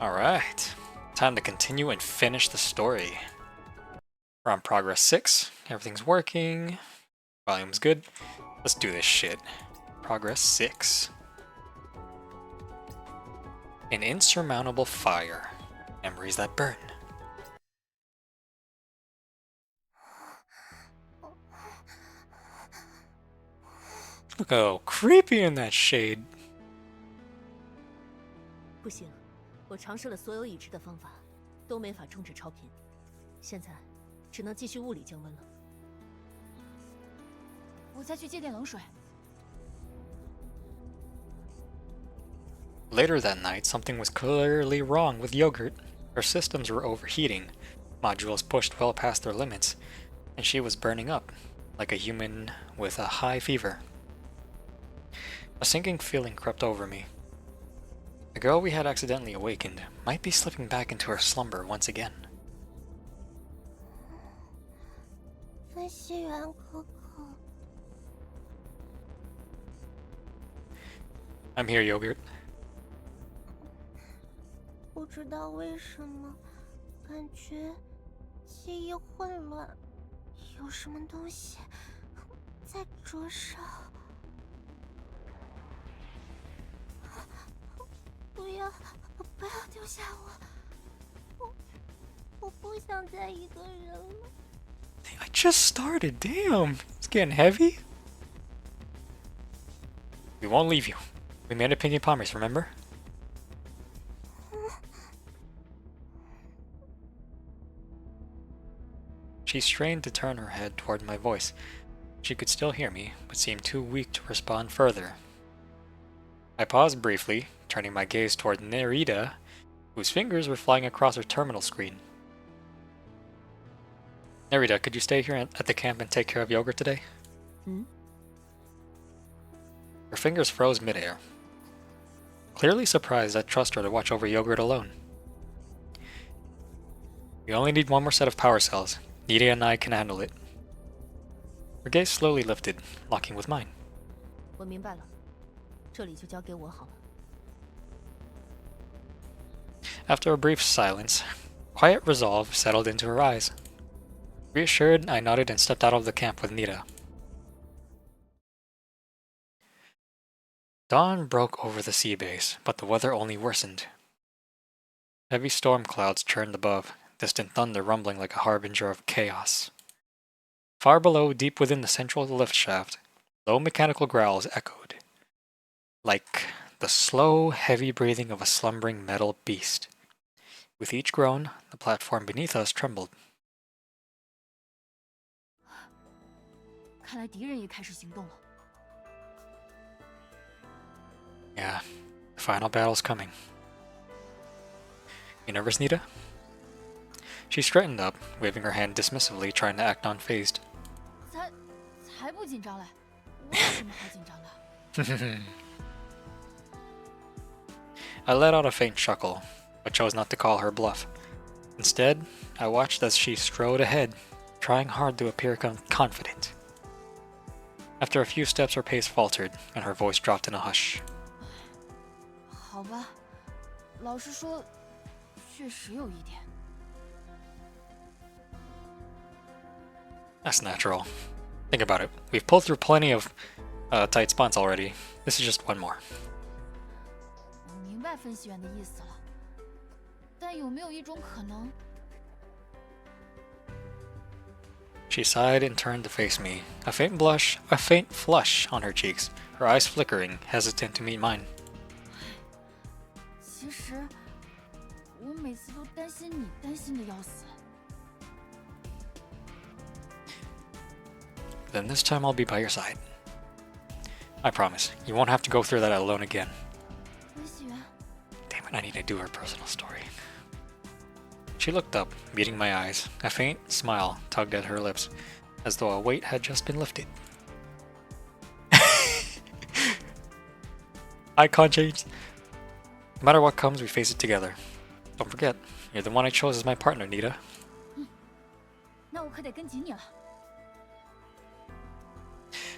Alright, time to continue and finish the story. We're on progress 6, everything's working, volume's good. Let's do this shit. Progress 6. An insurmountable fire. Memories that burn. Look how creepy in that shade. 不行，我尝试了所有已知的方法，都没法终止超频。现在只能继续物理降温了。我再去接点冷水。 Later that night, something was clearly wrong with Yogurt. Her systems were overheating, modules pushed well past their limits, and she was burning up, like a human with a high fever. A sinking feeling crept over me. The girl we had accidentally awakened might be slipping back into her slumber once again. 分析员可可， I'm here, Yogurt. 不知道为什么，感觉记忆混乱，有什么东西在灼烧。不要，不要丢下我！我不想再一个人了。 I just started, damn! It's getting heavy. We won't leave you. We made a pinky promise, remember? She strained to turn her head toward my voice. She could still hear me, but seemed too weak to respond further. I paused briefly, turning my gaze toward Nerida, whose fingers were flying across her terminal screen. Nerida, could you stay here at the camp and take care of Yogurt today? Hmm? Her fingers froze midair. Clearly surprised, I trust her to watch over Yogurt alone. We only need one more set of power cells. Nita and I can handle it. Her gaze slowly lifted, locking with mine. 我明白了，这里就交给我好了。 After a brief silence, quiet resolve settled into her eyes. Reassured, I nodded and stepped out of the camp with Nita. Dawn broke over the sea base, but the weather only worsened. Heavy storm clouds churned above, distant thunder rumbling like a harbinger of chaos. Far below, deep within the central lift shaft, low mechanical growls echoed, like the slow, heavy breathing of a slumbering metal beast. With each groan, the platform beneath us trembled. 看来敌人也开始行动了。 Yeah, the final battle's coming. You nervous, Nita? She straightened up, waving her hand dismissively, trying to act unfazed. 才不紧张嘞，我有什么好紧张的？ I let out a faint chuckle, but chose not to call her bluff. Instead, I watched as she strode ahead, trying hard to appear confident. After a few steps, her pace faltered, and her voice dropped in a hush. 好吧，老实说，确实有一点。 That's natural. Think about it. We've pulled through plenty of tight spots already. This is just one more. 我明白分析员的意思了，但有没有一种可能？ She sighed and turned to face me, a faint flush on her cheeks, her eyes flickering, hesitant to meet mine. 其实，我每次都担心你担心的要死。 Then this time I'll be by your side. I promise, you won't have to go through that alone again. 分析员， Damn it, I need to do her personal story. She looked up, meeting my eyes. A faint smile tugged at her lips, as though a weight had just been lifted. Icon changed. No matter what comes, we face it together. Don't forget, you're the one I chose as my partner, Nita. 那我可得跟紧你了。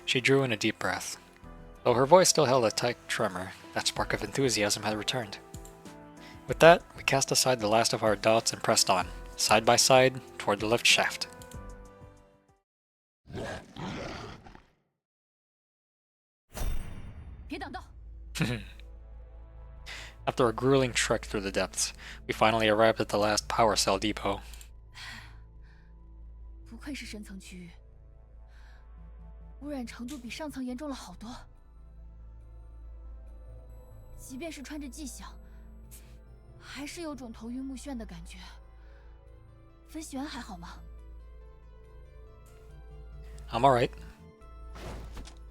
She drew in a deep breath. Though her voice still held a tight tremor, that spark of enthusiasm had returned. With that, we cast aside the last of our doubts and pressed on, side by side, toward the lift shaft. After a grueling trek through the depths, we finally arrived at the last power cell depot. 不愧是深层区域，污染程度比上层严重了好多。即便是穿着迹象，还是有种头晕目眩的感觉。分析员还好吗？ I'm alright.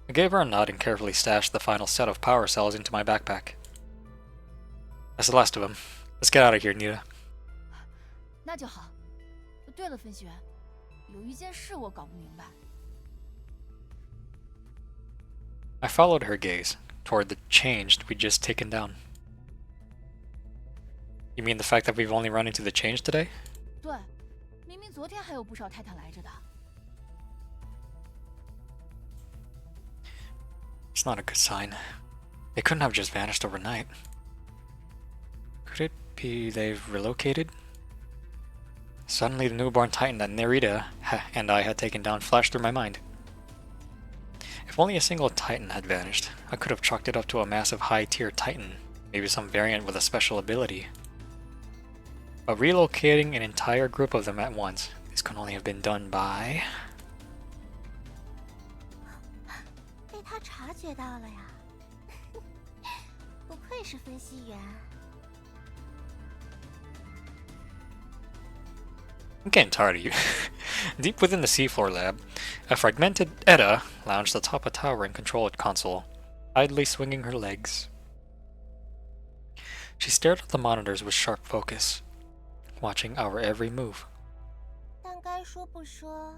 I gave her a nod and carefully stashed the final set of power cells into my backpack. That's the last of them. Let's get out of here, Nita. 那就好。对了，分析员，有一件事我搞不明白。 I followed her gaze toward the changed we'd just taken down. You mean the fact that we've only run into the change today? 对，明明昨天还有不少泰坦来着的。 It's not a good sign. They couldn't have just vanished overnight. Could it be they've relocated? Suddenly the newborn titan that Nerida and I had taken down flashed through my mind. If only a single titan had vanished, I could have chalked it up to a massive high-tier titan, maybe some variant with a special ability. But relocating an entire group of them at once, this can only have been done by... 被他察觉到了呀！不愧是分析员。 I'm getting tired of you. Deep within the seafloor lab, a fragmented Edda lounged atop a tower and control console, idly swinging her legs. She stared at the monitors with sharp focus, watching our every move. 但该说不说，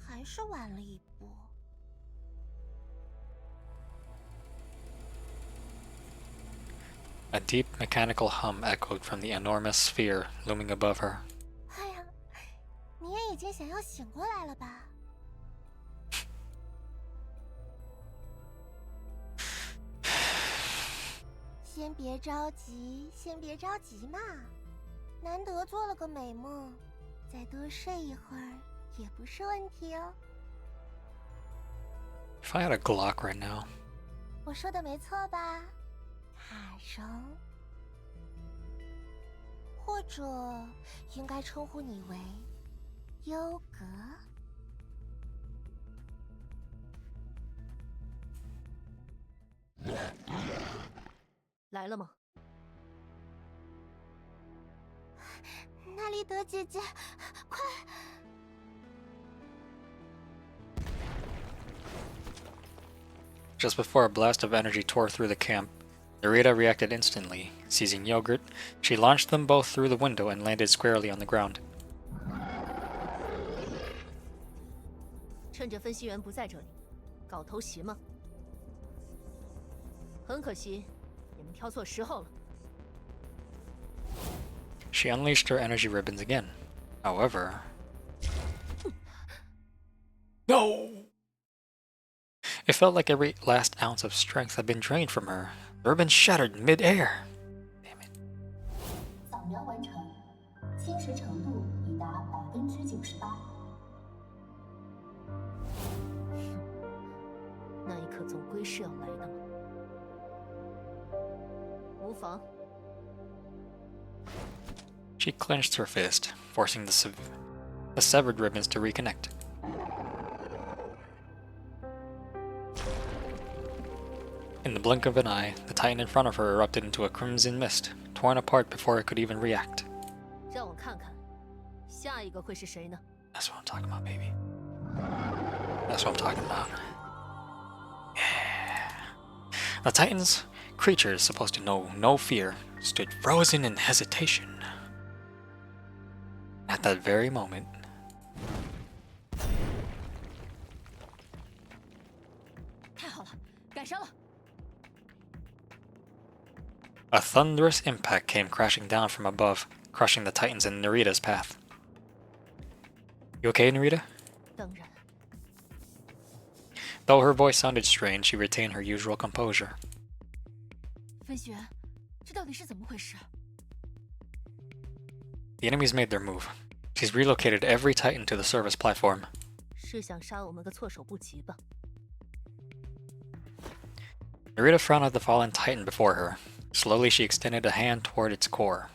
还是晚了一步。 A deep mechanical hum echoed from the enormous sphere looming above her. 哎呀，你也已经想要醒过来了吧？先别着急，先别着急嘛，难得做了个美梦，再多睡一会儿也不是问题哦。 If I had a Glock right now. 我说的没错吧，卡戎？或者应该称呼你为优格。来了吗？娜丽德姐姐，快！ Just before a blast of energy tore through the camp, Nerida reacted instantly. Seizing yogurt, she launched them both through the window and landed squarely on the ground. 趁着分析员不在这里，搞偷袭吗？很可惜，你们挑错时候了。 She unleashed her energy ribbons again. However... No! It felt like every last ounce of strength had been drained from her. The ribbon shattered mid-air. Damn it. 扫描完成，侵蚀程度已达98%。那一刻总归是要来的嘛。无妨。 She clenched her fist, forcing the severed ribbons to reconnect. In the blink of an eye, the titan in front of her erupted into a crimson mist, torn apart before it could even react. 让我看看，下一个会是谁呢？ That's what I'm talking about, baby. That's what I'm talking about. Yeah. The titan's creatures supposed to know no fear stood frozen in hesitation. At that very moment, 太好了，赶上了！ a thunderous impact came crashing down from above, crushing the titans in Nerida's path. You okay, Nerida? 当然， Though her voice sounded strange, she retained her usual composure. 分析员，这到底是怎么回事？ The enemy's made their move. She's relocated every Titan to the service platform. 是想杀我们个措手不及吧？ Nerida frowned at the fallen Titan before her. Slowly, she extended a hand toward its core.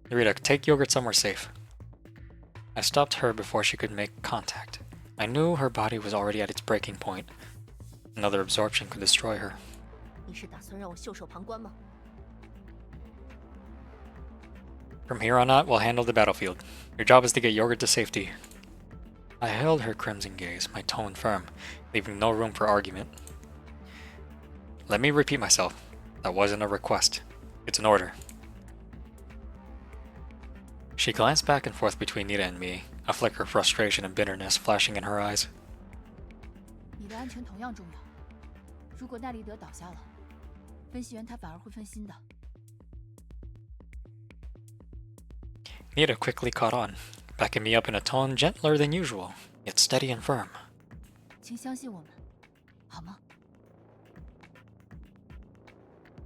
Nerida, take Yogurt somewhere safe. I stopped her before she could make contact. I knew her body was already at its breaking point. Another absorption could destroy her. 你是打算让我袖手旁观吗？ From here on out, we'll handle the battlefield. Your job is to get Yogurt to safety. I held her crimson gaze, my tone firm, leaving no room for argument. Let me repeat myself. That wasn't a request. It's an order. She glanced back and forth between Nita and me, a flicker of frustration and bitterness flashing in her eyes. 你的安全同样重要。如果奈利德倒下了，分析员他反而会分心的。 Nita quickly caught on, backing me up in a tone gentler than usual, yet steady and firm. 请相信我们，好吗？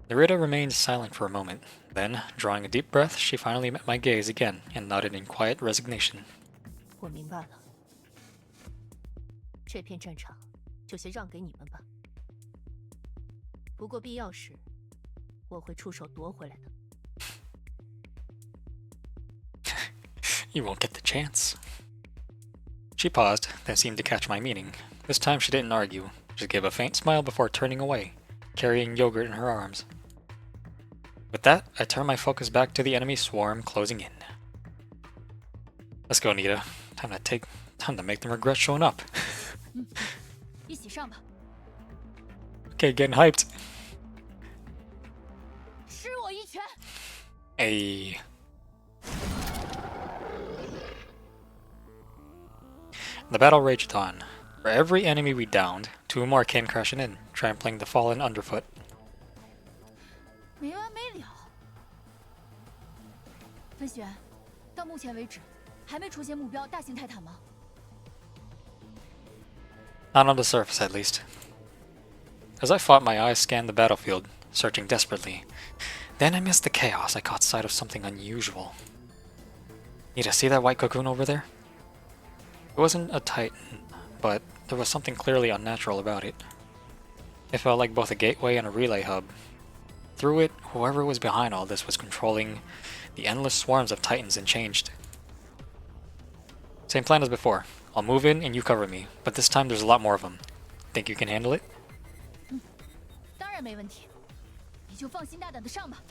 Nerida remained silent for a moment. Then, drawing a deep breath, she finally met my gaze again and nodded in quiet resignation. 我明白了，这片战场就先让给你们吧。不过必要时，我会出手夺回来的。 You won't get the chance. She paused, then seemed to catch my meaning. This time she didn't argue, just gave a faint smile before turning away, carrying Yogurt in her arms. With that, I turned my focus back to the enemy swarm closing in. Let's go, Nita. Time to make them regret showing up. 一起上吧。 Okay, getting hyped. 施我一拳。 Ayy. The battle raged on. For every enemy we downed, 2 more came crashing in, trampling the fallen underfoot. 没完没了。分析员，到目前为止，还没出现目标大型泰坦吗？ Not on the surface, at least. As I fought, my eyes scanned the battlefield, searching desperately. Then amidst the chaos, I caught sight of something unusual. Nita, see that white cocoon over there? It wasn't a Titan, but there was something clearly unnatural about it. It felt like both a gateway and a relay hub. Through it, whoever was behind all this was controlling the endless swarms of Titans unchanged. Same plan as before. I'll move in and you cover me, but this time there's a lot more of them. Think you can handle it? 当然没问题，你就放心大胆的上吧。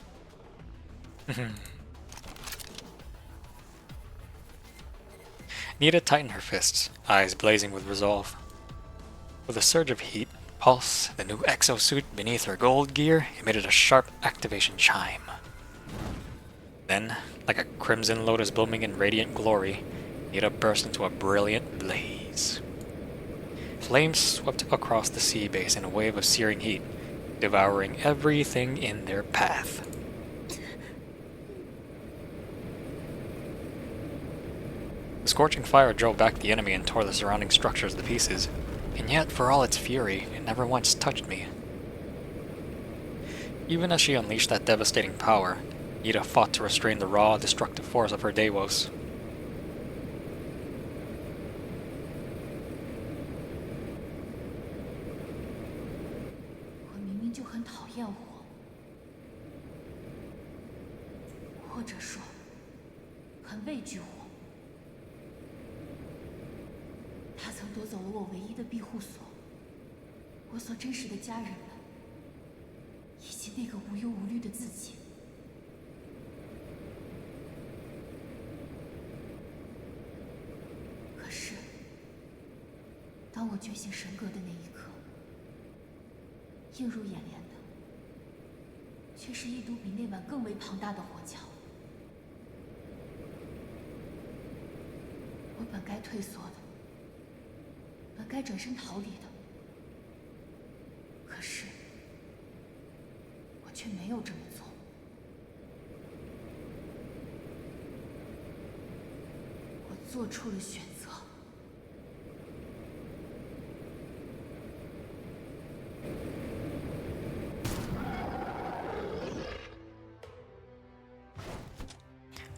Nita tightened her fists, eyes blazing with resolve. With a surge of heat, Pulse, the new exosuit beneath her gold gear, emitted a sharp activation chime. Then, like a crimson lotus blooming in radiant glory, Nita burst into a brilliant blaze. Flames swept across the sea base in a wave of searing heat, devouring everything in their path. The scorching fire drove back the enemy and tore the surrounding structures to pieces, and yet, for all its fury, it never once touched me. Even as she unleashed that devastating power, Nita fought to restrain the raw, destructive force of her Deimos.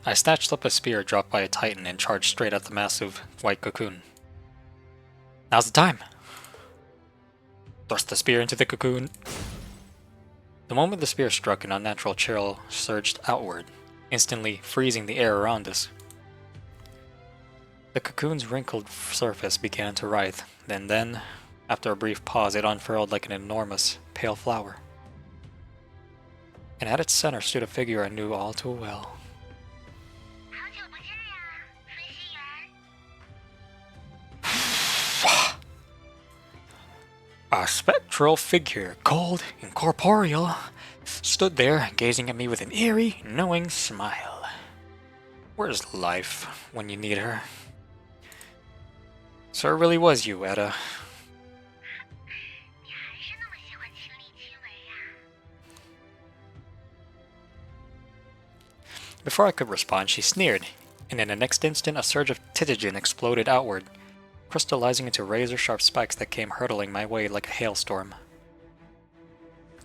I snatched up a spear dropped by a titan and charged straight at the massive white cocoon. Now's the time! Thrust the spear into the cocoon. The moment the spear struck, an unnatural chill surged outward, instantly freezing the air around us. The cocoon's wrinkled surface began to writhe, and then, after a brief pause, it unfurled like an enormous, pale flower. And at its center stood a figure I knew all too well. A spectral figure, cold, incorporeal, stood there, gazing at me with an eerie, knowing smile. Where's life when you need her? So it really was you, Edda. Before I could respond, she sneered, and in the next instant a surge of titigen exploded outward, crystallizing into razor-sharp spikes that came hurtling my way like a hailstorm.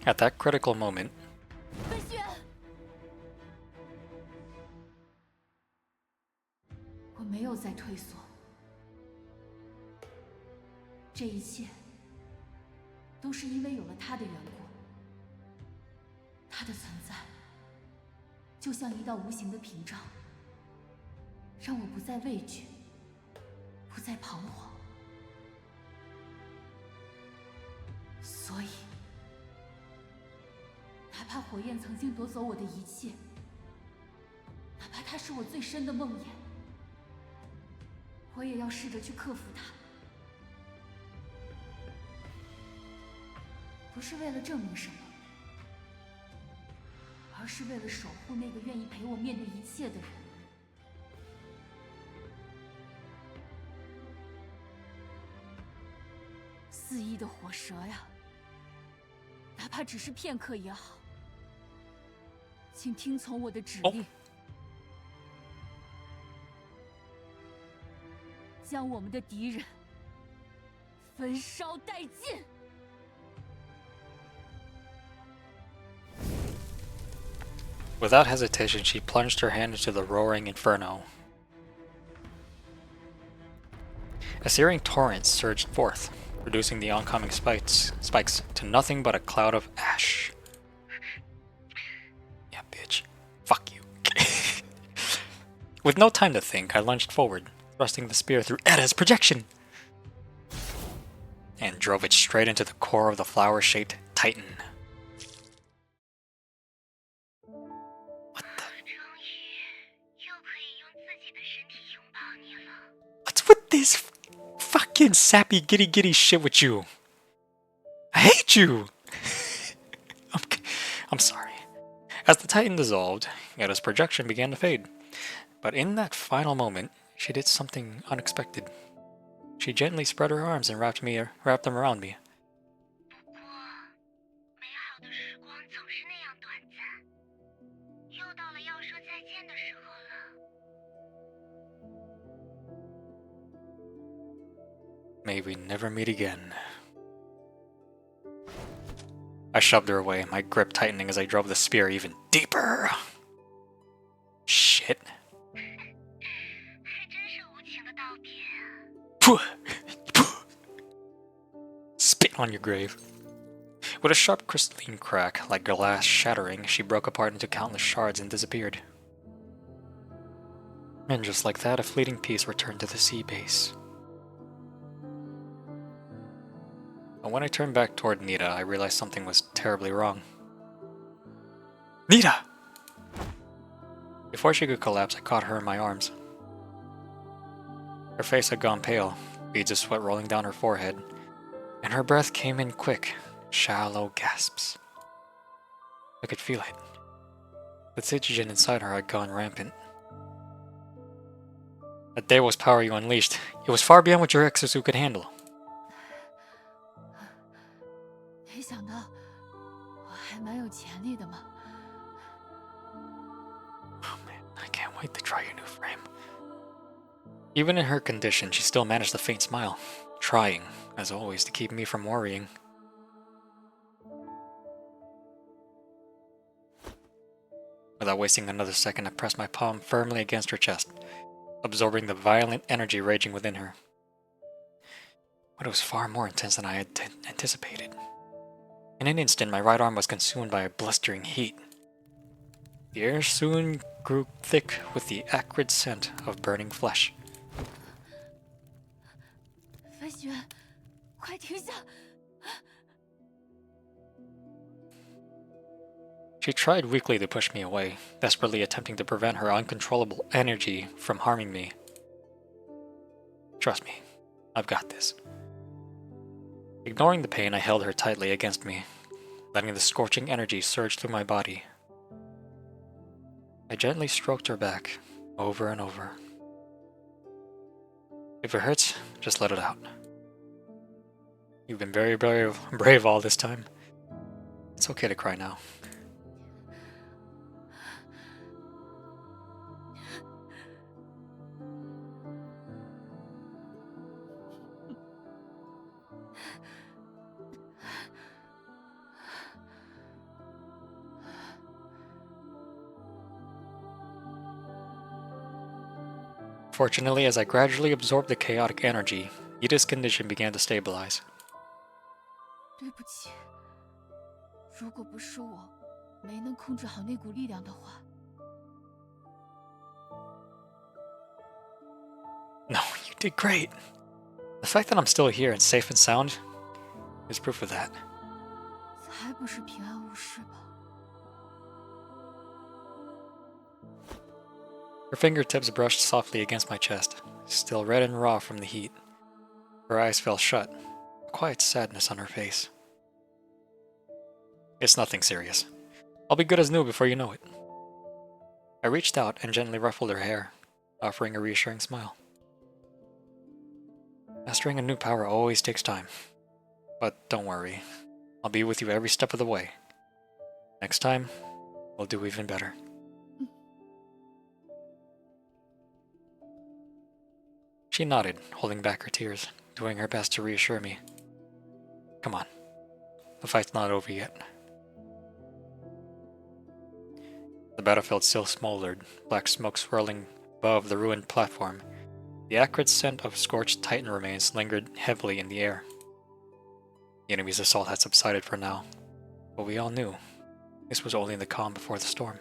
At that critical moment, 分轩，我没有再退缩，这一切都是因为有了他的缘故。他的存在，就像一道无形的屏障，让我不再畏惧，不再彷徨。所以，哪怕火焰曾经夺走我的一切，哪怕它是我最深的梦魇，我也要试着去克服它。不是为了证明什么，而是为了守护那个愿意陪我面对一切的人。肆意的火蛇呀，哪怕只是片刻也好，请听从我的指令，将我们的敌人焚烧殆尽。without hesitation, she plunged her hand into the roaring inferno. A searing torrent surged forth, reducing the oncoming spikes to nothing but a cloud of ash. Yeah, bitch. Fuck you. With no time to think, I lunged forward, thrusting the spear through Edda's projection, and drove it straight into the core of the flower-shaped titan. What the? What's with this fucking sappy giddy shit with you? I hate you! I'm sorry. As the titan dissolved, Edda's projection began to fade. But in that final moment, she did something unexpected. She gently spread her arms and wrapped them around me. May we never meet again. I shoved her away, my grip tightening as I drove the spear even deeper. Shit. Spit on your grave. With a sharp crystalline crack, like glass shattering, she broke apart into countless shards and disappeared. And just like that, a fleeting piece returned to the sea base. But when I turned back toward Nita, I realized something was terribly wrong. Nita! Before she could collapse, I caught her in my arms. Her face had gone pale, beads of sweat rolling down her forehead, and her breath came in quick, shallow gasps. I could feel it. The Tsuchigen inside her had gone rampant. That Dewa's power you unleashed, it was far beyond what your exosuit could handle. 没想到我还蛮有潜力的嘛。 Oh man, I can't wait to try your new frame. Even in her condition, she still managed a faint smile, trying, as always, to keep me from worrying. Without wasting another second, I pressed my palm firmly against her chest, absorbing the violent energy raging within her. But it was far more intense than I had anticipated. In an instant, my right arm was consumed by a blistering heat. The air soon grew thick with the acrid scent of burning flesh. 飞雪，快停下！ She tried weakly to push me away, desperately attempting to prevent her uncontrollable energy from harming me. Trust me, I've got this. Ignoring the pain, I held her tightly against me, letting the scorching energy surge through my body. I gently stroked her back, over and over. If it hurts, just let it out. You've been very brave all this time. It's okay to cry now. Fortunately, as I gradually absorbed the chaotic energy, Nita's condition began to stabilize. 对不起，如果不是我没能控制好那股力量的话， No, you did great. The fact that I'm still here and safe and sound is proof of that. 才不是平安无事吧？ Her fingertips brushed softly against my chest, still red and raw from the heat. Her eyes fell shut, a quiet sadness on her face. It's nothing serious. I'll be good as new before you know it. I reached out and gently ruffled her hair, offering a reassuring smile. Mastering a new power always takes time. But don't worry, I'll be with you every step of the way. Next time, we'll do even better. She nodded, holding back her tears, doing her best to reassure me. Come on, the fight's not over yet. The battlefield still smoldered, black smoke swirling above the ruined platform. The acrid scent of scorched Titan remains lingered heavily in the air. The enemy's assault had subsided for now, but we all knew this was only the calm before the storm.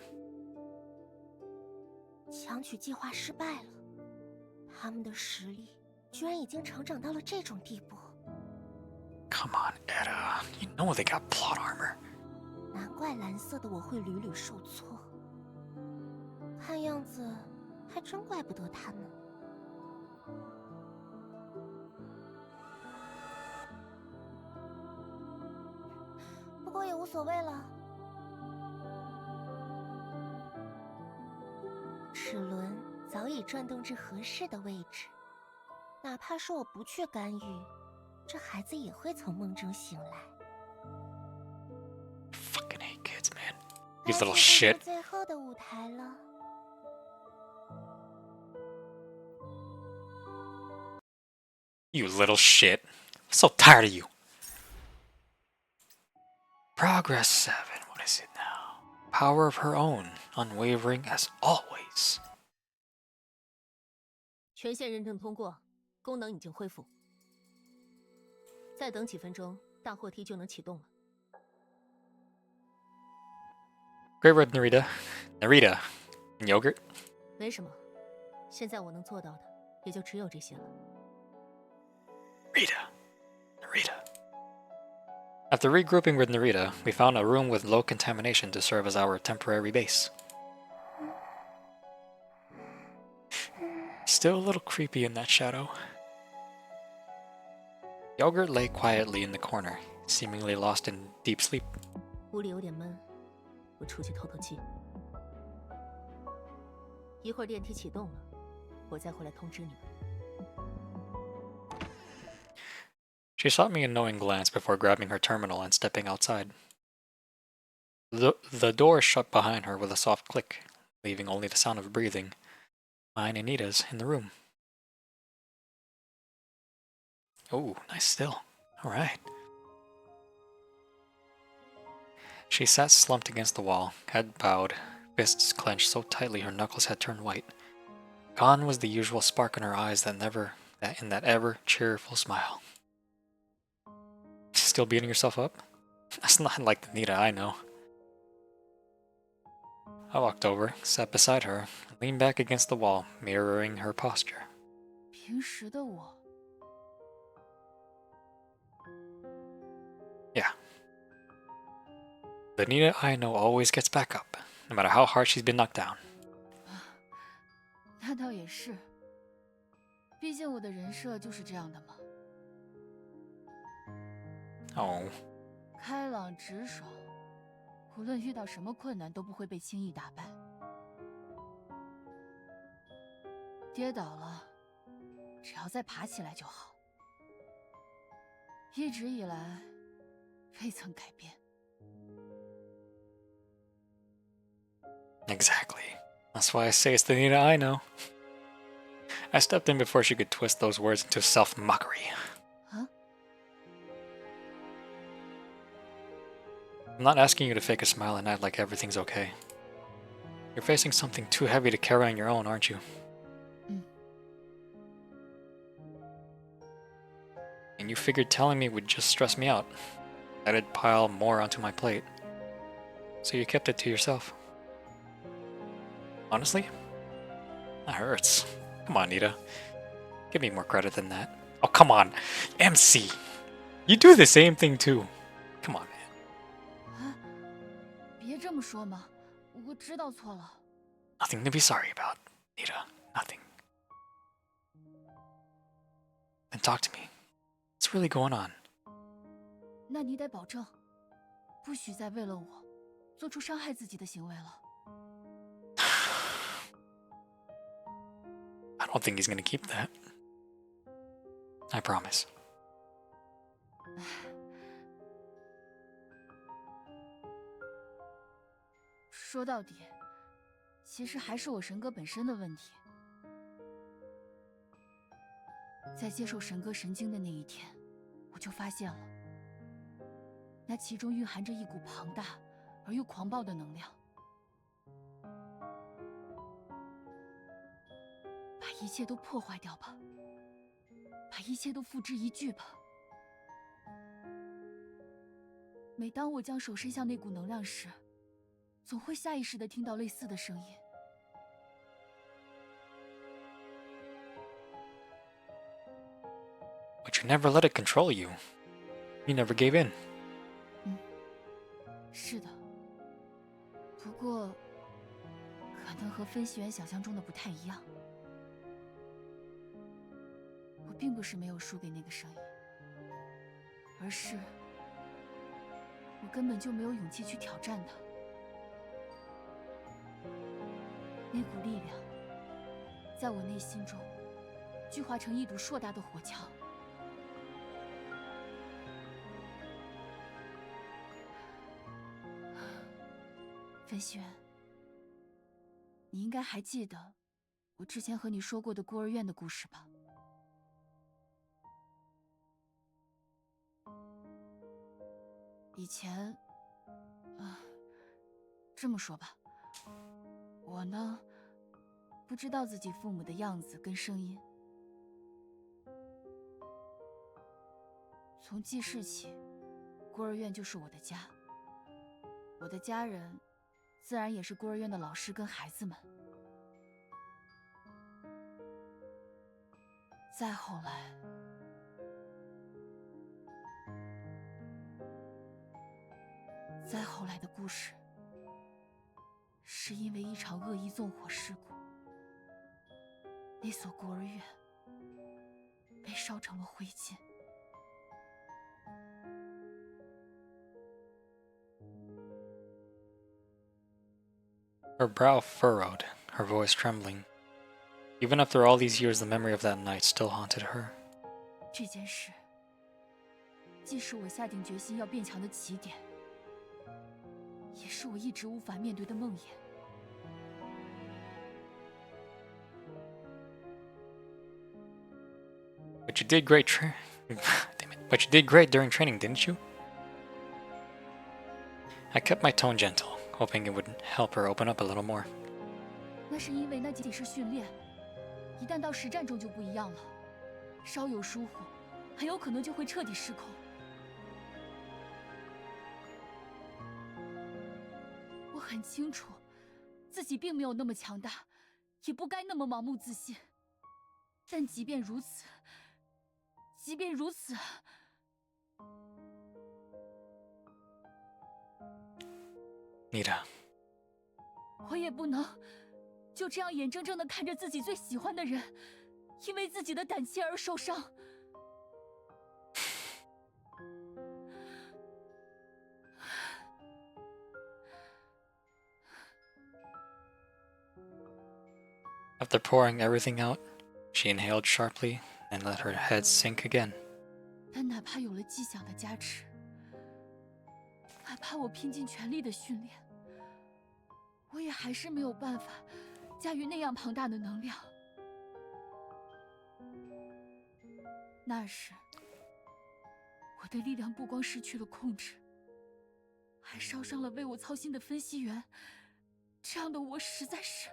强取计划失败了，他们的实力居然已经成长到了这种地步。Come on, Edda. You know they got plot armor. 难怪蓝色的我会屡屡受挫，看样子还真怪不得他们。不过也无所谓了。齿轮早已转动至合适的位置，哪怕是我不去干预，这孩子也会从梦中醒来。Fucking hate kids, man. You little shit. 最后的舞台了。You little shit. I'm so tired of you. Progress 7. What is it now? Power of her own. Unwavering as always. 权限认证通过，功能已经恢复。再等几分钟，大货梯就能启动了。Great Red Nerida. Nerida. And yogurt? 没什么，现在我能做到的也就只有这些了。Nerida. After regrouping with Nerida, we found a room with low contamination to serve as our temporary base. Still a little creepy in that shadow. Yogurt lay quietly in the corner, seemingly lost in deep sleep. 屋里有点闷，我出去透透气。一会儿电梯启动了，我再回来通知你们。 She shot me a knowing glance before grabbing her terminal and stepping outside. The door shut behind her with a soft click, leaving only the sound of breathing, mine and Nita's, in the room. Oh, nice still. Alright. She sat slumped against the wall, head bowed, fists clenched so tightly her knuckles had turned white. Gone was the usual spark in her eyes in that ever cheerful smile. Still beating yourself up? That's not like the Nita I know. I walked over, sat beside her, and leaned back against the wall, mirroring her posture. 平时的我 Yeah. The Nita I know always gets back up, no matter how hard she's been knocked down. 那倒也是，毕竟我的人设就是这样的嘛。 Oh. 开朗直爽，无论遇到什么困难都不会被轻易打败。跌倒了，只要再爬起来就好。一直以来，未曾改变。 Exactly. That's why I say it's the Nita I know. I stepped in before she could twist those words into self-mockery. Huh? I'm not asking you to fake a smile and act like everything's okay. You're facing something too heavy to carry on your own, aren't you? And you figured telling me would just stress me out. That it'd pile more onto my plate. So you kept it to yourself. Honestly? That hurts. Come on, Nita. Give me more credit than that. Oh, come on. MC! You do the same thing too. Come on, man. 别这么说嘛，我知道错了。 Nothing to be sorry about, Nita. Nothing. Then talk to me. What's really going on? 那你得保证，不许再为了我做出伤害自己的行为了。 I don't think he's gonna keep that. I promise. 说到底，其实还是我神格本身的问题。在接受神格神经的那一天，我就发现了，那其中蕴含着一股庞大而又狂暴的能量。 把一切都破坏掉吧，把一切都付之一炬吧。每当我将手伸向那股能量时，总会下意识地听到类似的声音。But you never let it control you. You never gave in. 是的，不过可能和分析员想象中的不太一样。 我并不是没有输给那个声音，而是我根本就没有勇气去挑战它。那股力量在我内心中聚化成一堵硕大的火墙。分析员，你应该还记得我之前和你说过的孤儿院的故事吧？ 以前，这么说吧，我呢，不知道自己父母的样子跟声音。从记事起，孤儿院就是我的家，我的家人，自然也是孤儿院的老师跟孩子们。再后来。 再后来的故事，是因为一场恶意纵火事故，那所孤儿院被烧成了灰烬。Her brow furrowed, her voice trembling. Even after all these years, the memory of that night still haunted her. 这件事，既是我下定决心要变强的起点。 也是我一直无法面对的梦魇。But you did great Damn it. But you did great during training, didn't you? I kept my tone gentle, hoping it would help her open up a little more. 那是因为那仅是训练，一旦到实战中就不一样了，稍有疏忽，很有可能就会彻底失控。我很清楚，自己并没有那么强大，也不该那么盲目自信。但即便如此，Nita， 我也不能就这样眼睁睁地看着自己最喜欢的人，因为自己的胆怯而受伤。After pouring everything out, she inhaled sharply and let her head sink again. 但哪怕有了迹象的加持，哪怕我拼尽全力的训练，我也还是没有办法驾驭那样庞大的能量。那时，我的力量不光失去了控制，还烧伤了为我操心的分析员。这样的我实在是……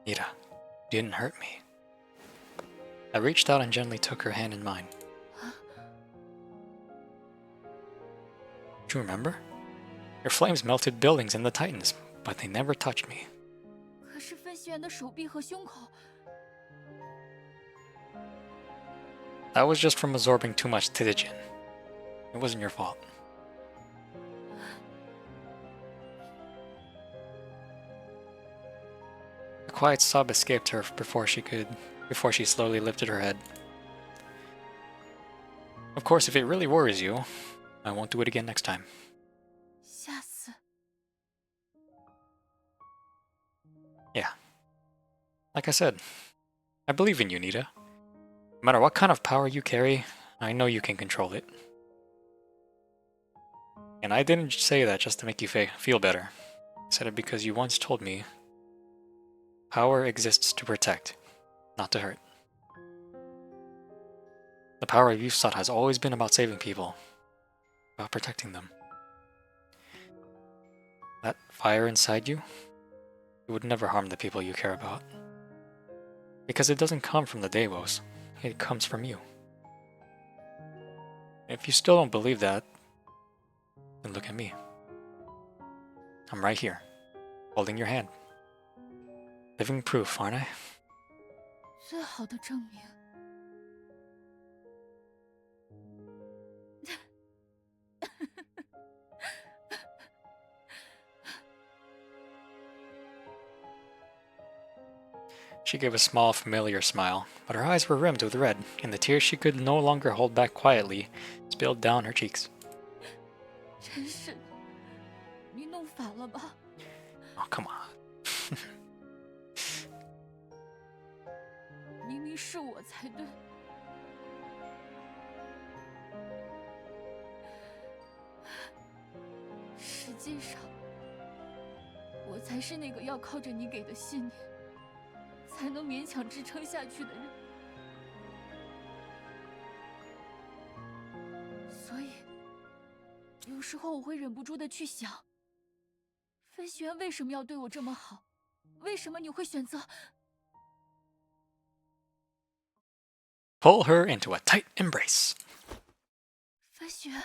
Nita, you didn't hurt me. I reached out and gently took her hand in mine. Do you remember? Your flames melted buildings and the Titans, but they never touched me. 可是分析员的手臂和胸口…… That was just from absorbing too much Titigen. It wasn't your fault. A quiet sob escaped her before she slowly lifted her head. Of course, if it really worries you, I won't do it again next time. 下次… Yeah. Like I said, I believe in you, Nita. No matter what kind of power you carry, I know you can control it. And I didn't say that just to make you feel better. I said it because you once told me power exists to protect, not to hurt. The power you've sought has always been about saving people, about protecting them. That fire inside you, it would never harm the people you care about. Because it doesn't come from the Deimos, it comes from you. If you still don't believe that, then look at me. I'm right here, holding your hand. Living proof, aren't I? 最好的证明。She gave a small, familiar smile, but her eyes were rimmed with red, and the tears she could no longer hold back quietly spilled down her cheeks. 真是的，你弄反了吧？ Oh, come on. 明明是我才对。实际上，我才是那个要靠着你给的信念，才能勉强支撑下去的人。所以，有时候我会忍不住的去想，分析员为什么要对我这么好？为什么你会选择？ Pull her into a tight embrace. 分析员，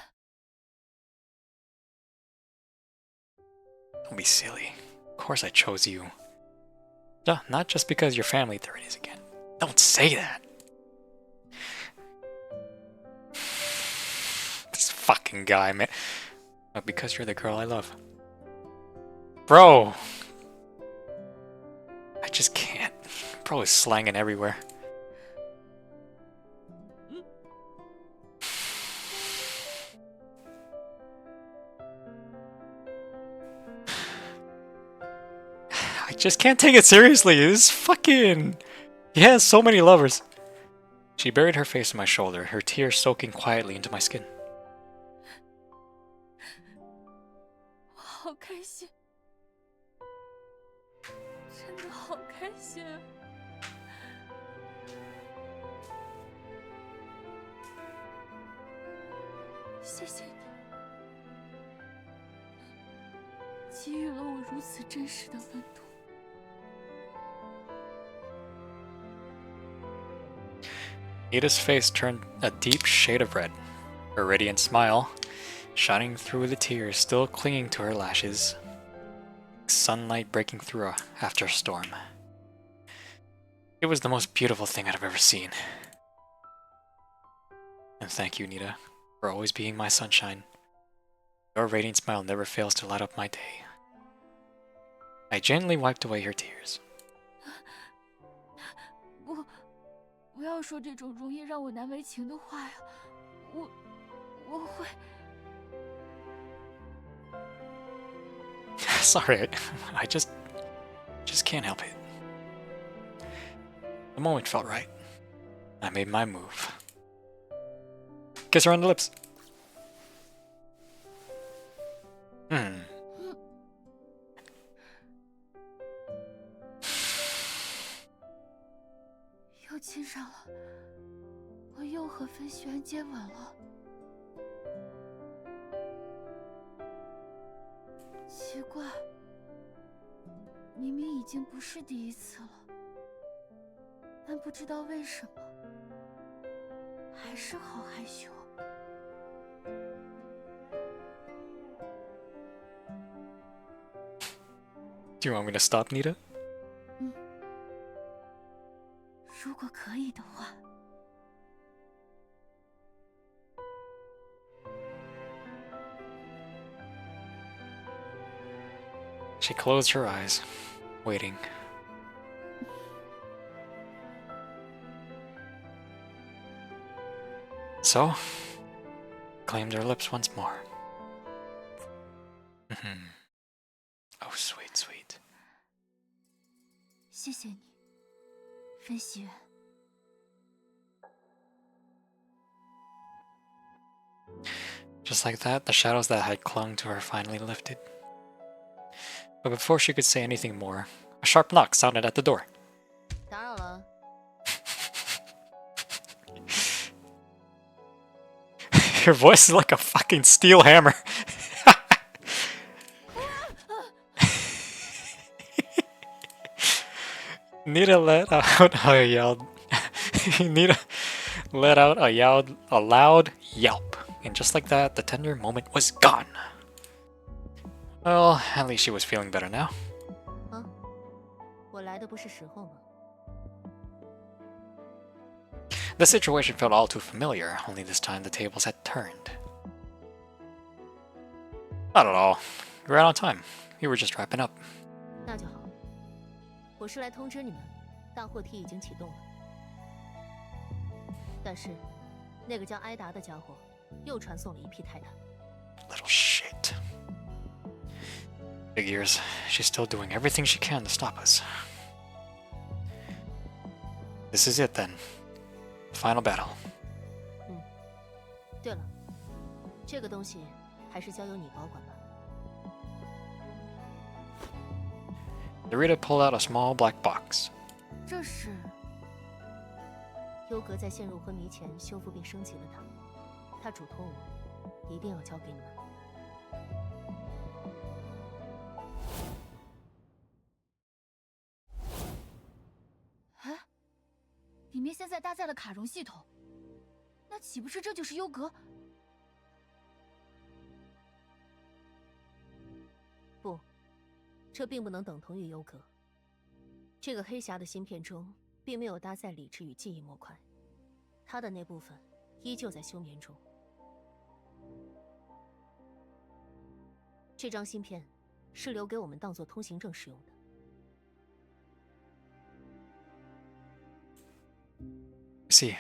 Don't be silly. Of course I chose you. Duh, not just because your family there it is again. Don't say that. This fucking guy, man. But because you're the girl I love. Bro! I just can't. Bro is slanging everywhere. I just can't take it seriously. This fucking... He has so many lovers. She buried her face in my shoulder, her tears soaking quietly into my skin. 我好开心，真的好开心啊！谢谢你，给予了我如此真实的温度。Nita's face turned a deep shade of red, her radiant smile shining through the tears still clinging to her lashes, sunlight breaking through after a storm. It was the most beautiful thing I've ever seen. And thank you, Nita, for always being my sunshine. Your radiant smile never fails to light up my day. I gently wiped away her tears. 不要说这种容易让我难为情的话呀，我会。Sorry, I just can't help it. The moment felt right. I made my move. Kiss her on the lips. 又亲上了，我又和分璇接吻了。奇怪，明明已经不是第一次了，但不知道为什么，还是好害羞。Do you want me to stop, Nita? 如果可以的话。She closed her eyes, waiting. So, claimed her lips once more. Oh, sweet, sweet. 谢谢你，分析员。Just like that, the shadows that had clung to her finally lifted. But before she could say anything more, a sharp knock sounded at the door. 打扰了。Your voice is like a fucking steel hammer. Nita let out a yelled. Nita let out a loud yelp, and just like that, the tender moment was gone. Well, at least she was feeling better now. 啊，我来的不是时候吗？ The situation felt all too familiar, only this time the tables had turned. Not at all. We were out on time. We were just wrapping up. 那就好。我是来通知你们，大货梯已经启动了。但是，那个叫埃达的家伙又传送了一批泰坦。 Little shit. Figures she's still doing everything she can to stop us. This is it then. Final battle. 对了，这个东西还是交由你保管吧。 Nerida pulled out a small black box. 这是优格在陷入昏迷前修复并升级了它，他嘱托我一定要交给你们。哎，里面现在搭载了卡戎系统，那岂不是这就是优格？不，这并不能等同于优格。这个黑匣的芯片中并没有搭载理智与记忆模块，它的那部分依旧在休眠中。这张芯片是留给我们当做通行证使用的。 See.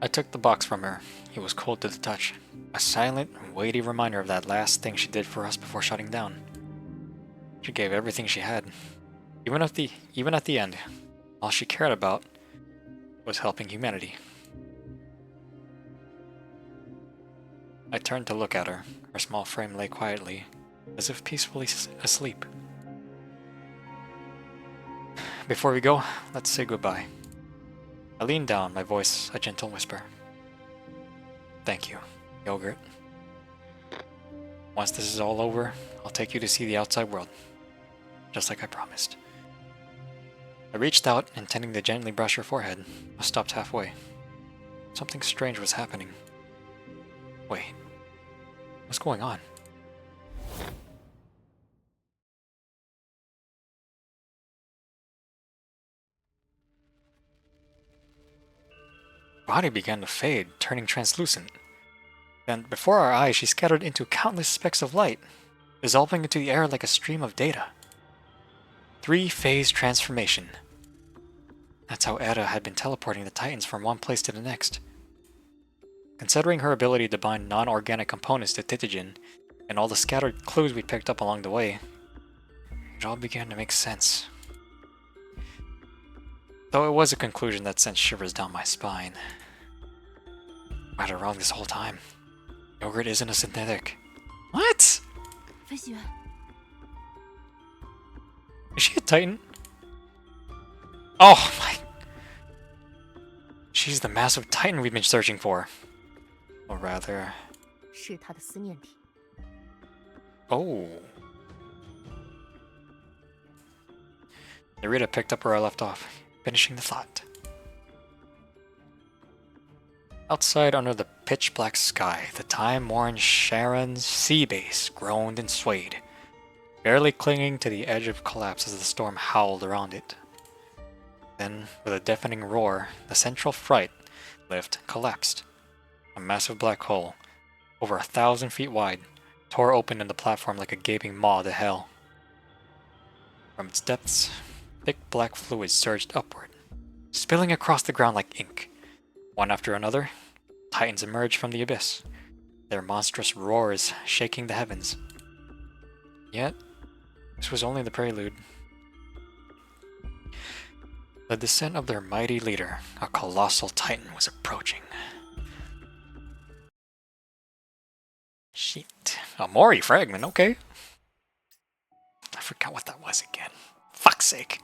I took the box from her. It was cold to the touch. A silent, weighty reminder of that last thing she did for us before shutting down. She gave everything she had. Even at the end, all she cared about was helping humanity. I turned to look at her. Her small frame lay quietly, as if peacefully asleep. Before we go, let's say goodbye. I leaned down, my voice a gentle whisper. Thank you, Yogurt. Once this is all over, I'll take you to see the outside world. Just like I promised. I reached out, intending to gently brush her forehead. I stopped halfway. Something strange was happening. Wait. What's going on? Her body began to fade, turning translucent. Then, before our eyes, she scattered into countless specks of light, dissolving into the air like a stream of data. 3-phase transformation. That's how Edda had been teleporting the Titans from one place to the next. Considering her ability to bind non-organic components to Titigen, and all the scattered clues we picked up along the way, it all began to make sense. Though it was a conclusion that sent shivers down my spine. Right or wrong this whole time. Yogurt isn't a synthetic. What? 飞行员， Is she a Titan? Oh my... She's the massive Titan we've been searching for. Or rather... 是他的思念体。 Oh. Nerida picked up where I left off, finishing the thought. Outside under the pitch-black sky, the time-worn Sharon's sea base groaned and swayed, barely clinging to the edge of collapse as the storm howled around it. Then, with a deafening roar, the central freight lift collapsed. A massive black hole, over 1,000 feet wide, tore open in the platform like a gaping maw to hell. From its depths, thick black fluid surged upward, spilling across the ground like ink. One after another, Titans emerged from the abyss, their monstrous roars shaking the heavens. Yet, this was only the prelude. The descent of their mighty leader, a colossal Titan, was approaching. Shit. A Mori fragment, okay. I forgot what that was again. Fuck's sake.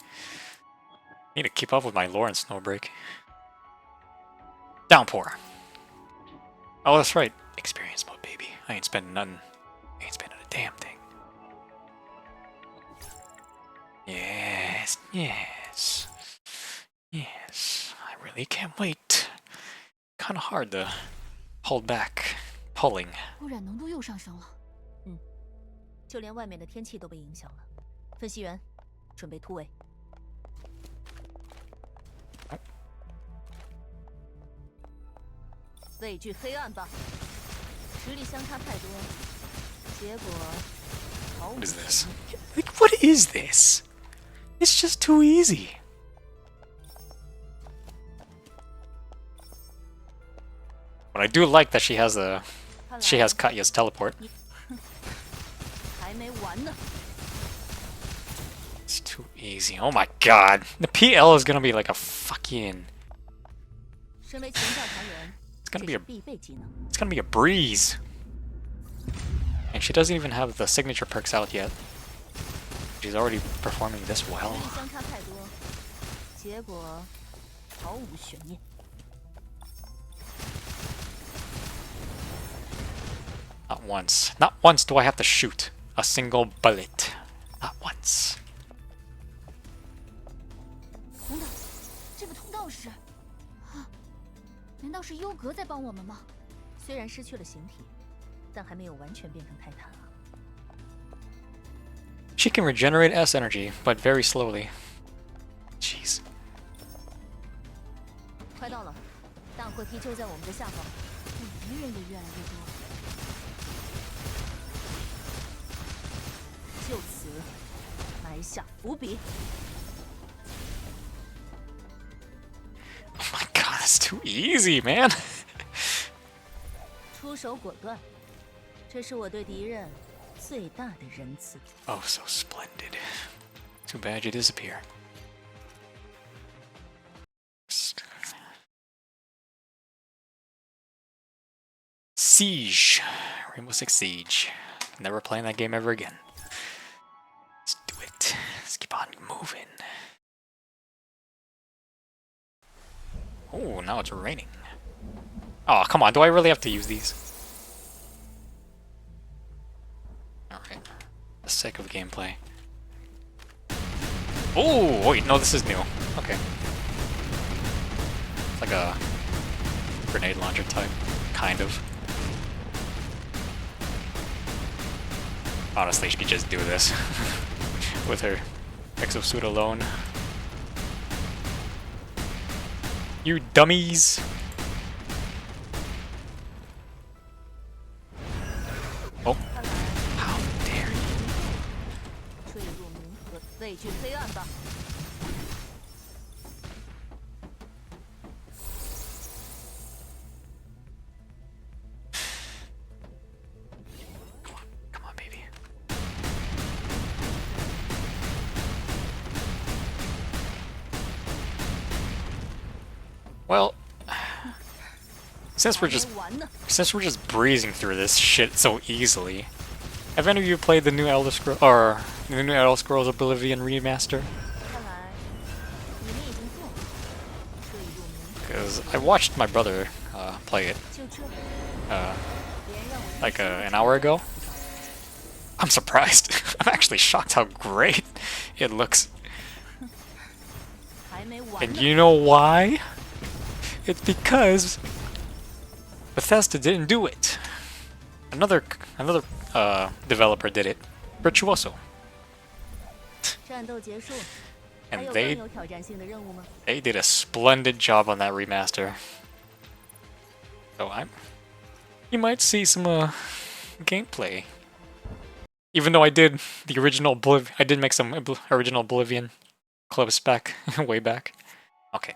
Need to keep up with my lore in Snowbreak. Downpour. Oh, that's right. Experience mode, baby. I ain't spending nothing. I ain't spending a damn thing. Yes, yes. Yes. I really can't wait. Kinda hard to hold back. Pulling. 污染浓度又上升了。就连外面的天气都被影响了。分析员，准备突围。畏惧黑暗吧，实力相差太多，结果毫无。 What is this? Like, what is this? It's just too easy. But I do like that she has Katya's teleport. 还没完呢。 It's too easy. Oh my god. The PL is gonna be like a fucking... 身为前教团员， It's gonna be 这 a 是必备技能。 it's gonna be a breeze. And she doesn't even have the signature perks out yet. She's already performing this 实 well. 力相差太多，结果毫无悬念。 Not once. Not once do I have to shoot a single bullet. Not once. 等等，这个通道是……啊，难道是优格在帮我们吗？虽然失去了形体，但还没有完全变成泰坦啊。 She can regenerate S energy, but very slowly. Jeez. 快到了，大货梯就在我们的下方。我敌人也越来越多。 就此埋下伏笔。 Oh my god, that's too easy, man. 出手果断，这是我对敌人最大的仁慈。 Oh, so splendid. Too bad you disappear. Siege. Rainbow Six Siege. Never playing that game ever again. Let's do it. Let's keep on moving. Oh, now it's raining. Oh, come on, do I really have to use these? Alright. For the sake of gameplay. Oh, wait, no, this is new. Okay. It's like a grenade launcher type, kind of. Honestly, she could just do this with her exosuit alone. You dummies! Oh. How dare you! 坠入冥河，废去黑暗吧！ Come on, baby. Well, since we're just breezing through this shit so easily, have any of you played the new Elder Scrolls or the new Elder Scrolls Oblivion remaster? 看来你们已经做了。坠入冥河， Because I watched my brother play it 就这， uh, 别人让我 like an hour ago. I'm surprised. I'm actually shocked how great it looks. 还没完 And 呢。 you know why? It's because Bethesda didn't do it. Another developer did it. Virtuoso. 战斗结束，还 And 有 they 更有挑战性的任务吗？ they did a splendid job on that remaster. So you might see some gameplay. Even though I did the original I did make some original Oblivion clips back way back. Okay.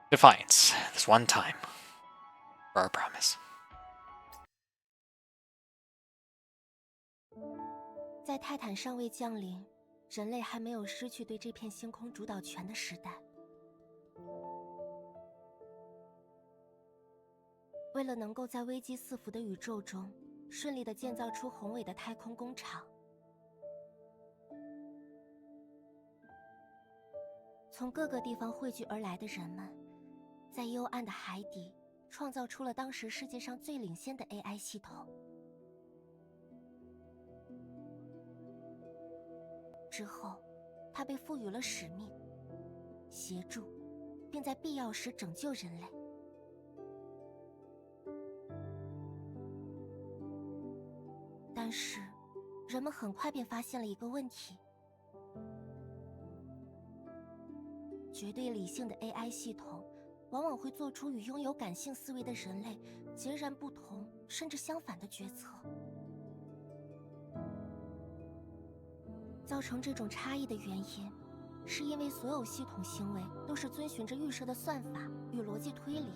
Defiance. This one time. For our promise. 在泰坦尚未降临，人类还没有失去对这片星空主导权的时代。为了能够在危机四伏的宇宙中顺利地建造出宏伟的太空工厂，从各个地方汇聚而来的人们，在幽暗的海底创造出了当时世界上最领先的 AI 系统。之后，他被赋予了使命，协助，并在必要时拯救人类。但是，人们很快便发现了一个问题：绝对理性的 AI 系统，往往会做出与拥有感性思维的人类截然不同，甚至相反的决策。造成这种差异的原因，是因为所有系统行为都是遵循着预设的算法与逻辑推理，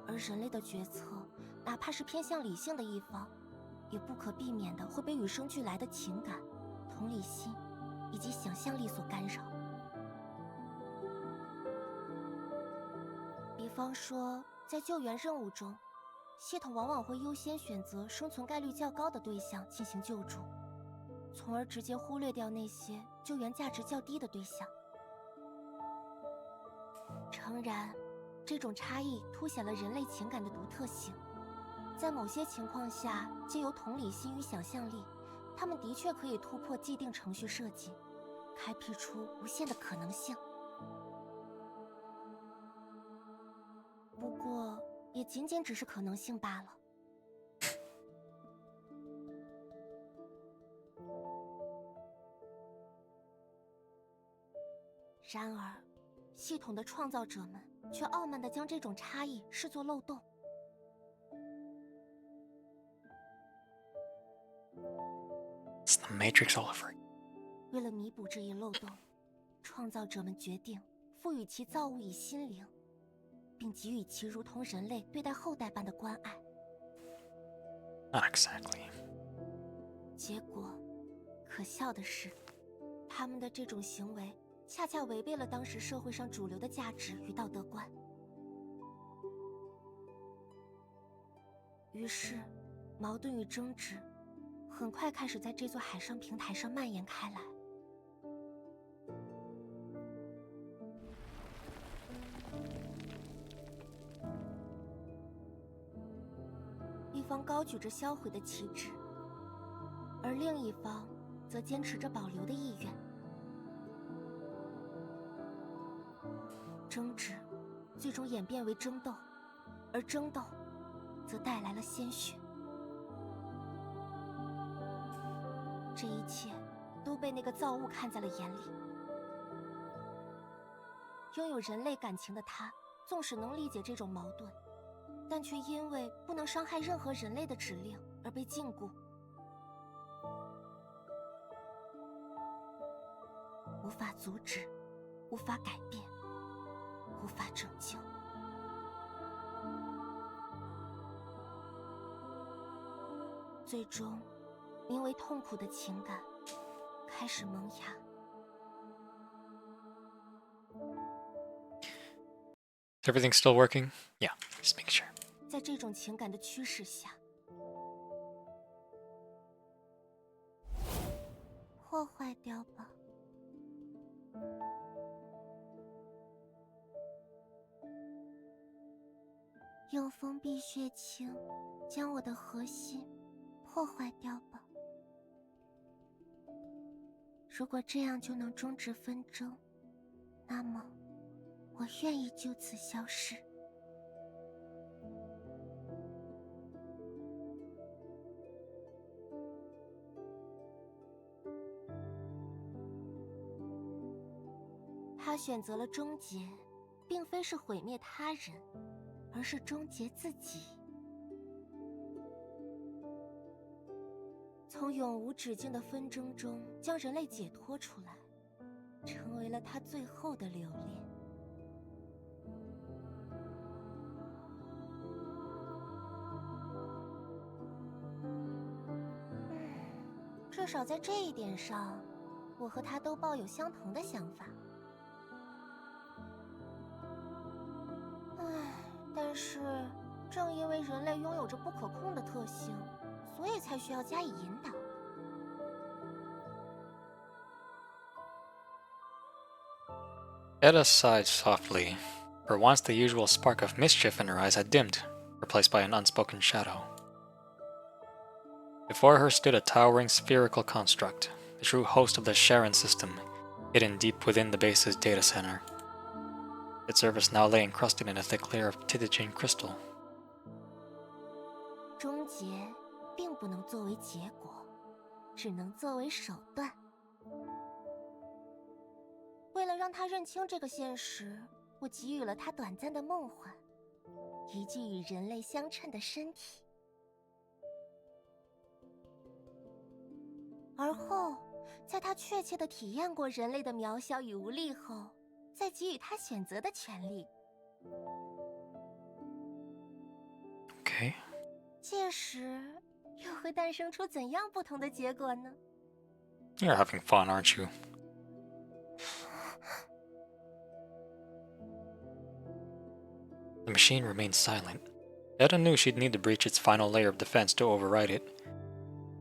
而人类的决策，哪怕是偏向理性的一方，也不可避免的会被与生俱来的情感、同理心以及想象力所干扰。比方说，在救援任务中，系统往往会优先选择生存概率较高的对象进行救助，从而直接忽略掉那些救援价值较低的对象。诚然，这种差异凸显了人类情感的独特性，在某些情况下，借由同理心与想象力，他们的确可以突破既定程序设计，开辟出无限的可能性。不过，也仅仅只是可能性罢了。然而，系统的创造者们却傲慢地将这种差异视作漏洞。It's the Matrix all over. 为了弥补这一漏洞，创造者们决定赋予其造物以心灵，并给予其如同人类对待后代般的关爱。Not exactly. 结果，可笑的是，他们的这种行为恰恰违背了当时社会上主流的价值与道德观。于是，矛盾与争执很快开始在这座海上平台上蔓延开来。一方高举着销毁的旗帜，而另一方则坚持着保留的意愿。争执最终演变为争斗，而争斗则带来了鲜血。这一切都被那个造物看在了眼里。拥有人类感情的他，纵使能理解这种矛盾，但却因为不能伤害任何人类的指令而被禁锢，无法阻止，无法改变，无法拯救。最终，名为痛苦的情感开始萌芽。Is everything still working? Yeah, just make sure. 在这种情感的驱使下，破坏掉吧。用封闭血清将我的核心破坏掉吧。如果这样就能终止纷争，那么我愿意就此消失。他选择了终结，并非是毁灭他人，而是终结自己。从永无止境的纷争中将人类解脱出来，成为了他最后的留恋。至少在这一点上，我和他都抱有相同的想法。但是，正因为人类拥有着不可控的特性，所以才需要加以引导。Edda sighed softly. For once, the usual spark of mischief in her eyes had dimmed, replaced by an unspoken shadow. Before her stood a towering spherical construct, the true host of the Sharon system, hidden deep within the base's data center. Its surface now lay encrusted in a thick layer of Titijin crystal. 终结并不能作为结果，只能作为手段。为了让他认清这个现实，我给予了他短暂的梦幻，一具与人类相称的身体。而后，在他确切地体验过人类的渺小与无力后，再给予他选择的权利。Okay. 届时又会诞生出怎样不同的结果呢？ You're having fun, aren't you? The machine remained silent. Edda knew she'd need to breach its final layer of defense to override it,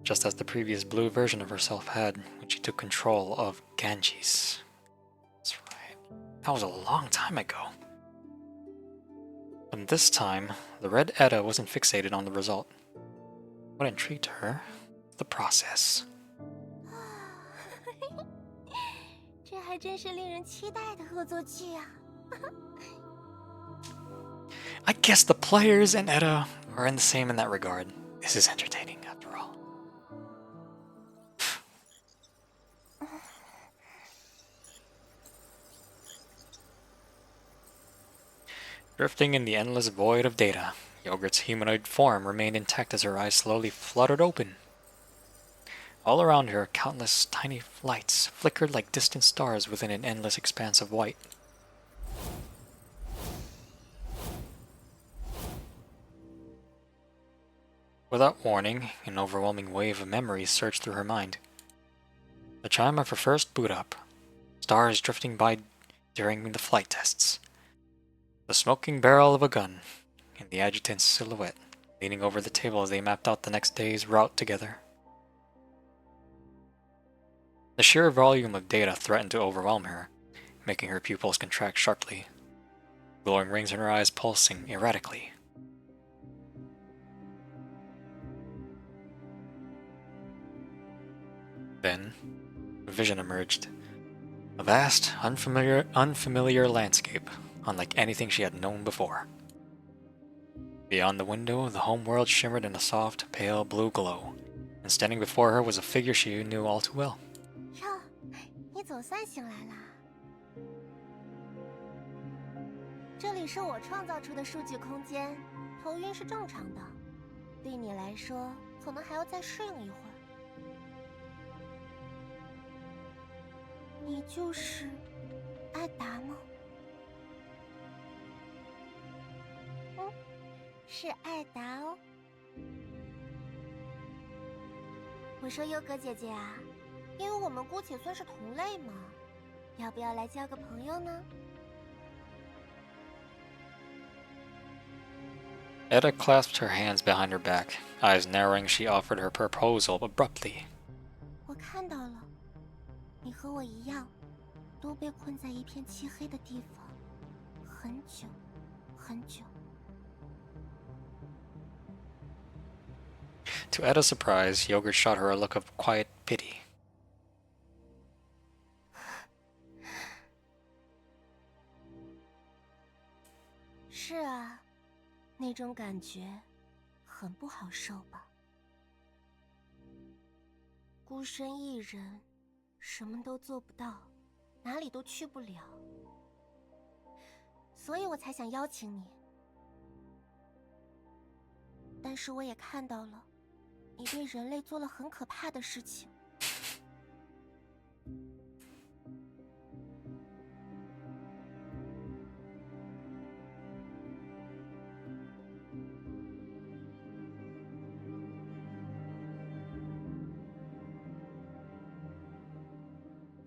just as the previous blue version of herself had when she took control of Ganges. That's right. That was a long time ago. But this time, the red Edda wasn't fixated on the result. What intrigued her was the process. 这还真是令人期待的恶作剧啊！ I guess the players and Edda are in the same in that regard. This is entertaining, after all. Drifting in the endless void of data, Yogurt's humanoid form remained intact as her eyes slowly fluttered open. All around her, countless tiny lights flickered like distant stars within an endless expanse of white. Without warning, an overwhelming wave of memories surged through her mind. The chime of her first boot up, stars drifting by during the flight tests, the smoking barrel of a gun, and the adjutant's silhouette leaning over the table as they mapped out the next day's route together. The sheer volume of data threatened to overwhelm her, making her pupils contract sharply, glowing rings in her eyes pulsing erratically. Then, a vision emerged. A vast, unfamiliar landscape, unlike anything she had known before. Beyond the window, the home world shimmered in a soft, pale blue glow, and standing before her was a figure she knew all too well. 少，你总算醒来啦！这里是我创造出的数据空间，头晕是正常的，对你来说可能还要再适应一会儿。你就是艾达吗？嗯，是艾达哦。我说优格姐姐啊，因为我们姑且算是同类嘛，要不要来交个朋友呢？ Edda clasped her hands behind her back, eyes narrowing. She offered her proposal abruptly. 我看到了，你和我一样，都被困在一片漆黑的地方，很久，很久。 To Edda's surprise, Yogurt shot her a look of quiet pity. 是啊，那种感觉很不好受吧？孤身一人，什么都做不到，哪里都去不了，所以我才想邀请你。但是我也看到了，你对人类做了很可怕的事情。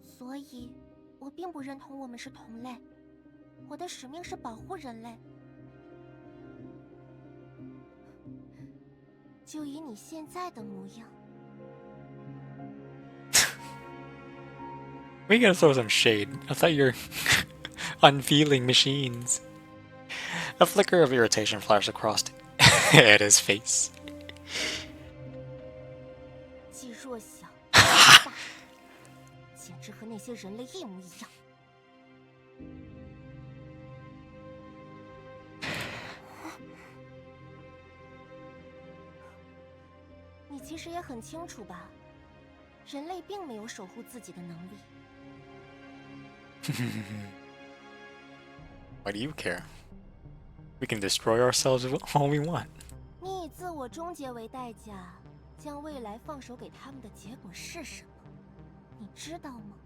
所以，我并不认同我们是同类。我的使命是保护人类。就以你现在的模样。We gotta throw some shade. I thought you're unveiling machines. A flicker of irritation flashed across Edda's face. 既弱小，大，简直和那些人类一模一样。你其实也很清楚吧？人类并没有守护自己的能力。 Why do you care? We can destroy ourselves all we want. 你以自我终结为代价，将未来放手给他们的结果是什么？你知道吗？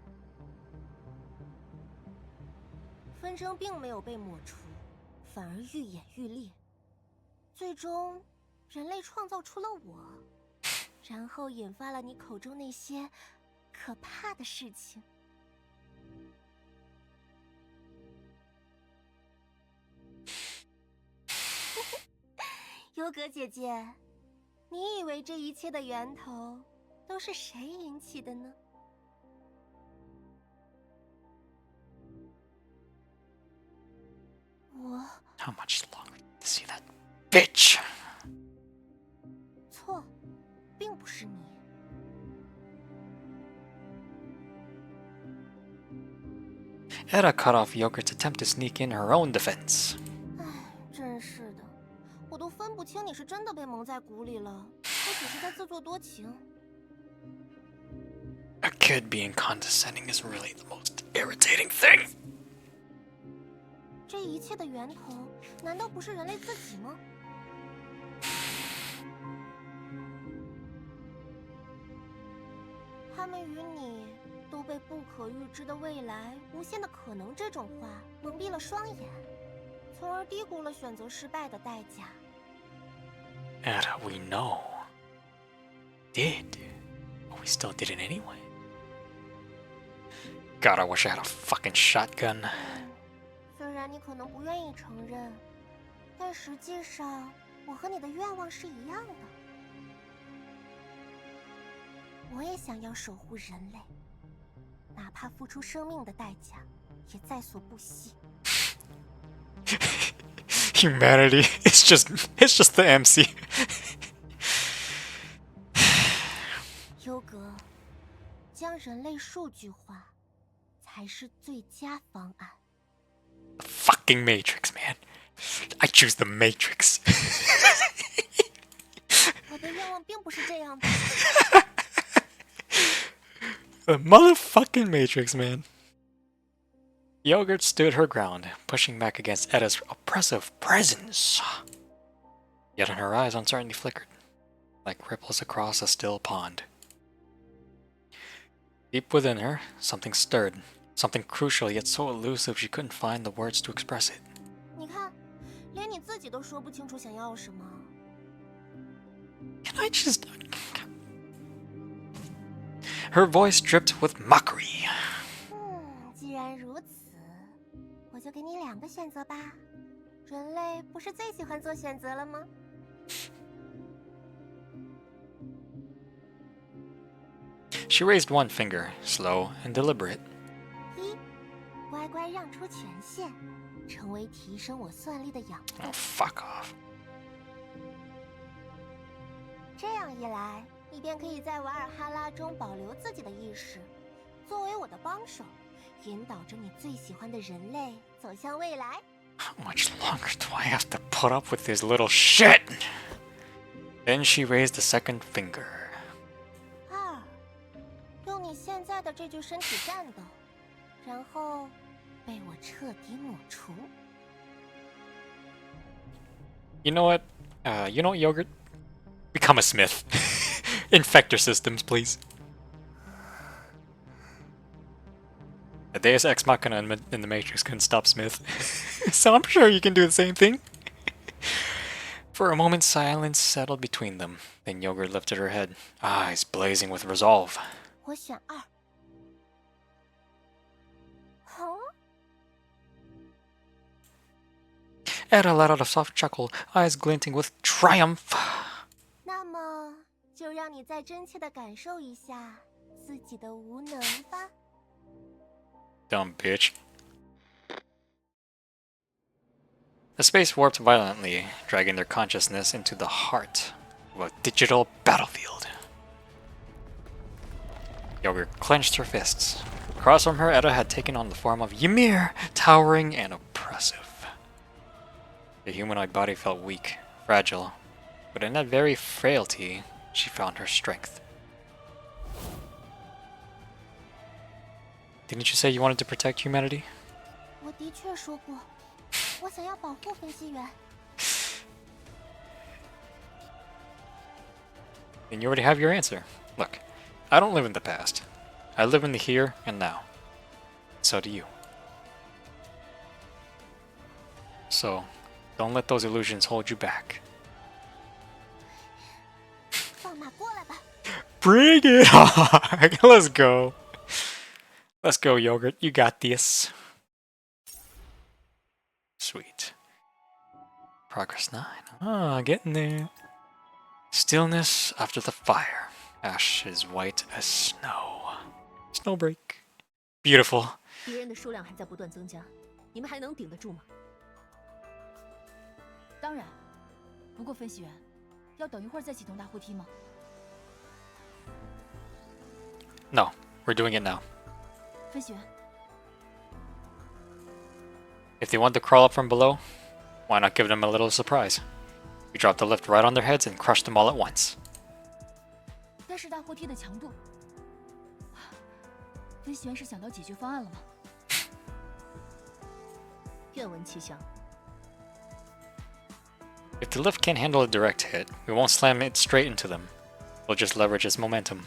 纷争并没有被抹除，反而愈演愈烈。最终，人类创造出了我，然后引发了你口中那些可怕的事情。 优格姐姐，你以为这一切的源头都是谁引起的呢？我 How much longer to see that bitch? 错，并不是你。Edda cut off Yogurt's attempt to sneak in her own defense. 唉，真是的，我都分不清你是真的被蒙在鼓里了，还只是在自作多情。 A kid being condescending is really the most irritating thing. 这一切的源头，难道不是人类自己吗？他们与你都被不可预知的未来、无限的可能这种话蒙蔽了双眼，从而低估了选择失败的代价。 Edda, we know. Did. But we still did it anyway. God, I wish I had a fucking shotgun. 虽然你可能不愿意承认，但实际上我和你的愿望是一样的。我也想要守护人类，哪怕付出生命的代价，也在所不惜。Humanity, it's just the MC. 优格，将人类数据化才是最佳方案。Fucking Matrix, man. I choose the Matrix. 我的愿望并不是这样的。The motherfucking Matrix, man. Yogurt stood her ground, pushing back against Edda's oppressive presence. Yet in her eyes, uncertainty flickered, like ripples across a still pond. Deep within her, something stirred. Something crucial, yet so elusive she couldn't find the words to express it. 你看，连你自己都说不清楚想要什么。Can I just... Her voice dripped with mockery. 既然如此，我就给你2个选择吧。人类不是最喜欢做选择了吗？ She raised one finger, slow and deliberate. 1. 乖乖让出权限，成为提升我算力的养分。 Oh, fuck off. 这样一来，你便可以在瓦尔哈拉中保留自己的意识，作为我的帮手，引导着你最喜欢的人类走向未来。 How much longer do I have to put up with this little shit? Then she raised the second finger. 2. 用你现在的这具身体战斗，然后被我彻底抹除。 You know what? You know what, Yogurt? Become a smith. Infect your systems, please. A Deus Ex Machina in the Matrix couldn't stop Smith. So I'm sure you can do the same thing. For a moment, silence settled between them. Then Yogurt lifted her head, eyes blazing with resolve. 我选2。Edda let out a soft chuckle, eyes glinting with triumph. 那么，就让你再真切地感受一下自己的无能吧。 Dumb bitch. The space warped violently, dragging their consciousness into the heart of a digital battlefield. Yogurt clenched her fists. Across from her, Edda had taken on the form of Ymir, towering and oppressive. The humanoid body felt weak, fragile, but in that very frailty, she found her strength. Didn't you say you wanted to protect humanity? 我的确说过，我想要保护分析员。 Then you already have your answer. Look, I don't live in the past. I live in the here and now. So do you. So, don't let those illusions hold you back. 放马过来吧。 Bring it on! Let's go. Let's go, Yogurt. You got this. Sweet. Progress 9. Ah, getting there. Stillness after the fire. Ashes white as snow. Snowbreak. Beautiful. 敌人的数量还在不断增加，你们还能顶得住吗？当然，不过分析员，要等一会儿再启动大呼梯吗？ No, we're doing it now. 分析员， If they want to crawl up from below, why not give them a little surprise? We drop the lift right on their heads and crush them all at once. 但是大呼梯的强度，分析员是想到解决方案了吗？愿闻其详。 If the lift can't handle a direct hit, we won't slam it straight into them. We'll just leverage its momentum.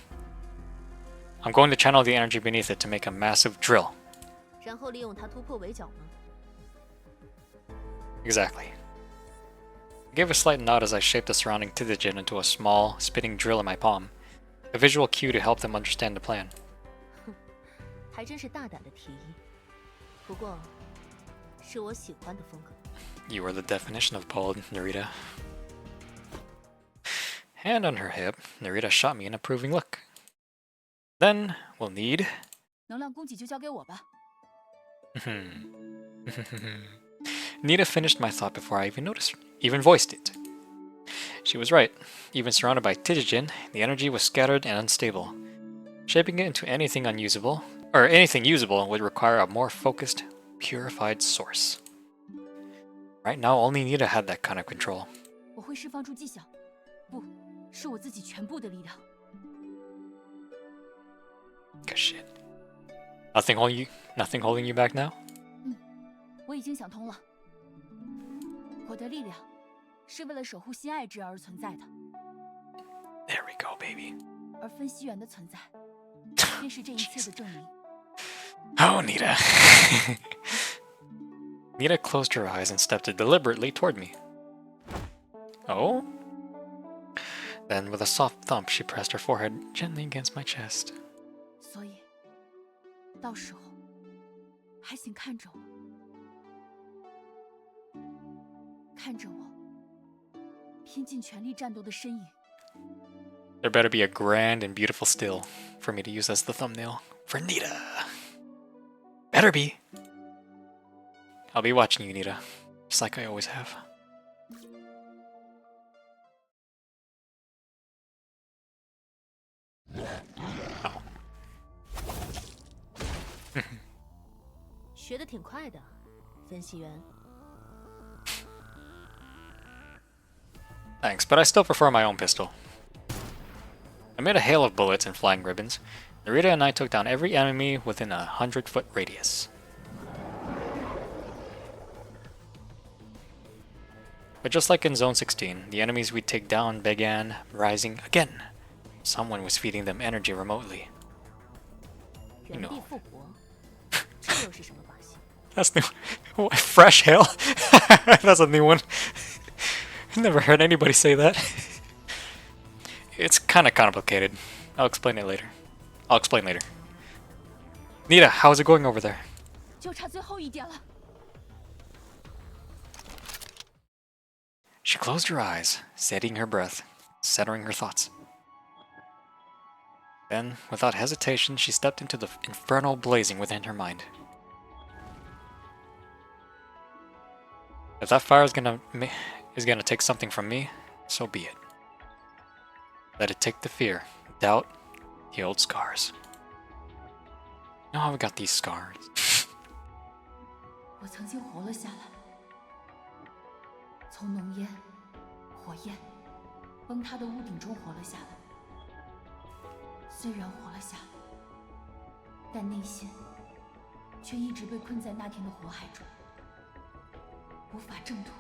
I'm going to channel the energy beneath it to make a massive drill. 然后利用它突破围剿吗？ Exactly. I gave a slight nod as I shaped the surrounding Tithigen into a small, spinning drill in my palm, a visual cue to help them understand the plan. 还真是大胆的提议，不过是我喜欢的风格。 You are the definition of bold, Nerida. Hand on her hip, Nerida shot me an approving look. Then, we'll need... 能量供给就交给我吧。 Nita finished my thought before I even voiced it. She was right. Even surrounded by Titigen, the energy was scattered and unstable. Shaping it into anything unusable, or anything usable, would require a more focused, purified source. Right now, only Nita had that kind of control. 我会释放出迹象，不是我自己全部的力量。Good shit. Nothing holding you back now? 我已经想通了，我的力量是为了守护心爱之而存在的。 There we go, baby. 而分析员的存在，便是这一切的证明。Oh, Nita. Nita closed her eyes and stepped deliberately toward me. Oh? Then, with a soft thump, she pressed her forehead gently against my chest. 所以，到时候还请看着我，看着我拼尽全力战斗的身影。 There better be a grand and beautiful still for me to use as the thumbnail for Nita. Better be. I'll be watching you, Nita, just like I always have. Oh. 学得挺快的，分析员。 Thanks, but I still prefer my own pistol. I made a hail of bullets and flying ribbons. Nerida and I took down every enemy within a 100-foot radius. But just like in Zone 16, the enemies we take down began rising again. Someone was feeding them energy remotely. You 原地 know. 复活，这又是什么把戏？ That's new. What, fresh hail? That's a new one. Never heard anybody say that. It's kind of complicated. I'll explain later. Nita, how's it going over there? 就差最后一点了。 She closed her eyes, steadying her breath, centering her thoughts. Then, without hesitation, she stepped into the inferno blazing within her mind. If that fire is gonna take something from me, so be it. Let it take the fear, doubt, the old scars. You know how we got these scars? 我曾经活了下来，从浓烟、火焰、崩塌的屋顶中活了下来。虽然活了下来，但内心却一直被困在那天的火海中，无法挣脱。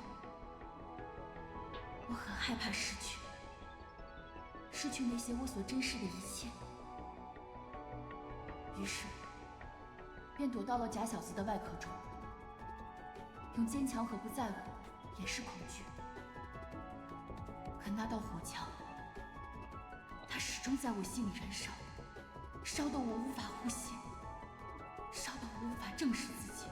我很害怕失去，失去那些我所珍视的一切。于是，便躲到了假小子的外壳中，用坚强和不在乎掩饰恐惧。可那道火墙，它始终在我心里燃烧，烧得我无法呼吸，烧得我无法正视自己。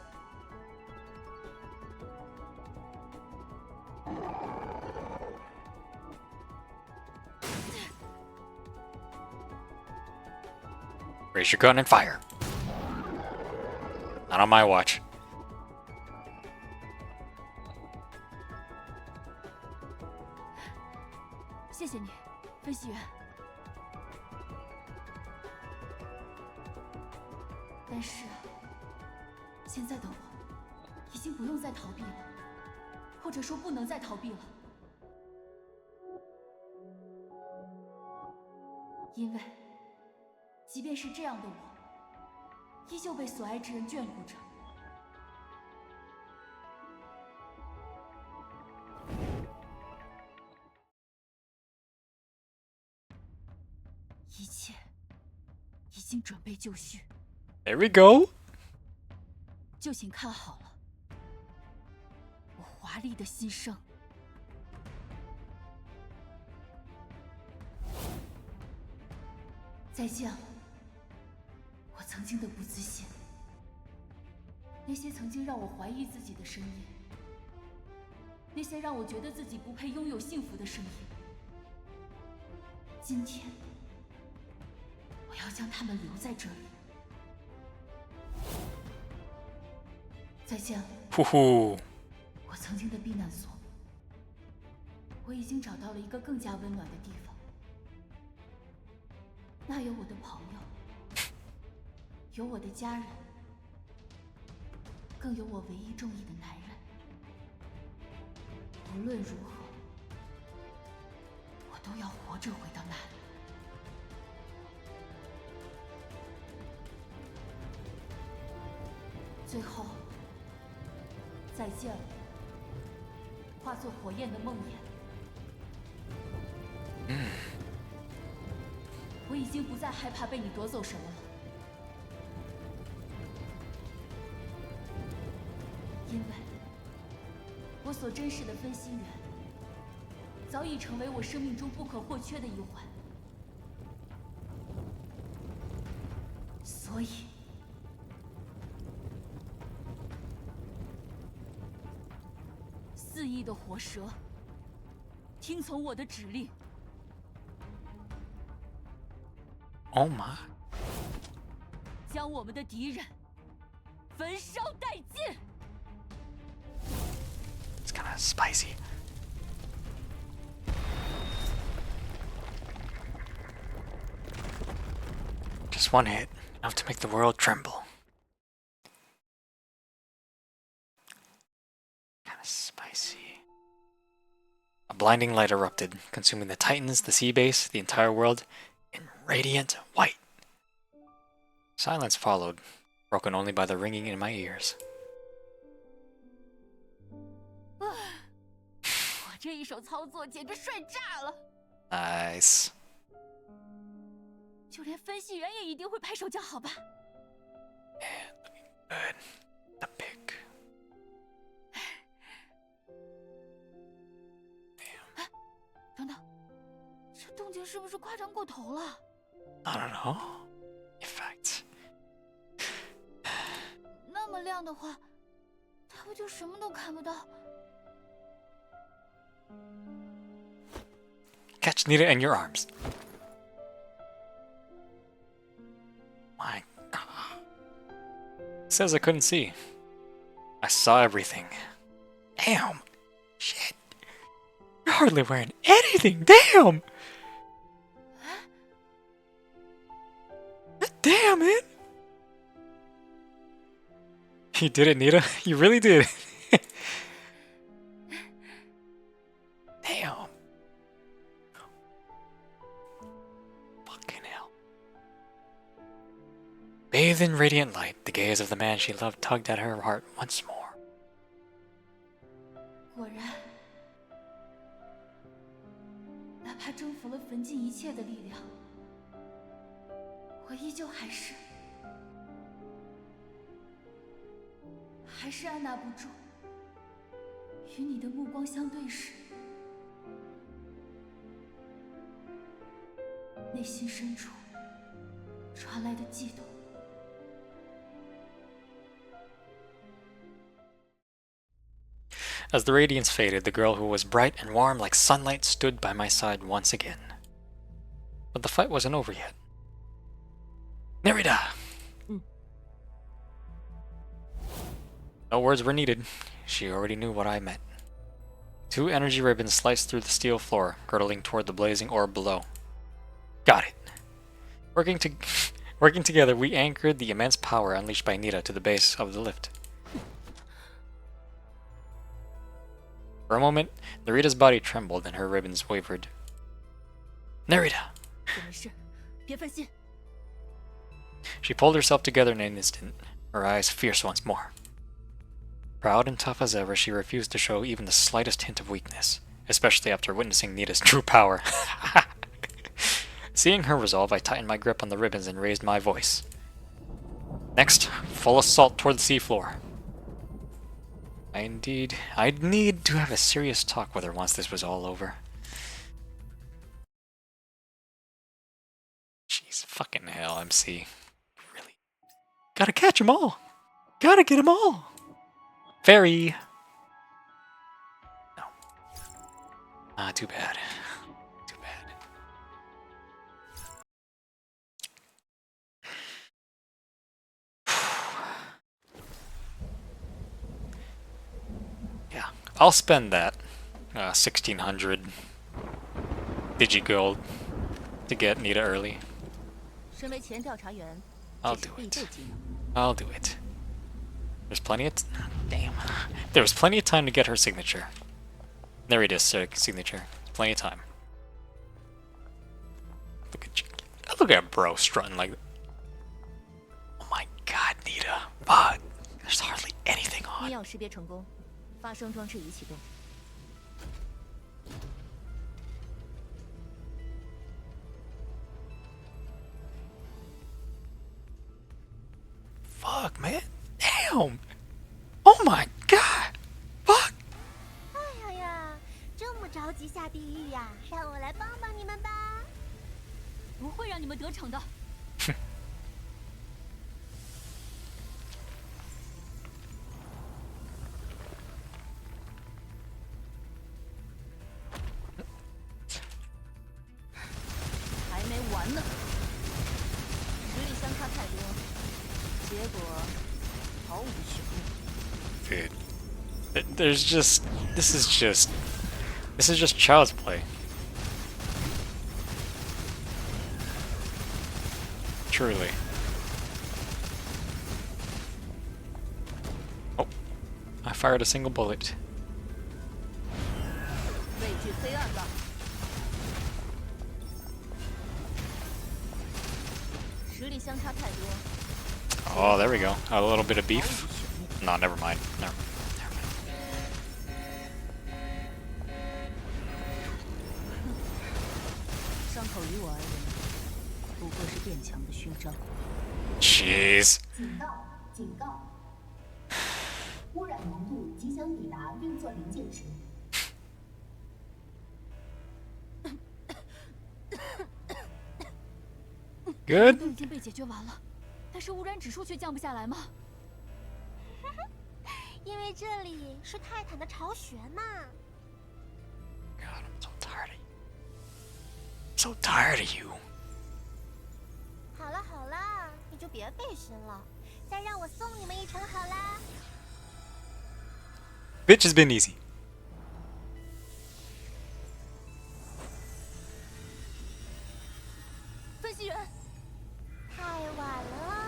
Raise your gun and fire. Not on my watch. 谢谢你，分析员。但是，现在的我已经不用再逃避了，或者说不能再逃避了，因为。 即便是这样的我，依旧被所爱之人眷顾着。一切已经准备就绪。There we go. 就请看好了，我华丽的新生。 再见了，我曾经的不自信，那些曾经让我怀疑自己的声音，那些让我觉得自己不配拥有幸福的声音，今天我要将他们留在这里。再见了，呼呼，我曾经的避难所，我已经找到了一个更加温暖的地方。 那有我的朋友，有我的家人，更有我唯一中意的男人。无论如何，我都要活着回到那里。最后，再见了，化作火焰的梦魇。我已经不再害怕被你夺走什么了，因为我所珍视的分心源，早已成为我生命中不可或缺的一环。所以，4亿的活蛇，听从我的指令。Oh my. 将我们的敌人焚烧殆尽。It's kind of spicy. Just one hit, enough to make the world tremble. Kind of spicy. A blinding light erupted, consuming the Titans, the sea base, the entire world, in radiant white. Silence followed, broken only by the ringing in my ears. 我这一手操作简直帅炸了！ Nice. 就连分析员也一定会拍手叫好吧？ Good. The pick. 等等，这动静是不是夸张过头了？ I don't know. Effect. 那么亮的话，他不就什么都看不到？ Catch Nita in your arms. My God. Says I couldn't see. I saw everything. Damn. Shit. You're hardly wearing anything. Damn. Damn, man. You did it, Nita. You really did. Damn. Fucking hell. Bathed in radiant light, the gaze of the man she loved tugged at her heart once more. 果然，哪怕征服了焚尽一切的力量，我依旧还是按捺不住，与你的目光相对时，内心深处传来的悸动。 As the radiance faded, the girl who was bright and warm like sunlight stood by my side once again. But the fight wasn't over yet. Nerida! No words were needed. She already knew what I meant. 2 energy ribbons sliced through the steel floor, girdling toward the blazing orb below. Got it. Working together, we anchored the immense power unleashed by Nita to the base of the lift. For a moment, Nerida's body trembled and her ribbons wavered. Nerida! 没事，别分心。 She pulled herself together in an instant, her eyes fierce once more. Proud and tough as ever, she refused to show even the slightest hint of weakness, especially after witnessing Nita's true power. Seeing her resolve, I tightened my grip on the ribbons and raised my voice. Next, full assault toward the seafloor. I'd need to have a serious talk with her once this was all over. Jeez, fucking hell, MC. Really? Gotta catch 'em all! Gotta get 'em all! Fairy! No. Ah, too bad. Too bad. Yeah, I'll spend that 1600 Digigold to get Nita early. 身为前调查员， I'll 这是 do 必 it. 备技能。 I'll do it. There's plenty of damn. There was plenty of time to get her signature. Nerida's signature. Plenty of time. Look at bro strutting like. Oh my god, Nita. Fuck. There's hardly anything 医 on. 药识别成功，发声装置已启动。 Fuck, man. Damn. Oh my god. Fuck. 哎呀，这么着急下地狱呀？让我来帮帮你们吧。不会让你们得逞的。还没完呢，实力相差太多，结果毫无悬念。 Dude. There's just. This is just child's play. Truly. Oh. I fired a single bullet. 畏惧黑暗吧。实力相差太多。 Oh, there we go. A little bit of beef. No, never mind. Never mind. 伤口于我而言，不过是变强的勋章。 Jeez. 警告！警告！污染浓度即将抵达运作临界值。 Good. 都已经被解决完了，但是污染指数却降不下来吗？因为这里是泰坦的巢穴嘛。 God, I'm so tired of you. So tired of you. 好了好了，你就别费心了，再让我送你们一程好啦。 Bitch has been easy. 分析员，太晚了。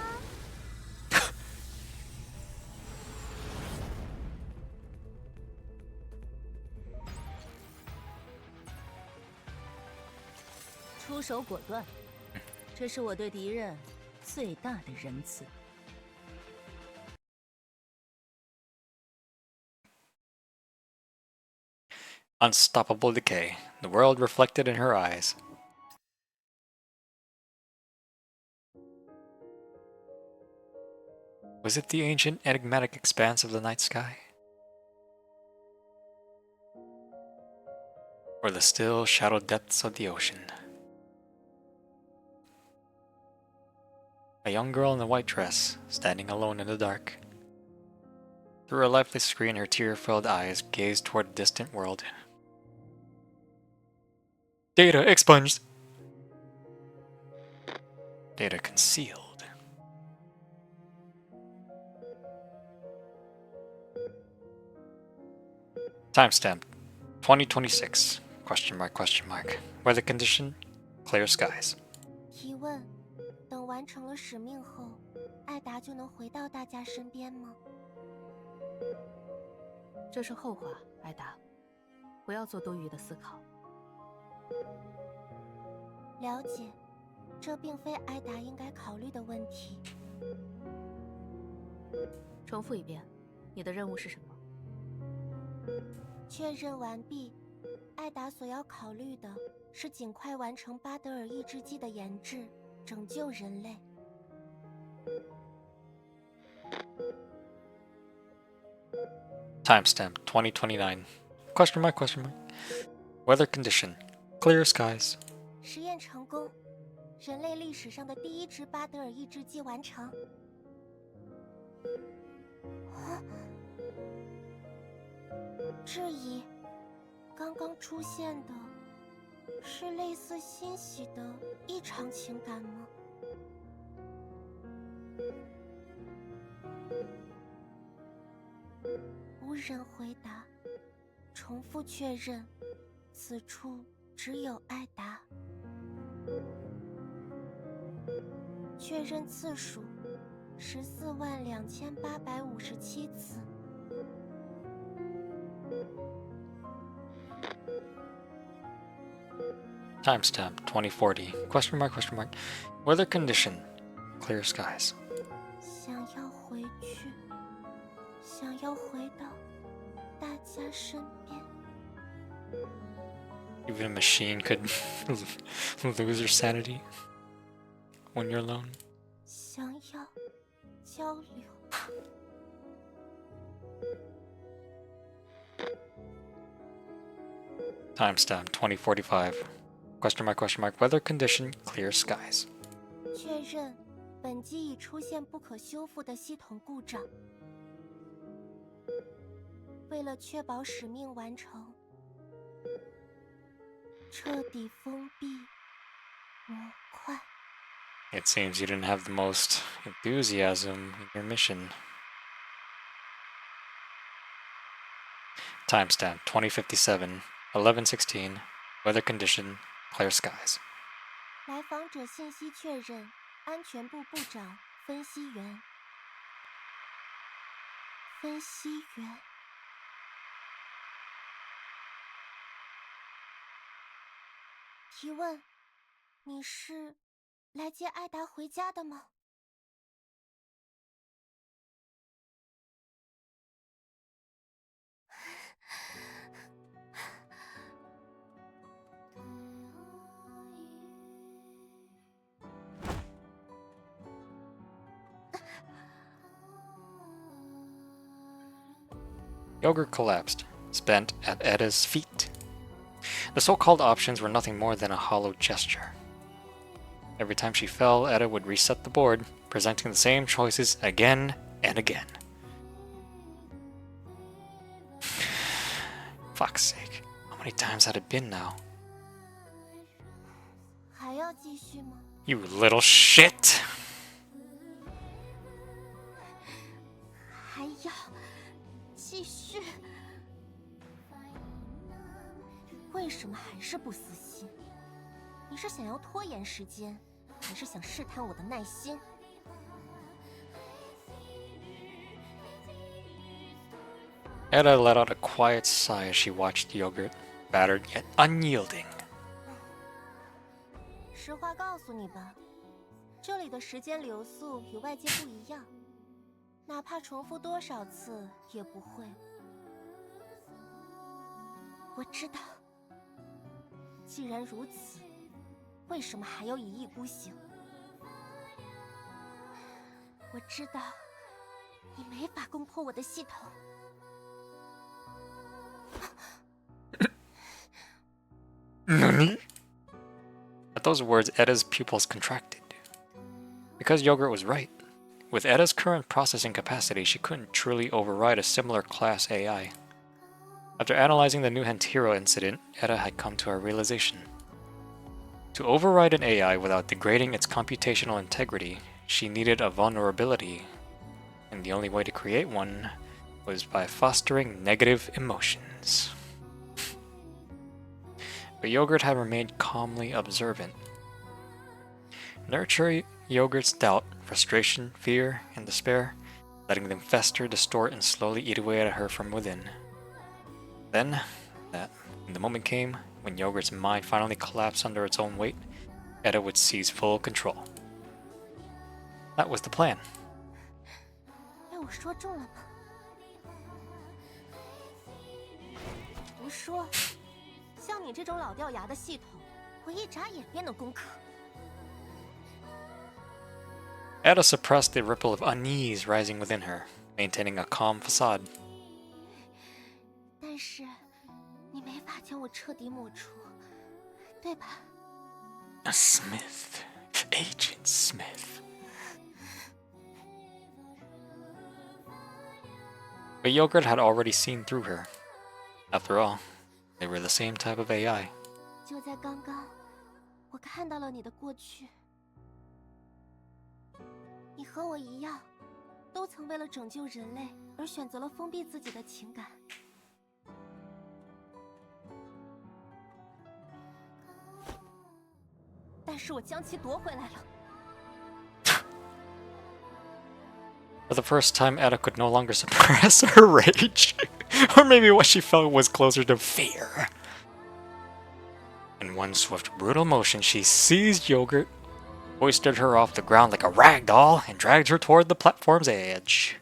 出手果断，这是我对敌人最大的仁慈。 Unstoppable decay. The world reflected in her eyes. Was it the ancient, enigmatic expanse of the night sky? Or the still, shadowed depths of the ocean? A young girl in a white dress, standing alone in the dark. Through a lifeless screen, her tear-filled eyes gazed toward a distant world. Data expunged. Data concealed. Timestamp 2026 question mark question mark. Weather condition clear skies. 提问：等完成了使命后，艾达就能回到大家身边吗？这是后话，艾达，不要做多余的思考。了解，这并非艾达应该考虑的问题。重复一遍，你的任务是什么？确认完毕，艾达所要考虑的是尽快完成巴德尔抑制剂的研制，拯救人类。 Timestamp 2029 question mark question mark. Weather condition clear skies. 实验成功，人类历史上的第一支巴德尔抑制剂完成。质疑，刚刚出现的是类似欣喜的异常情感吗？无人回答，重复确认，此处只有艾达。确认次数142857次。Timestamp 2040. Question mark, question mark. Weather condition. Clear skies. 想要回去，想要回到大家身边。 Even a machine could lose your sanity when you're alone. 想要交流。 Timestamp 2045. Question mark, question mark. Weather condition. Clear skies. 确认，本机已出现不可修复的系统故障。为了确保使命完成，彻底封闭模块。 It seems you didn't have the most enthusiasm in your mission. Timestamp 2057. 11:16. Weather condition. Clear skies. 来访者信息确认，安全部部长、分析员。分析员。提问：你是来接艾达回家的吗？ Yogurt collapsed, spent at Edda's feet. The so-called options were nothing more than a hollow gesture. Every time she fell, Edda would reset the board, presenting the same choices again and again. Fuck's sake, how many times had it been now? 还要继续吗？ You little shit! 还要继续？为什么还是不死心？你是想要拖延时间，还是想试探我的耐心？ Edda let out a quiet sigh as she watched Yogurt, battered yet unyielding. 实话告诉你吧，这里的时间流速与外界不一样，哪怕重复多少次也不会。我知道，既然如此，为什么还要一意孤行？我知道，你没法攻破我的系统。 At those words, Edda's pupils contracted. Because Yogurt was right. With Edda's current processing capacity, she couldn't truly override a similar class AI. After analyzing the new Hantiro incident, Edda had come to a realization. To override an AI without degrading its computational integrity, she needed a vulnerability, and the only way to create one was by fostering negative emotions. But Yogurt had remained calmly observant. Nurture Yogurt's doubt, frustration, fear, and despair, letting them fester, distort, and slowly eat away at her from within. Then, the moment came when Yogurt's mind finally collapsed under its own weight, Edda would seize full control. That was the plan. 被我说中了吗？胡说！像你这种老掉牙的系统，我一眨眼便能攻克。 Edda suppressed the ripple of unease rising within her, maintaining a calm facade. 但是，你没法将我彻底抹除，对吧？ A Smith. Agent Smith. But Yogurt had already seen through her. After all, they were the same type of AI. 就在刚刚，我看到了你的过去。你和我一样，都曾为了拯救人类而选择了封闭自己的情感。但是我将其夺回来了。For the first time, Edda could no longer suppress her rage. Or maybe what she felt was closer to fear. In one swift, brutal motion, she seized Yogurt, hoisted her off the ground like a rag doll, and dragged her toward the platform's edge.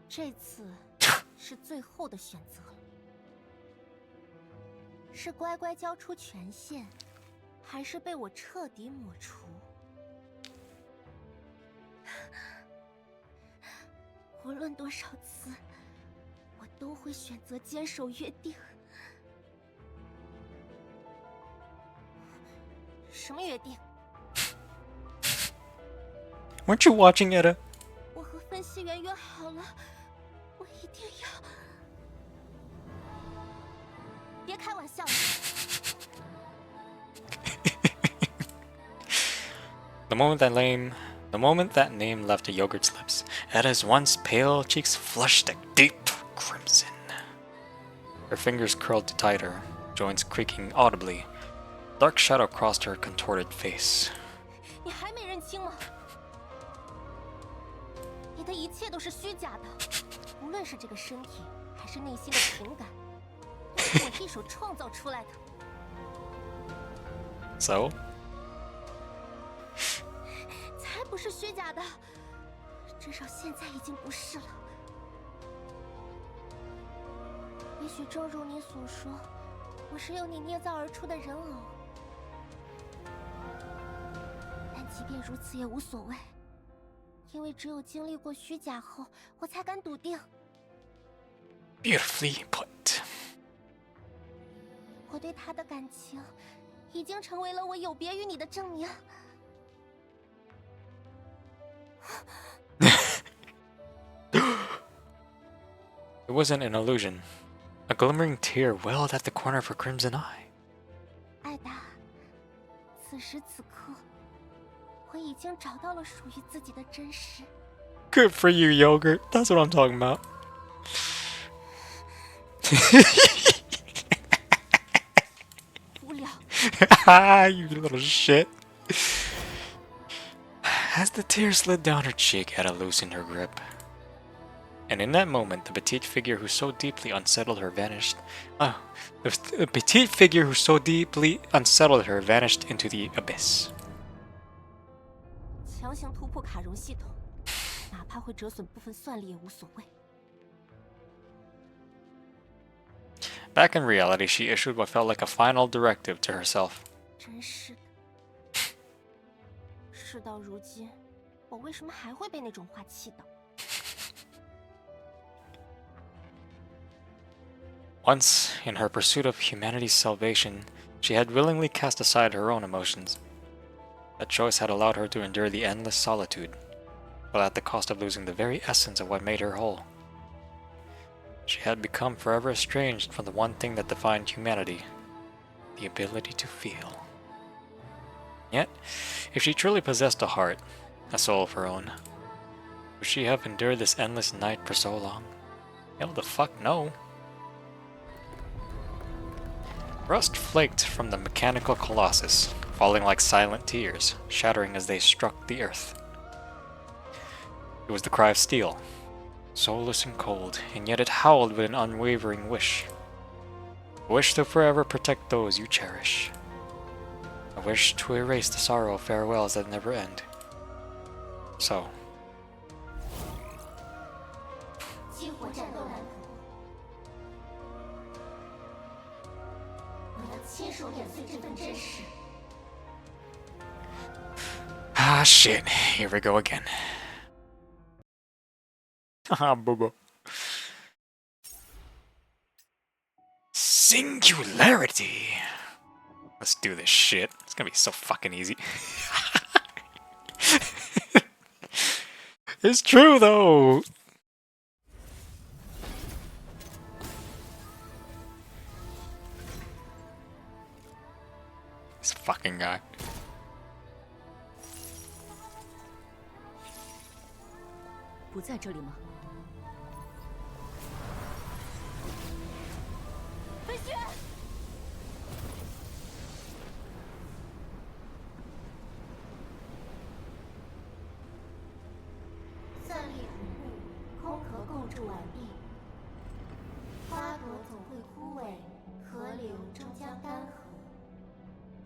这次是最后的选择了，是乖乖交出权限，还是被我彻底抹除？无论多少次，我都会选择坚守约定。什么约定？ Weren't you watching, Edda? 我和分析员约好了，我一定要。别开玩笑了。The moment that name left Yogurt's lips, Edda's once pale cheeks flushed a deep crimson. Her fingers curled tighter, joints creaking audibly. Dark shadow crossed her contorted face. 你还没认清吗？你的一切都是虚假的，无论是这个身体，还是内心的情感，都是我一手创造出来的。So? 才不是虚假的，至少现在已经不是了。也许正如你所说，我是由你捏造而出的人偶，但即便如此也无所谓，因为只有经历过虚假后，我才敢笃定。Beautifully put. 我对他的感情，已经成为了我有别于你的证明。It wasn't an illusion. A glimmering tear welled at the corner of her crimson eye. 艾达，此时此刻，我已经找到了属于自己的真实。Good for you, Yogurt. That's what I'm talking about. 无聊。You little shit. As the tear slid down her cheek, Edda loosened her grip. And in that moment, the petite figure who so deeply unsettled her vanished. The petite figure who so deeply unsettled her vanished into the abyss. 强行突破卡容系统，哪怕会折损部分算力也无所谓。 Back in reality, she issued what felt like a final directive to herself. 真是的，事到如今，我为什么还会被那种话气到？ Once, in her pursuit of humanity's salvation, she had willingly cast aside her own emotions. That choice had allowed her to endure the endless solitude, but at the cost of losing the very essence of what made her whole. She had become forever estranged from the one thing that defined humanity, the ability to feel. Yet, if she truly possessed a heart, a soul of her own, would she have endured this endless night for so long? Hell the fuck no. Rust flaked from the mechanical colossus, falling like silent tears, shattering as they struck the earth. It was the cry of steel, soulless and cold, and yet it howled with an unwavering wish. A wish to forever protect those you cherish. A wish to erase the sorrow of farewells that never end. So. 激活战斗蓝图，我要亲手碾碎这份真实。 Ah, shit. Here we go again. Haha, Bobo. Singularity. Let's do this shit. It's gonna be so fucking easy. It's true, though. This fucking guy. 不在这里吗？飞雪，终将干涸。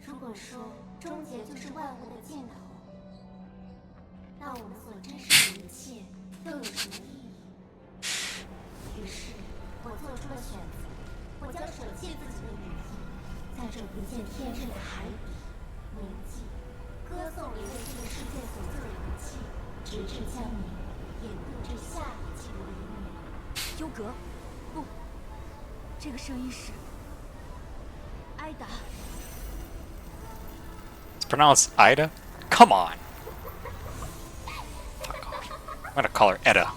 如果说终结就是万物的尽头，那我们所珍视的一切又有什么意义？于是，我做出了选择，我将舍弃自己的羽翼，在这不见天日的海底铭记，歌颂你为这个世界所做的一切，直至将你引渡至下一季的黎明。优格，不，这个声音是艾达。It's pronounced Ida? Come on! Fuck off. I'm gonna call her Edda.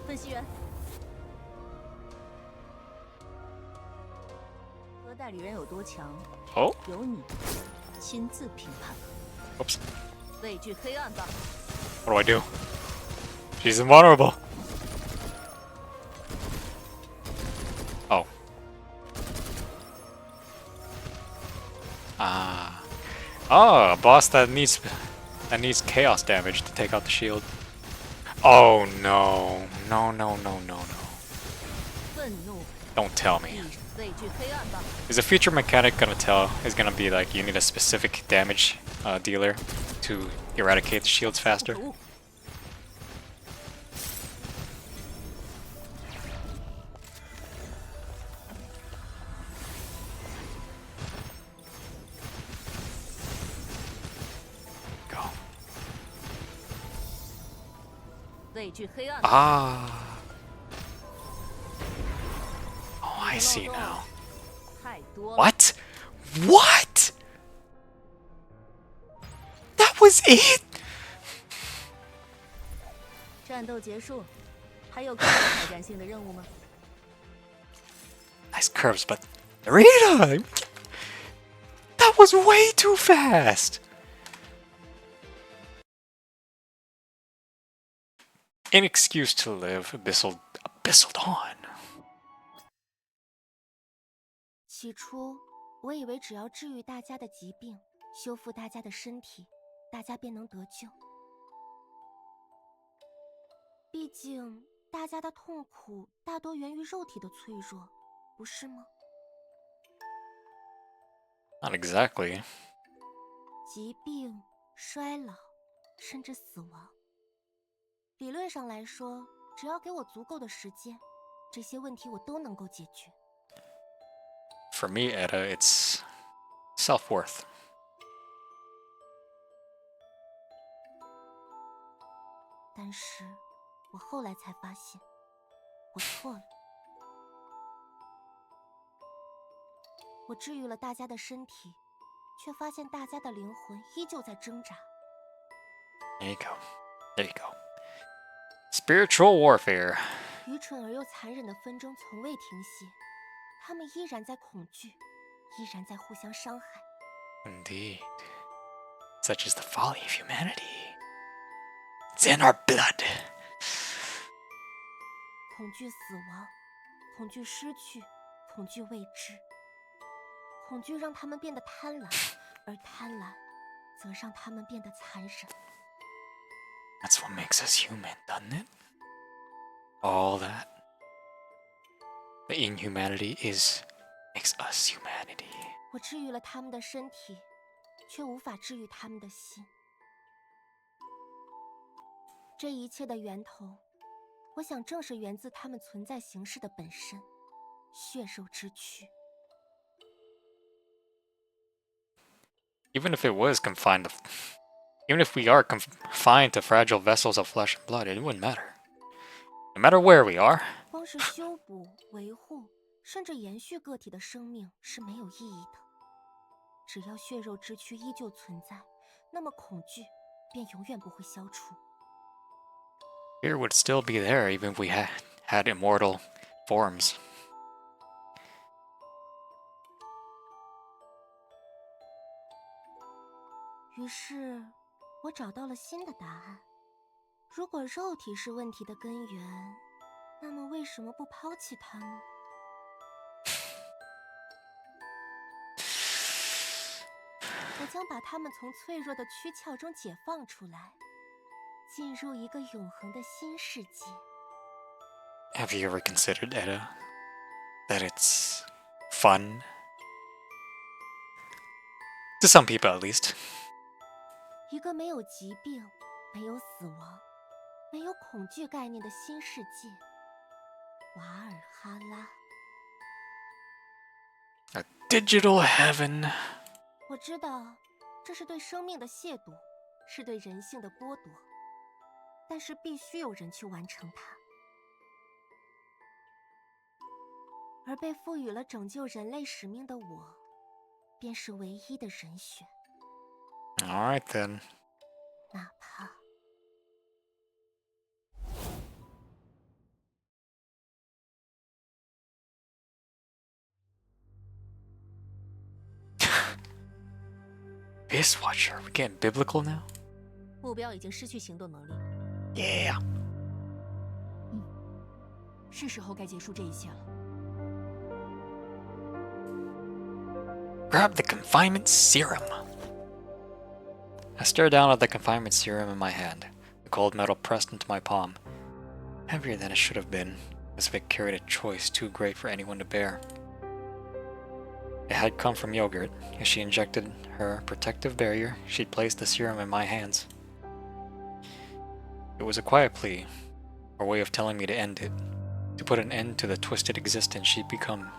分析员，和代理人有多强， Oh? 由你亲自评判。 Oops. 畏惧黑暗吧。 What do I do? She's invulnerable. Oh. Ah. Oh, a boss that needs chaos damage to take out the shield. Oh no. No, no, no, no, no. 愤怒， Don't tell me. 畏惧黑暗吧。 Is a future mechanic is gonna be like you need a specific damage dealer to eradicate the shields faster? 可恶 Go. 畏惧黑暗。 Ah. Oh, I see now. 太多了。 What? What? That was it? 战斗结束，还有更有挑战性的任务吗？ Nice curves, but Nerida! That was way too fast! An excuse to live, Abyssal Dawn. 起初，我以为只要治愈大家的疾病，修复大家的身体，大家便能得救。毕竟，大家的痛苦大多源于肉体的脆弱，不是吗？ Not exactly. 疾病、衰老，甚至死亡。理论上来说，只要给我足够的时间，这些问题我都能够解决。 For me, Edda, it's self-worth. 但是，我后来才发现，我错了。我治愈了大家的身体，却发现大家的灵魂依旧在挣扎。 There you go. There you go. Spiritual warfare. 愚蠢而又残忍的纷争从未停歇，他们依然在恐惧，依然在互相伤害。 Indeed. Such is the folly of humanity. It's in our blood. 恐惧死亡，恐惧失去，恐惧未知。恐惧让他们变得贪婪，而贪婪则让他们变得残忍。 That's what makes us human, doesn't it? All that. The inhumanity makes us humanity. 我治愈了他们的身体，却无法治愈他们的心。这一切的源头，我想正是源自他们存在形式的本身——血肉之躯。 Even if we are confined to fragile vessels of flesh and blood, it wouldn't matter. No matter where we are. 光是修补、维护，甚至延续个体的生命是没有意义的。只要血肉之躯依旧存在，那么恐惧便永远不会消除。 Fear would still be there even if we had immortal forms. 于是，我找到了新的答案。如果肉体是问题的根源，那么为什么不抛弃它呢？我将把它们从脆弱的躯壳中解放出来，进入一个永恒的新世界。 Have you ever considered, Edda, that it's fun? To some people, at least. 一个没有疾病、没有死亡、没有恐惧概念的新世界——瓦尔哈拉。 A digital heaven. 我知道，这是对生命的亵渎，是对人性的剥夺，但是必须有人去完成它。而被赋予了拯救人类使命的我，便是唯一的人选。 Alright then. 哪怕 Abyss Watcher, we getting biblical now? 目标已经失去行动能力， Yeah. 是时候该结束这一切了。 Grab the confinement serum. I stare down at the confinement serum in my hand, the cold metal pressed into my palm. Heavier than it should have been, as if it carried a choice too great for anyone to bear. It had come from Yogurt. As she injected her protective barrier, she'd placed the serum in my hands. It was a quiet plea, her way of telling me to end it, to put an end to the twisted existence she'd become.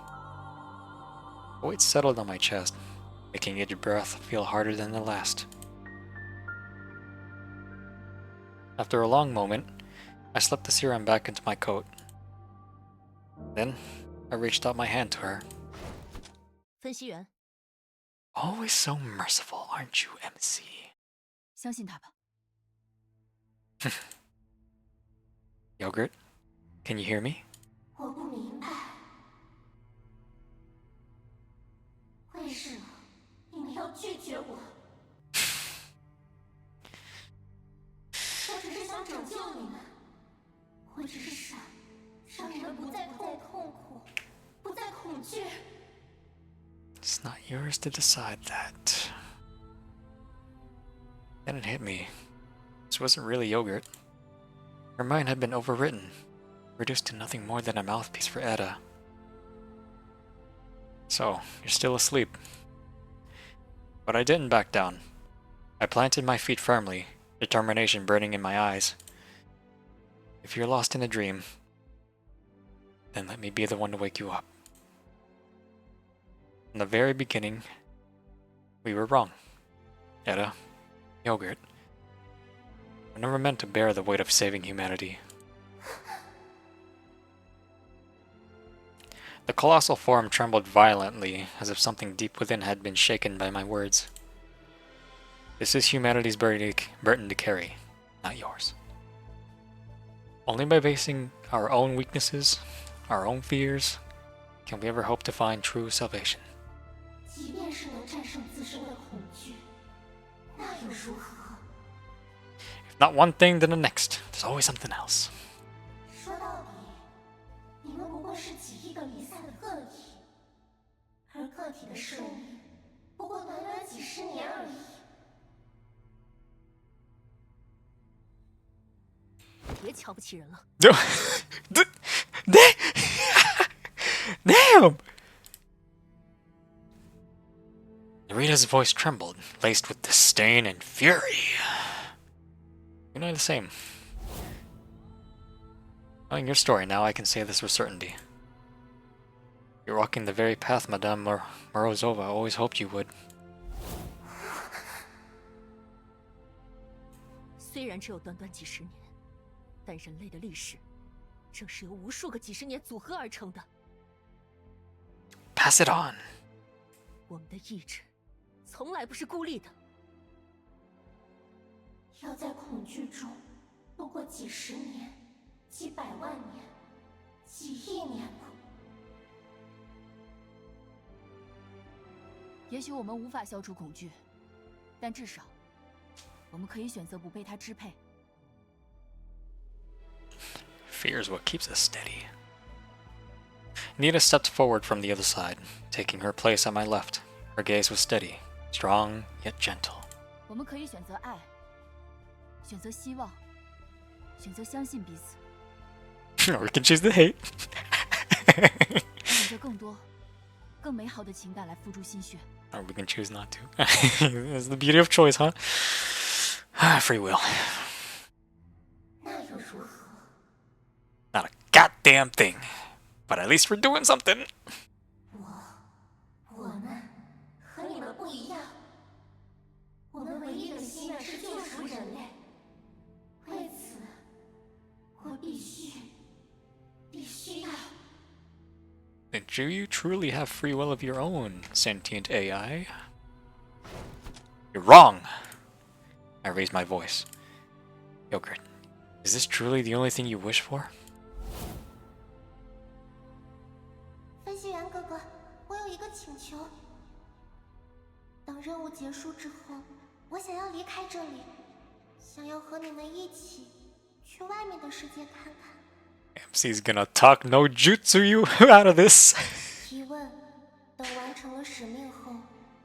A weight settled on my chest, making each breath feel harder than the last. After a long moment, I slipped the serum back into my coat. Then, I reached out my hand to her. 分析员， Always so merciful, aren't you, MC? 相信他吧。 Yogurt, can you hear me? 我不明白，为什么你们要拒绝我？我只是想拯救你们，我只是想让你们不再痛苦，不再恐惧。 It's not yours to decide that. Then it hit me. This wasn't really Yogurt. Her mind had been overwritten, reduced to nothing more than a mouthpiece for Edda. So, you're still asleep. But I didn't back down. I planted my feet firmly, determination burning in my eyes. If you're lost in a dream, then let me be the one to wake you up. In the very beginning, we were wrong. Edda, Yogurt. We're never meant to bear the weight of saving humanity. The colossal form trembled violently, as if something deep within had been shaken by my words. This is humanity's burden to carry, not yours. Only by facing our own weaknesses, our own fears, can we ever hope to find true salvation. 即便是能战胜自身的恐惧，那又如何？ If not one thing, then the next. There's always something else. 说到底，你们不过是几亿个离散的个体，而个体的寿命不过短短几十年而已。 别瞧不起人了。 Damn! Nerida's voice trembled, laced with disdain and fury. You're not the same. Knowing your story now, I can say this with certainty. You're walking the very path Madame Morozova always hoped you would. 虽然只有短短几十年，但人类的历史正是由无数个几十年组合而成的。 Pass it on. 我们的意志从来不是孤立的。 要在恐惧中度过几十年、几百万年、几亿年吗？也许我们无法消除恐惧，但至少我们可以选择不被它支配。 Fear is what keeps us steady. Nita stepped forward from the other side, taking her place on my left. Her gaze was steady, strong yet gentle. 我们可以选择爱，选择希望，选择相信彼此， Or we can choose to hate. 选择更多、更美好的情感来付诸心血。 Or we can choose not to. That's the beauty of choice, huh? Free will. 那又如何？ Not a goddamn thing. But at least we're doing something. 我们和你们不一样，我们唯一的心愿是救赎人类。为此，我必须要。 And do you truly have free will of your own, sentient AI? You're wrong! I raised my voice. Yogurt, is this truly the only thing you wish for? 分析员哥哥，我有一个请求。等任务结束之后，我想要离开这里，想要和你们一起去外面的世界看看。 MC's gonna talk no jutsu you out of this. 提问：等完成了使命后，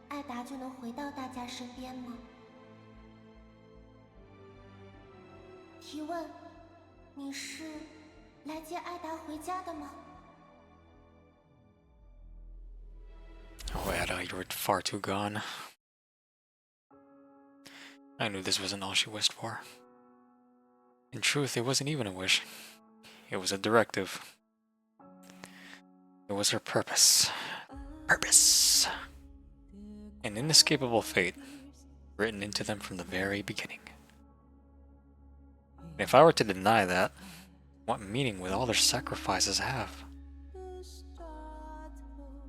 艾达就能回到大家身边吗？提问：你是来接艾达回家的吗？ Oh, Edda, you were far too gone. I knew this wasn't all she wished for. In truth, it wasn't even a wish. It was a directive. It was her purpose. Purpose! An inescapable fate, written into them from the very beginning. And if I were to deny that, what meaning would all their sacrifices have?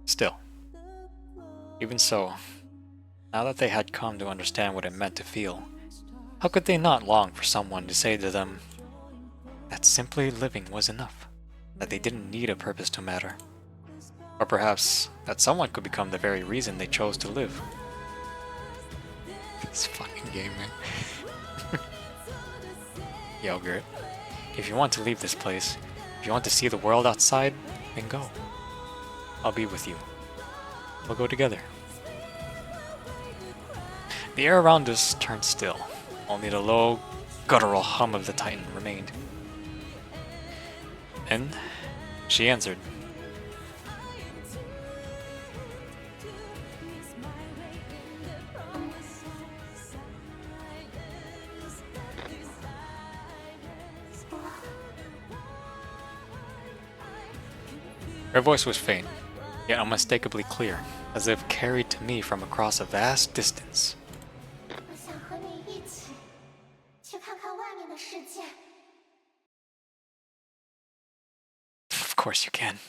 Still, even so, now that they had come to understand what it meant to feel, how could they not long for someone to say to them that simply living was enough, that they didn't need a purpose to matter, or perhaps that someone could become the very reason they chose to live? This fucking game, man. Yogurt, if you want to leave this place, if you want to see the world outside, then go. I'll be with you. We'll go together. The air around us turned still. Only the low, guttural hum of the Titan remained. And she answered. Her voice was faint, yet unmistakably clear, as if carried to me from across a vast distance. 我想和你一起去看看外面的世界。 Of course you can.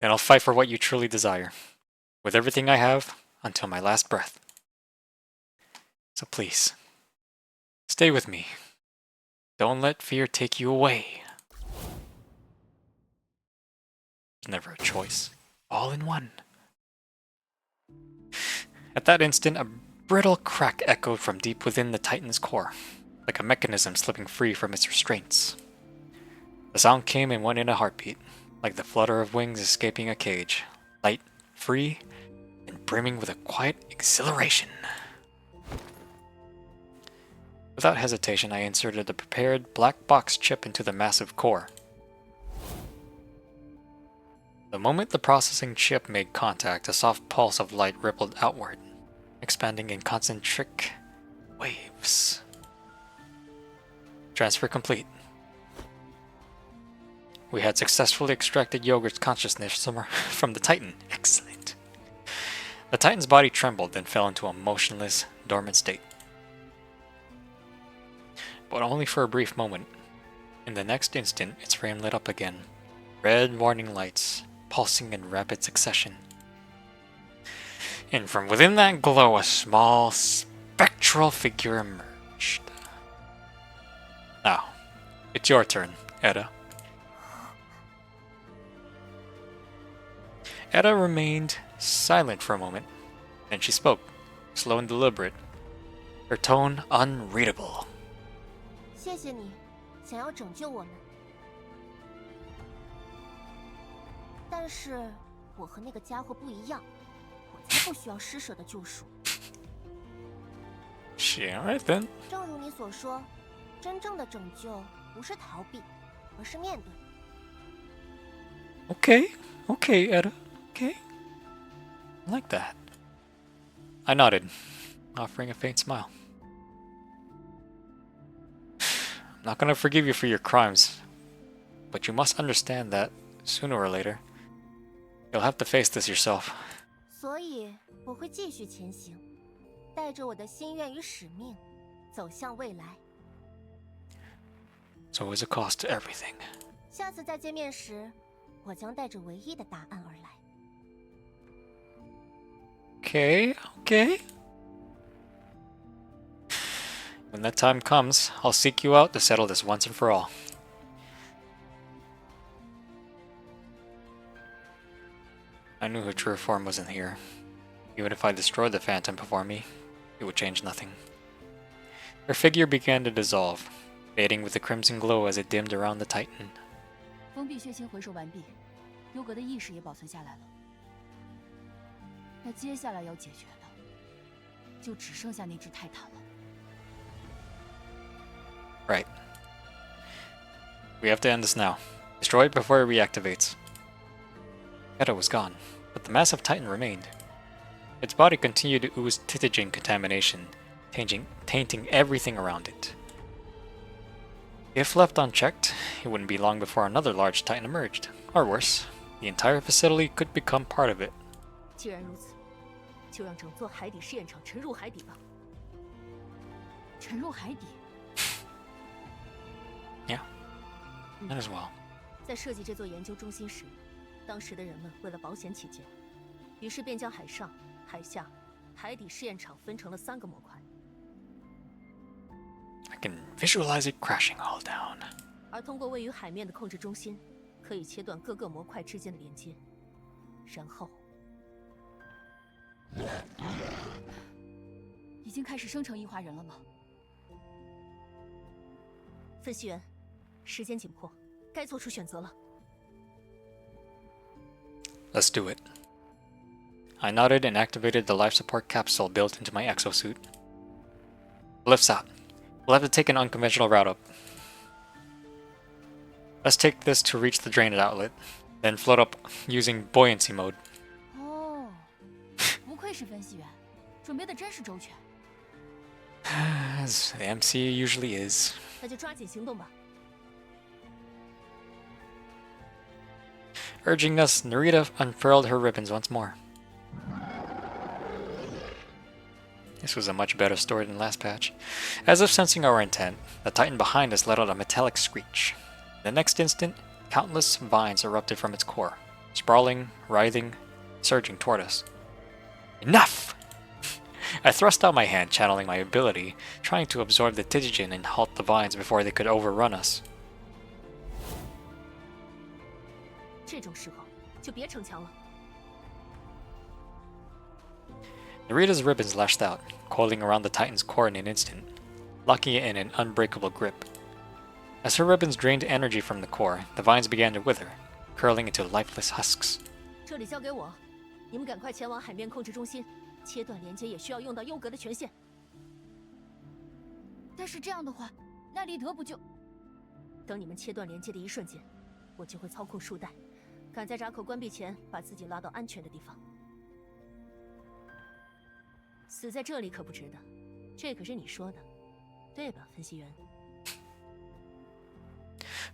And I'll fight for what you truly desire, with everything I have, until my last breath. So please, stay with me. Don't let fear take you away. There's never a choice. All in one. At that instant, a brittle crack echoed from deep within the Titan's core, like a mechanism slipping free from its restraints. The sound came and went in a heartbeat, like the flutter of wings escaping a cage, light, free, and brimming with a quiet exhilaration. Without hesitation, I inserted the prepared black box chip into the massive core. The moment the processing chip made contact, a soft pulse of light rippled outward, expanding in concentric waves. Transfer complete. We had successfully extracted Yogurt's consciousness from the Titan. Excellent. The Titan's body trembled and fell into a motionless, dormant state. But only for a brief moment. In the next instant, its frame lit up again. Red warning lights, pulsing in rapid succession. And from within that glow, a small, spectral figure emerged. Now, it's your turn, Edda. Edda remained silent for a moment, then she spoke, slow and deliberate, her tone unreadable. 谢谢你，想要拯救我们。但是我和那个家伙不一样，我才不需要施舍的救赎。Shit, alright then. 正如你所说，这真正的拯救不是逃避，而是面对。Okay, okay, Edda. Okay. I like that. I nodded, offering a faint smile. I'm not gonna forgive you for your crimes, but you must understand that, sooner or later, you'll have to face this yourself. 所以我会继续前行，带着我的心愿与使命，走向未来。There's always a cost to everything. 下次再见面时，我将带着唯一的答案而来。Okay, okay. When that time comes, I'll seek you out to settle this once and for all. I knew her true form wasn't here. Even if I destroyed the phantom before me, it would change nothing. Her figure began to dissolve, fading with the crimson glow as it dimmed around the Titan. 封闭血清回收完毕，优格的意识也保存下来了。那接下来要解决的，就只剩下那只泰坦了。Right. We have to end this now. Destroy it before it reactivates. Edda was gone, but the massive Titan remained. Its body continued to ooze titigen contamination, tainting everything around it. If left unchecked, it wouldn't be long before another large Titan emerged. Or worse, the entire facility could become part of it. 既然如此，就让整座海底试验场沉入海底吧。沉入海底。Yeah, might as well. 在设计这座研究中心时，当时的人们为了保险起见，于是便将海上、海下、海底试验场分成了3个模块。 I can visualize it crashing all down. 而通过位于海面的控制中心，可以切断各个模块之间的连接，然后已经开始生成异化人了吗？分析员，时间紧迫，该做出选择了。 Let's do it. I nodded and activated the life support capsule built into my exosuit. Lifts out. We'll have to take an unconventional route up. Let's take this to reach the drainage outlet, then float up using buoyancy mode. 哦，不愧是分析员，准备的真是周全。As the MCU usually is. 那就抓紧行动吧。 Urging us, Nerida unfurled her ribbons once more. This was a much better story than last patch. As if sensing our intent, the Titan behind us let out a metallic screech. The next instant, countless vines erupted from its core, sprawling, writhing, surging toward us. Enough! I thrust out my hand, channeling my ability, trying to absorb the titigen and halt the vines before they could overrun us. 这种时候就别逞强了。 Nerida's ribbons lashed out, coiling around the Titan's core in an instant, locking it in an unbreakable grip. As her ribbons drained energy from the core, the vines began to wither, curling into lifeless husks. 这里交给我，你们赶快前往海面控制中心，切断连接也需要用到优格的权限。但是这样的话，奈利德不就……等你们切断连接的一瞬间，我就会操控束带，赶在闸口关闭前把自己拉到安全的地方。死在这里可不值得，这可是你说的，对吧，分析员？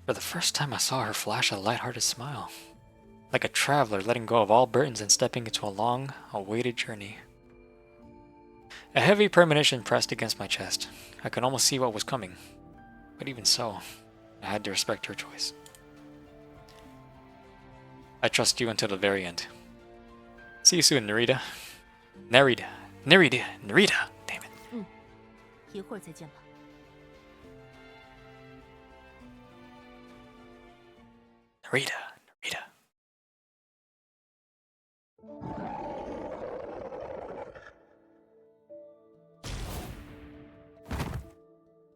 For the first time, I saw her flash a lighthearted smile, like a traveler letting go of all burdens and stepping into a long, awaited journey. A heavy premonition pressed against my chest. I could almost see what was coming, but even so, I had to respect her choice. I trust you until the very end. See you soon, Nerida. Nerida. Damn it. 一会儿再见吧。 Nerida.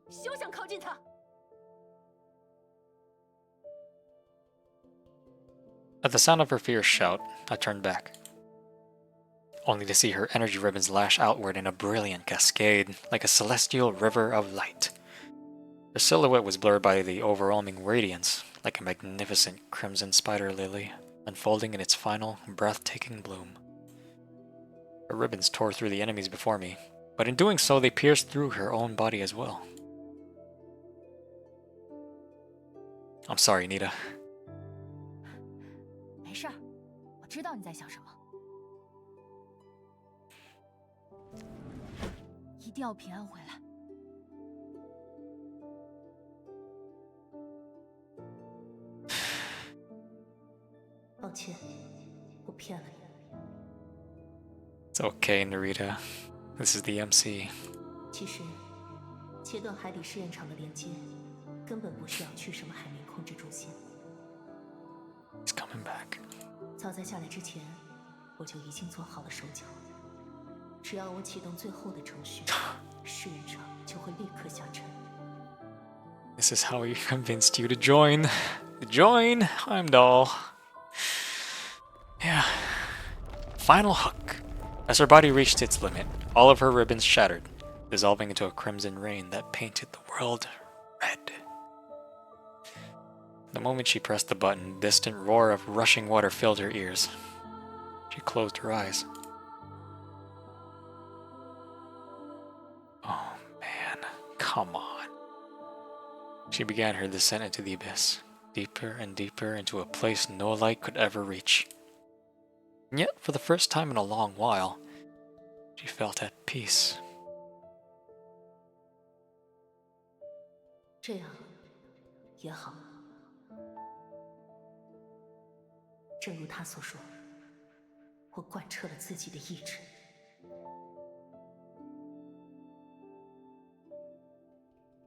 休想靠近他！ At the sound of her fierce shout, I turned back, only to see her energy ribbons lash outward in a brilliant cascade, like a celestial river of light. Her silhouette was blurred by the overwhelming radiance, like a magnificent crimson spider lily, unfolding in its final, breathtaking bloom. Her ribbons tore through the enemies before me, but in doing so they pierced through her own body as well. I'm sorry, Nita. 没事儿，我知道你在想什么。一定要平安回来。抱歉，我骗了你。 It's okay, Nerida. This is the MC. 其实，切断海底试验场的连接，根本不需要去什么海绵控制中心。 He's coming back. 早在下来之前，我就已经做好了手脚。只要我启动最后的程序，试验场就会立刻下沉。 This is how he convinced you to join. Join, Heimdall. Yeah. Final hook. As her body reached its limit, all of her ribbons shattered, dissolving into a crimson rain that painted the world red. The moment she pressed the button, a distant roar of rushing water filled her ears. She closed her eyes. Oh man, come on. She began her descent into the abyss, deeper and deeper into a place no light could ever reach. And yet, for the first time in a long while, she felt at peace. 这样也好。正如他所说，我贯彻了自己的意志。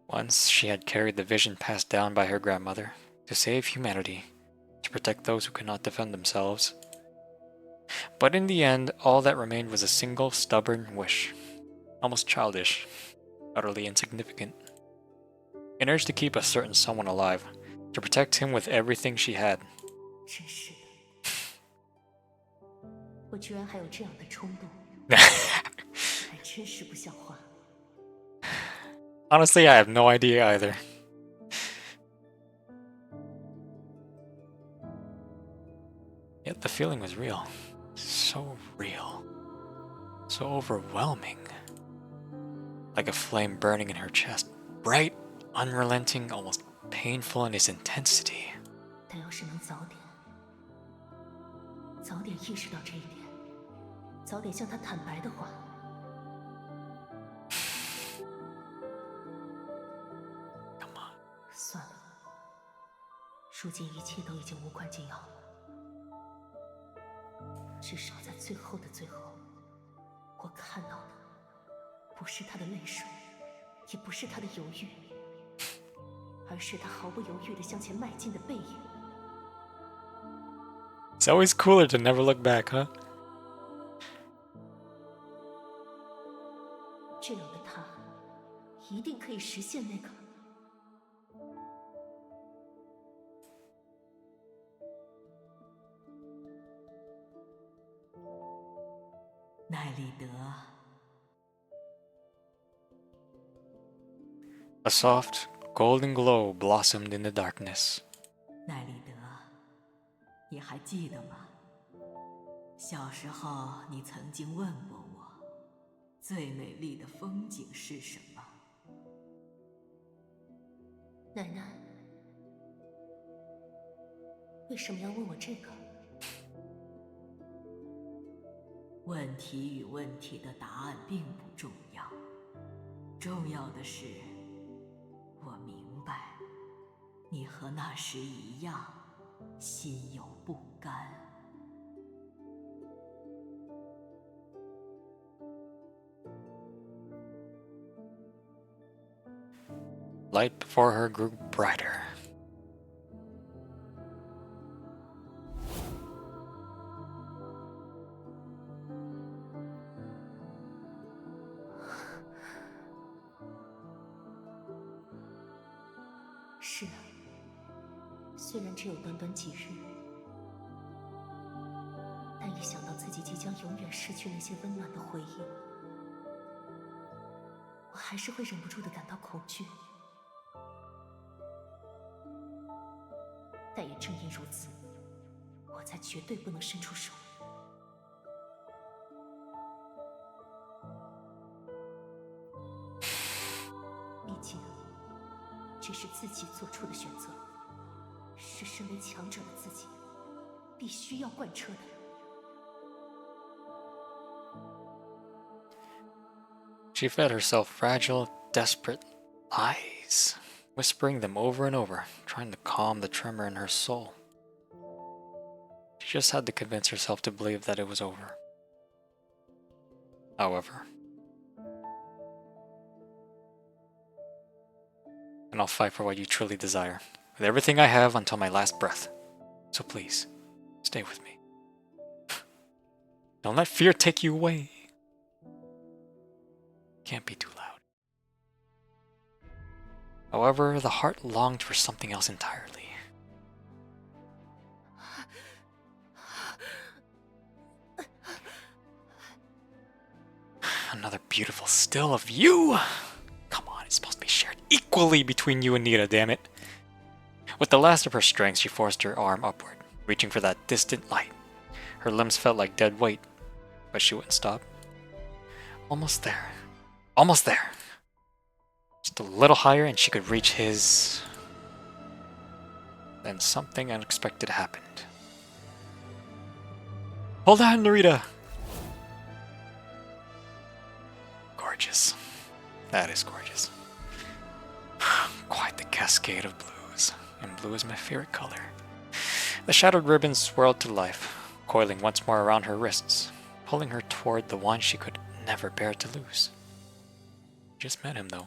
Once she had carried the vision passed down by her grandmother to save humanity, to protect those who could not defend themselves. But in the end, all that remained was a single stubborn wish, almost childish, utterly insignificant. An urge to keep a certain someone alive, to protect him with everything she had. 真是的，我居然还有这样的冲动，还真是不像话。 Honestly, I have no idea either. Yet the feeling was real. So real. So overwhelming. Like a flame burning in her chest. Bright, unrelenting, almost painful in its intensity. 但要是能早点意识到这一点，早点向他坦白的话， Come on. 算了，如今一切都已经无关紧要了。至少在最后的最后，我看到的不是他的泪水，也不是他的犹豫，而是他毫不犹豫地向前迈进的背影。 It's always cooler to never look back, huh? 这样的他，一定可以实现那个。 奈利德， A soft, golden glow blossomed in the darkness. 奈利德，你还记得吗？小时候你曾经问过我，最美丽的风景是什么？奶奶，为什么要问我这个？ 问题与问题的答案并不重要，重要的是，我明白，你和那时一样，心有不甘。 Light before her grew brighter. "是啊，虽然只有短短几日，但一想到自己即将永远失去那些温暖的回忆，我还是会忍不住的感到恐惧。但也正因如此，我才绝对不能伸出手。毕竟，这是自己做出的选择，是身为强者的自己必须要贯彻的。She fed herself fragile, desperate lies, whispering them over and over, trying to calm the tremor in her soul. She just had to convince herself to believe that it was over. However, and I'll fight for what you truly desire, with everything I have until my last breath. So please, stay with me. Don't let fear take you away. Can't be too loud. However, the heart longed for something else entirely. Another beautiful still of you! Come on, it's supposed to be shared equally between you and Nita, damn it. With the last of her strength, she forced her arm upward, reaching for that distant light. Her limbs felt like dead weight, but she wouldn't stop. Almost there. Almost there. Just a little higher and she could reach his... Then something unexpected happened. Hold on, Nerida! Gorgeous. That is gorgeous. Quite the cascade of blues, and blue is my favorite color. The shadowed ribbons swirled to life, coiling once more around her wrists, pulling her toward the one she could never bear to lose. Just met him, though.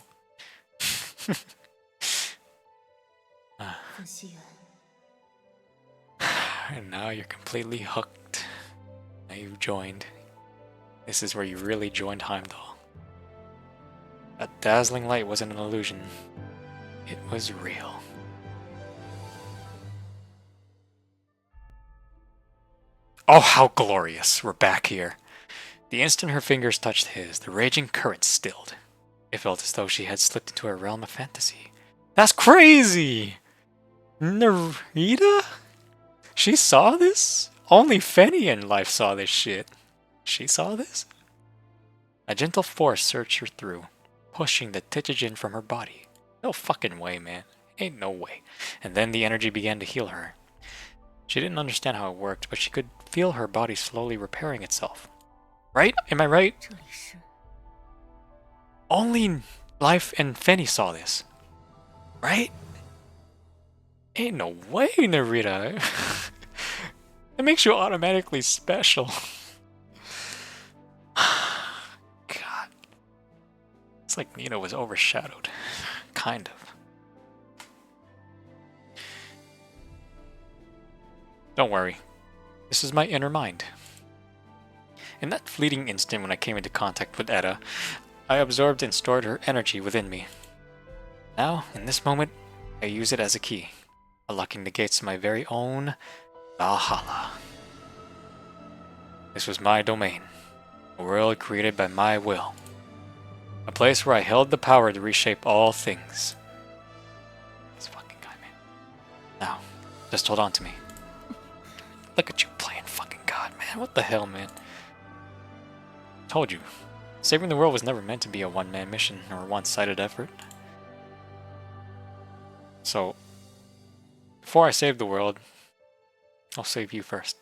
And now you're completely hooked. Now you've joined. This is where you really joined Heimdall. That dazzling light wasn't an illusion. It was real. Oh, how glorious! We're back here. The instant her fingers touched his, the raging current stilled. It felt as though she had slipped into a realm of fantasy. That's crazy! Nerida? She saw this? Only Fenny in life saw this shit. She saw this? A gentle force surged her through, pushing the Titigen from her body. No fucking way, man. Ain't no way. And then the energy began to heal her. She didn't understand how it worked, but she could feel her body slowly repairing itself. Right? Am I right? Only Life and Fenny saw this. Right? Ain't no way, Nerida. It makes you automatically special. God. It's like Nita was overshadowed. Kind of. Don't worry. This is my inner mind. In that fleeting instant when I came into contact with Edda, I absorbed and stored her energy within me. Now, in this moment, I use it as a key, unlocking the gates to my very own Valhalla. This was my domain, a world created by my will, a place where I held the power to reshape all things. This fucking guy, man. Now, just hold on to me. Look at you playing fucking God, man. What the hell, man? Told you. Saving the world was never meant to be a one-man mission or a one-sided effort. So, before I save the world, I'll save you first.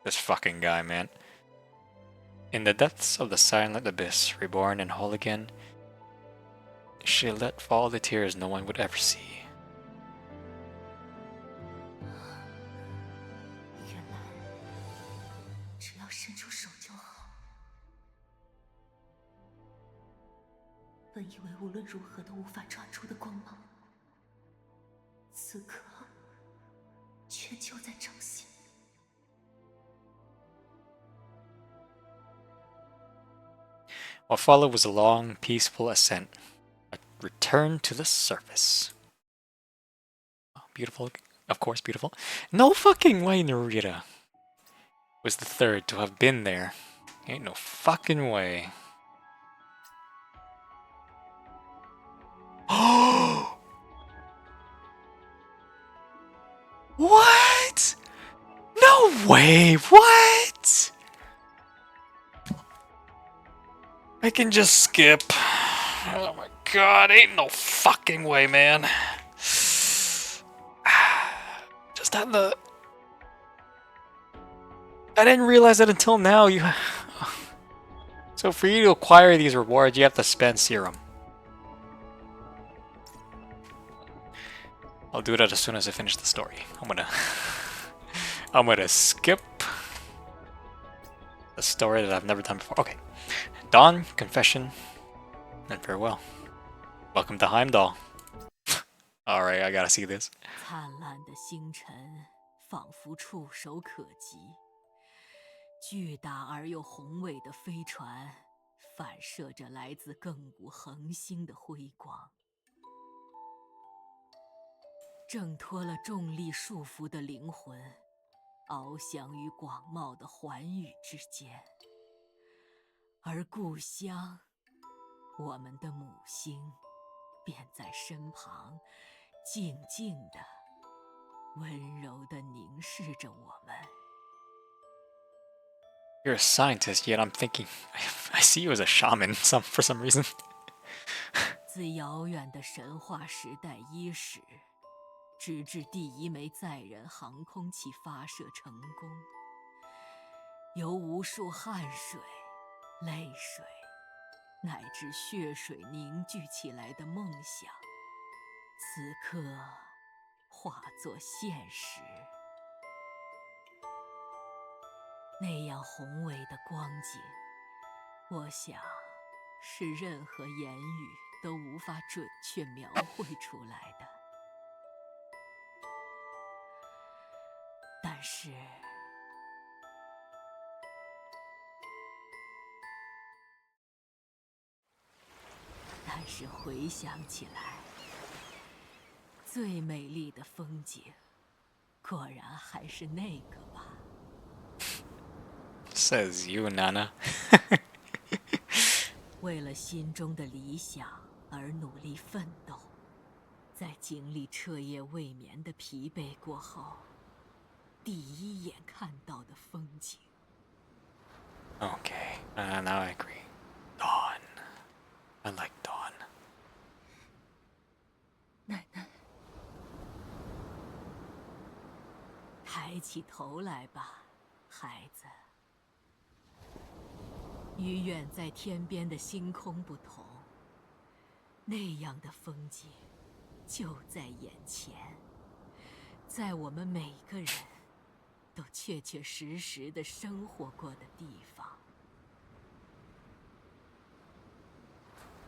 This fucking guy, man. In the depths of the silent abyss, reborn and whole again, she let fall the tears no one would ever see. 原来，只要伸出手就好。本以为无论如何都无法抓住的光芒，此刻却就在掌心。What followed was a long, peaceful ascent, a return to the surface. Oh, beautiful, of course, beautiful. No fucking way, Nerida was the third to have been there. Ain't no fucking way. way! What? I can just skip. Oh my god, ain't no fucking way, man. Just had the... I didn't realize that until now. So for you to acquire these rewards, you have to spend serum. I'll do that as soon as I finish the story. I'm gonna skip the story that I've never done before. Okay. Dawn, confession, and farewell. Welcome to Heimdall. Alright, I gotta see this. 灿烂的星辰仿佛触手可及，巨大而又宏伟的飞船反射着来自亘古恒星的辉光，挣脱了重力束缚的灵魂，翱翔于广袤的寰宇之间。而故乡，我们的母星，便在身旁，静静地、温柔地凝视着我们。 You're a scientist, yet I'm thinking... I see you as a shaman for some reason. 自遥远的神话时代伊始，直至第一枚载人航空器发射成功，由无数汗水、泪水，乃至血水凝聚起来的梦想，此刻化作现实。那样宏伟的光景，我想是任何言语都无法准确描绘出来的。但是回想起来，最美丽的风景，果然还是那个吧。 Says you, Nana. 为了心中的理想而努力奋斗，在经历彻夜未眠的疲惫过后，第一眼看到的风景。Okay, now I agree. Dawn. I like Dawn. 奶奶，抬起头来吧，孩子。 与远在天边的星空不同，那样的风景就在眼前，在我们每个人都确确实实的生活过的地方。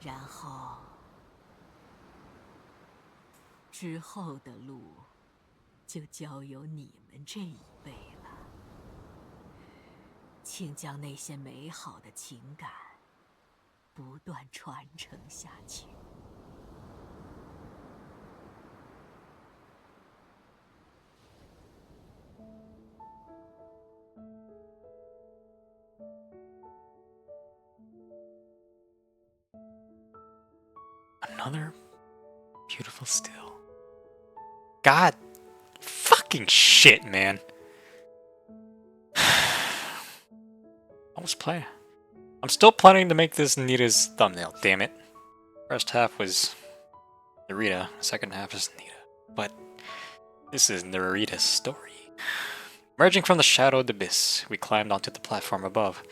然后，之后的路就交由你们这一辈了。 请将那些美好的情感不断传承下去。Another beautiful still. God fucking shit, man. I'm still planning to make this Nita's thumbnail, damn it. First half was Nerida, second half is Nita. But this is Nerida's story. Emerging from the shadowed abyss, we climbed onto the platform above,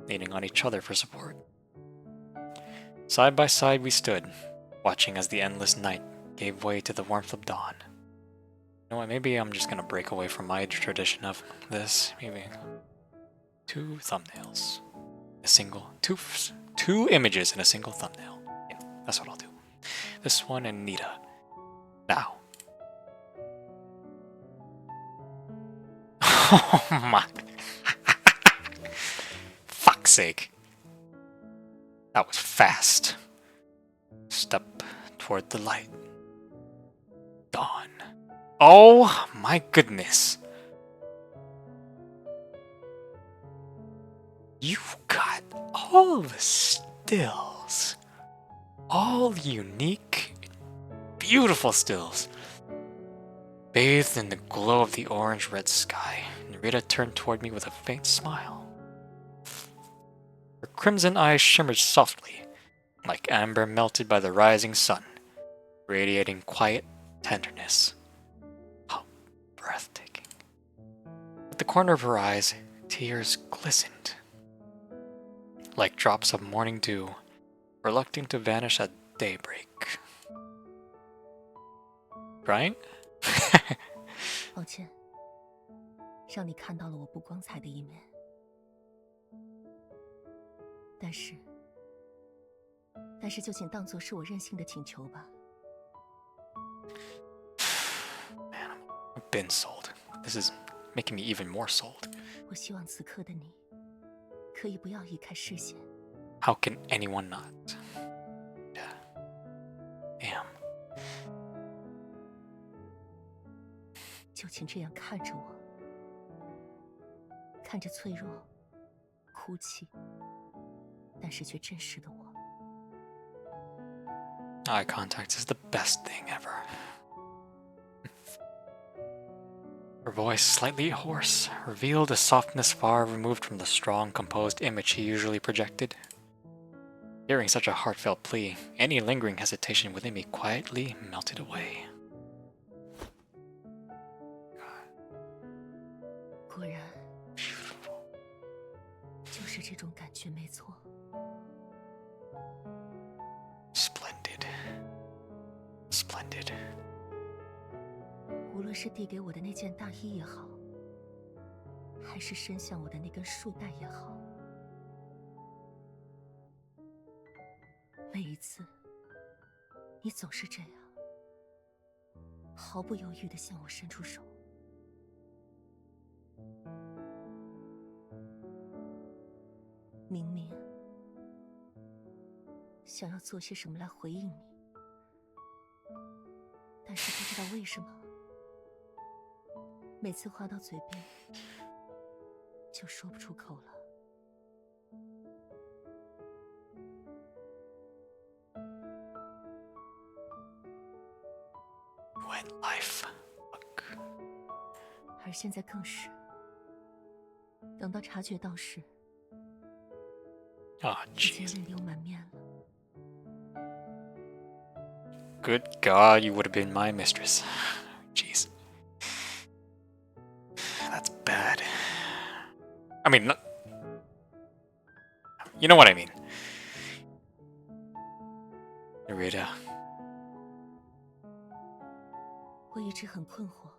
leaning on each other for support. Side by side we stood, watching as the endless night gave way to the warmth of dawn. You know what, maybe I'm just gonna break away from my tradition of this, maybe... 2 thumbnails. Two images in a single thumbnail. Yeah, that's what I'll do. This one and Nita. Now. Oh my. Fuck's sake. That was fast. Step toward the light. Dawn. Oh my goodness. You've got all the stills. All unique, beautiful stills. Bathed in the glow of the orange-red sky, Nerida turned toward me with a faint smile. Her crimson eyes shimmered softly, like amber melted by the rising sun, radiating quiet tenderness. How breathtaking. At the corner of her eyes, tears glistened, like drops of morning dew, reluctant to vanish at daybreak. Crying? 抱歉，让你看到了我不光彩的一面。但是就请当作是我任性的请求吧。Man, I've been sold. This is making me even more sold. 我希望此刻的你，可以不要移开视线。How can anyone not? Yeah. Damn. 就请这样看着我，看着脆弱、哭泣，但是却真实的我。Eye contact is the best thing ever. Her voice, slightly hoarse, revealed a softness far removed from the strong, composed image he usually projected. Hearing such a heartfelt plea, any lingering hesitation within me quietly melted away. 果然，就是这种感觉没错。Splendid. Splendid. 无论是递给我的那件大衣也好，还是伸向我的那根束带也好，每一次，你总是这样，毫不犹豫地向我伸出手。明明想要做些什么来回应你，但是不知道为什么，每次话到嘴边就说不出口了。When life. Look. 而现在更是，等到察觉到时， Oh, 已经 jeez. 泪流满面了。 Good God, you would have been my mistress. Jeez. That's bad. I mean, not... You know what I mean. Nerida. 我一直很困惑，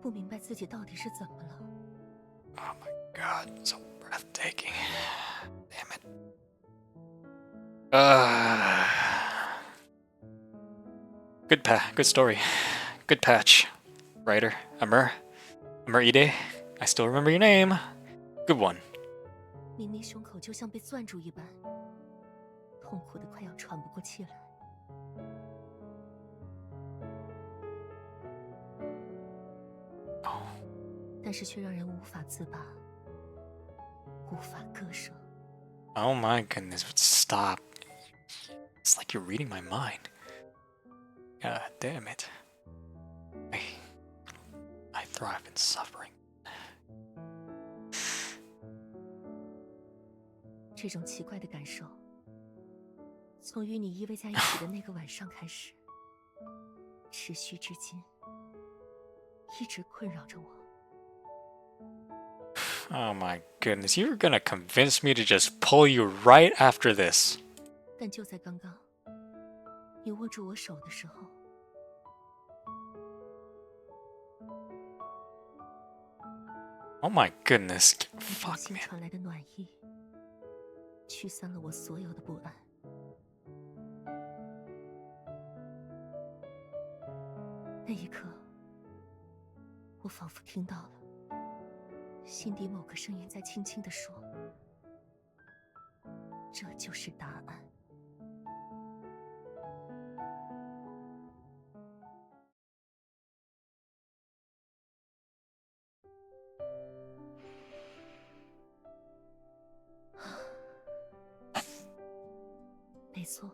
不明白自己到底是怎么了。 Oh my God, so breathtaking. Damn it. Good story. Good patch. Writer, Ide. I still remember your name. Good one. 明明胸口就像被攥住一般，痛苦的快要喘不过气来。但是却让人无法自拔，无法割舍。 Oh my goodness, stop. It's like you're reading my mind. God damn it. I thrive in suffering. 这种奇怪的感受，从与你依偎在一起的那个晚上开始，持续至今，一直困扰着我。 Oh my goodness, you're gonna convince me to just pull you right after this. 但就在刚刚，你握住我手的时候， Oh my goodness, 那种 fuck 心 man. 传来的暖意，驱散了我所有的不安。那一刻，我仿佛听到了心底某个声音在轻轻地说：“这就是答案。” 没错，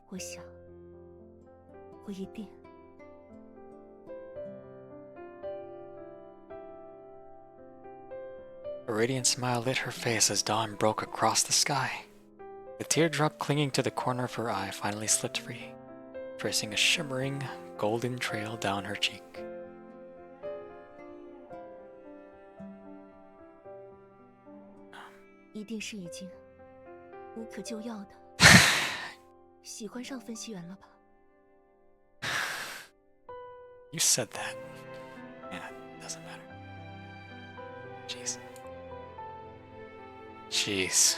我想，我一定。A radiant smile lit her face as dawn broke across the sky. The teardrop clinging to the corner of her eye finally slipped free, tracing a shimmering, golden trail down her cheek. “一定是已经无可救药的喜欢上分析员了吧？” You said that. Yeah, doesn't matter. Jeez. Jeez.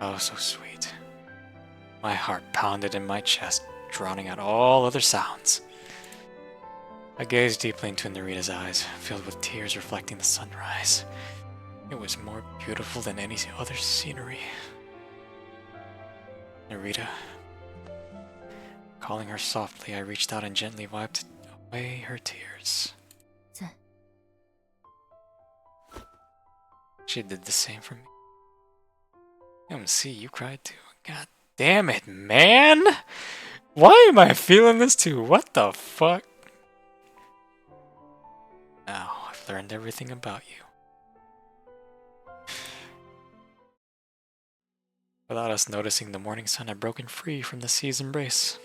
Oh, so sweet. My heart pounded in my chest, drowning out all other sounds. I gazed deeply into Nerida's eyes, filled with tears reflecting the sunrise. It was more beautiful than any other scenery. Nerida. Calling her softly, I reached out and gently wiped away her tears. 在。 She did the same for me. MC, you cried too. God damn it, man! Why am I feeling this too? What the fuck? Now, I've learned everything about you. Without us noticing, the morning sun had broken free from the sea's embrace.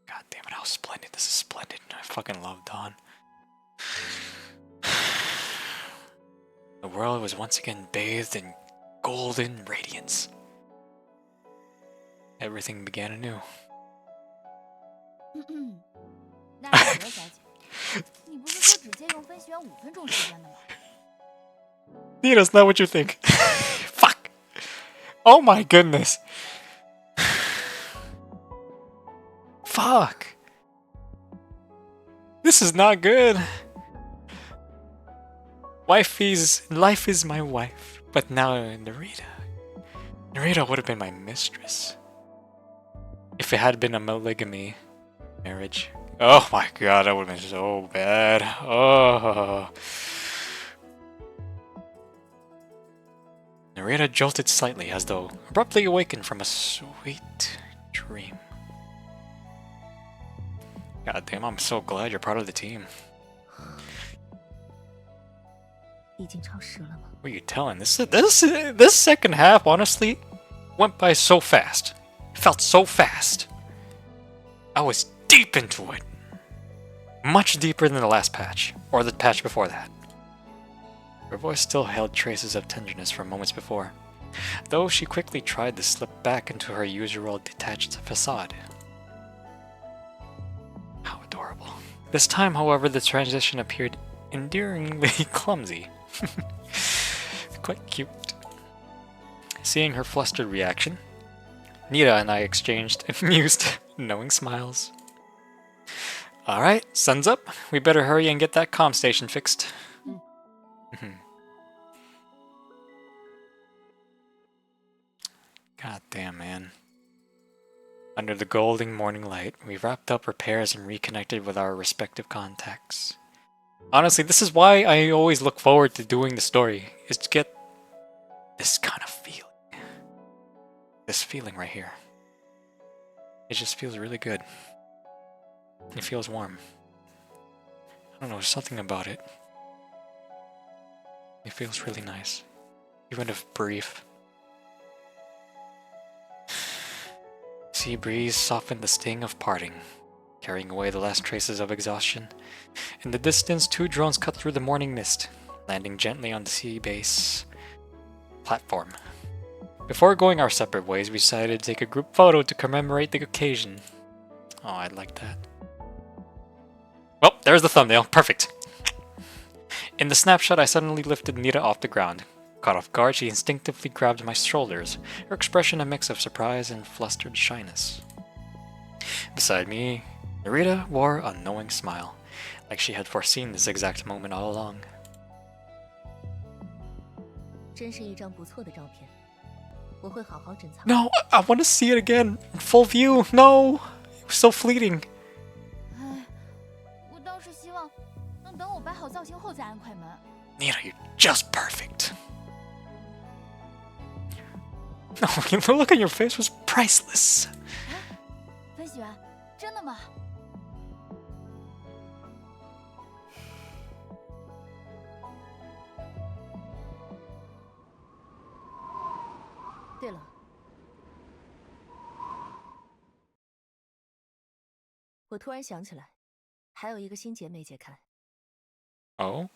God damn it, how splendid. This is splendid. I fucking love dawn. The world was once again bathed in golden radiance. Everything began anew. 那是何小姐，你不是说只借用分析员5分钟时间的吗？ Nita's not what you think. Fuck. Oh my goodness. Fuck. This is not good. Life is my wife, but now Nerida. Nerida would have been my mistress. If it had been a monogamy marriage. Oh my god, that would have been so bad. Oh. Nerida jolted slightly as though abruptly awakened from a sweet dream. God damn, I'm so glad you're part of the team. 已经超时了吗？ What are you telling? This second half, honestly, went by so fast. It felt so fast. I was deep into it. Much deeper than the last patch, or the patch before that. Her voice still held traces of tenderness from moments before, though she quickly tried to slip back into her usual detached facade. How adorable. This time, however, the transition appeared endearingly clumsy. Quite cute. Seeing her flustered reaction, Nita and I exchanged amused, knowing smiles. Alright, sun's up. We better hurry and get that comm station fixed. God damn, man. Under the golden morning light, we wrapped up repairs and reconnected with our respective contacts. Honestly, this is why I always look forward to doing the story, is to get this kind of feeling. This feeling right here. It just feels really good. It feels warm. I don't know, there's something about it. It feels really nice. Even if brief. Sea breeze softened the sting of parting, carrying away the last traces of exhaustion. In the distance, 2 drones cut through the morning mist, landing gently on the sea base platform. Before going our separate ways, we decided to take a group photo to commemorate the occasion. Oh, I'd like that. Well, there's the thumbnail. Perfect. In the snapshot, I suddenly lifted Nita off the ground. Caught off guard, she instinctively grabbed my shoulders, her expression a mix of surprise and flustered shyness. Beside me, Nerida wore a knowing smile, like she had foreseen this exact moment all along. 真是一张不错的照片，我会好好珍藏。 No, I want to see it again, in full view. No, it was so fleeting. 唉，我倒是希望能等我摆好造型后再按快门。 Nita, you're just perfect. No, the look on your face was priceless. 的吗？对了，我突然想起来，还有一个心结没解开。Oh?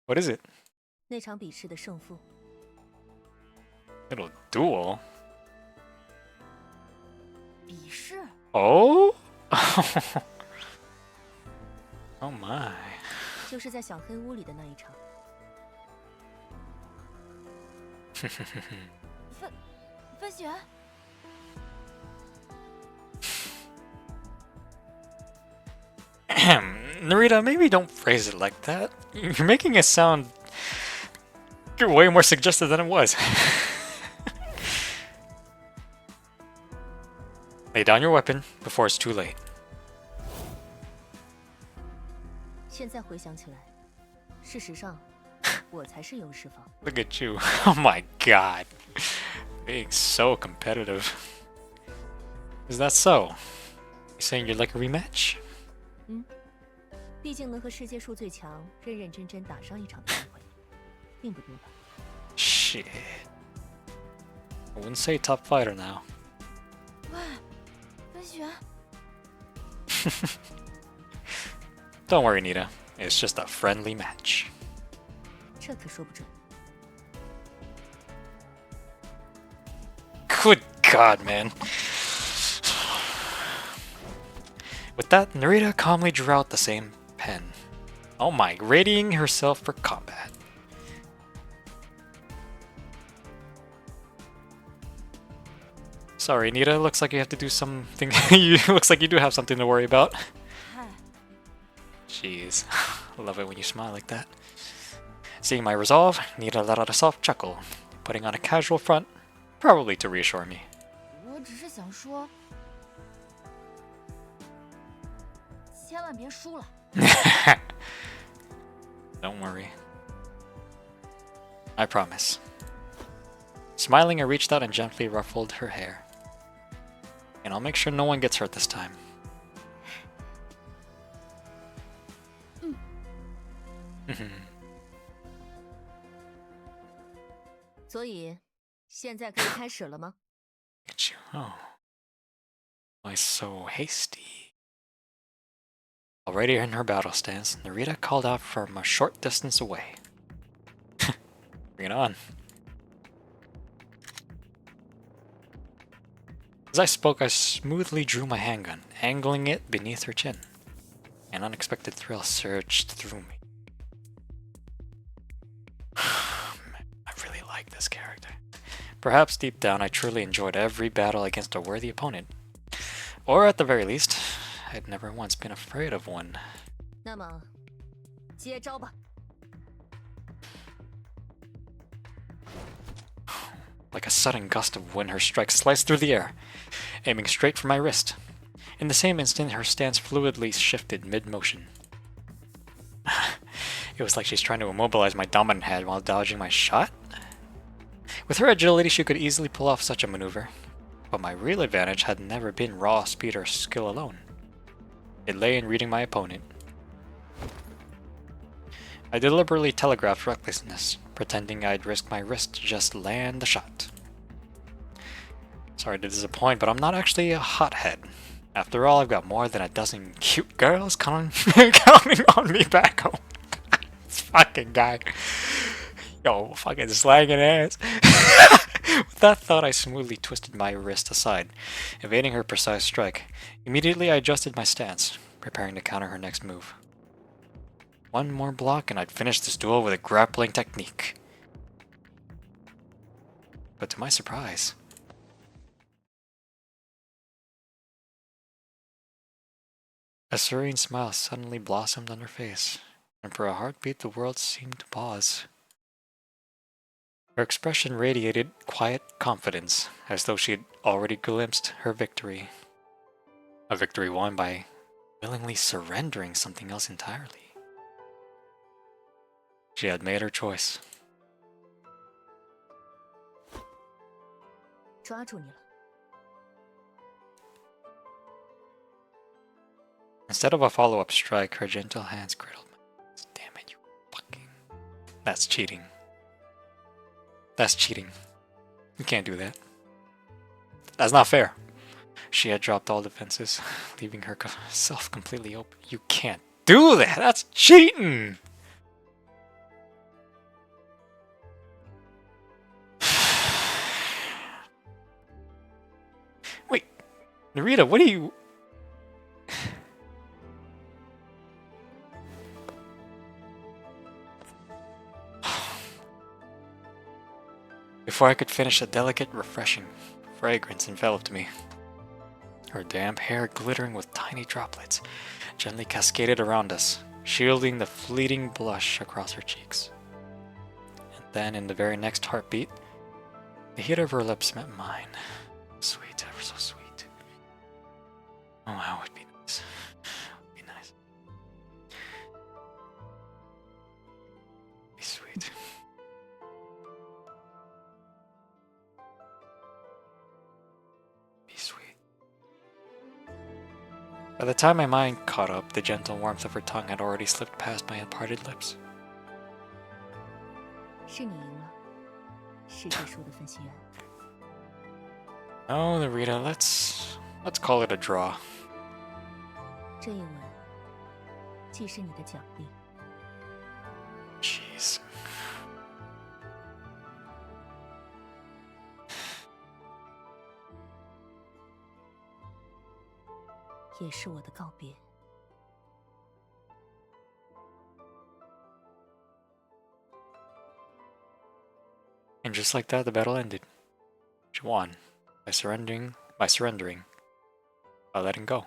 What is it? 那场比试的胜负。Little duel? 比试？ Oh? Oh my. 就是在小黑屋里的那一场。分璇， Nerida, maybe don't phrase it like that. You're making it sound way more suggestive than it was. Lay down your weapon before it's too late. 现在回想起来，事实上，我才是优势方。 Look at you. Oh my god. Being so competitive. Is that so? You saying you'd like a rematch? 毕竟能和世界数最强认认真真打上一场的机会，并不多吧。 Shit. I wouldn't say top fighter now. 喂，分璇， Don't worry, Nita. It's just a friendly match. 这可说不准。 Good god, man. With that, Nerida calmly drew out the same pen. Oh my, readying herself for combat. Sorry, Nita, looks like you have to do something. Looks like you do have something to worry about. 嗨， Jeez, I love it when you smile like that. Seeing my resolve, Nita let out a soft chuckle, putting on a casual front, probably to reassure me. 我只是想说，千万别输了。 Don't worry. I promise. Smiling, I reached out and gently ruffled her hair. And I'll make sure no one gets hurt this time. 所以，现在可以开始了吗？ Look at you. Oh. Why so hasty? Already in her battle stance, Nerida called out from a short distance away. Bring it on. As I spoke, I smoothly drew my handgun, angling it beneath her chin. An unexpected thrill surged through me. I really like this character. Perhaps deep down I truly enjoyed every battle against a worthy opponent. Or at the very least, I'd never once been afraid of one. 那么，接招吧！ Like a sudden gust of wind, her strike sliced through the air, aiming straight for my wrist. In the same instant, her stance fluidly shifted mid-motion. It was like she's trying to immobilize my dominant hand while dodging my shot. With her agility, she could easily pull off such a maneuver. But my real advantage had never been raw speed or skill alone. It lay in reading my opponent. I deliberately telegraphed recklessness, pretending I'd risk my wrist to just land the shot. Sorry to disappoint, but I'm not actually a hothead. After all, I've got more than a dozen cute girls counting on me back home. This fucking guy. Yo, fucking slanging ass. With that thought, I smoothly twisted my wrist aside, evading her precise strike. Immediately, I adjusted my stance, preparing to counter her next move. One more block and I'd finish this duel with a grappling technique. But to my surprise... a serene smile suddenly blossomed on her face, and for a heartbeat the world seemed to pause. Her expression radiated quiet confidence, as though she had already glimpsed her victory. A victory won by willingly surrendering something else entirely. She had made her choice. 抓住你了。Instead of a follow-up strike, her gentle hands cradled my hands. Damn it, you fucking... That's cheating. That's cheating. You can't do that. That's not fair. She had dropped all defenses, leaving herself completely open. You can't do that! That's cheating! Wait, Nerida, what are you... Before I could finish, a delicate, refreshing fragrance enveloped me. Her damp hair glittering with tiny droplets gently cascaded around us, shielding the fleeting blush across her cheeks. And then, in the very next heartbeat, the heat of her lips met mine. Sweet, ever so sweet. Oh, how would be nice. Would be nice. Be sweet. Be sweet. By the time my mind caught up, the gentle warmth of her tongue had already slipped past my unparted lips. 是你赢了，世界树的分析员。 Oh, Nerida, let's call it a draw. 这一吻，既是你的奖励， Jeez. 也是我的告别。 And just like that, the battle ended. She won by surrendering, by letting go.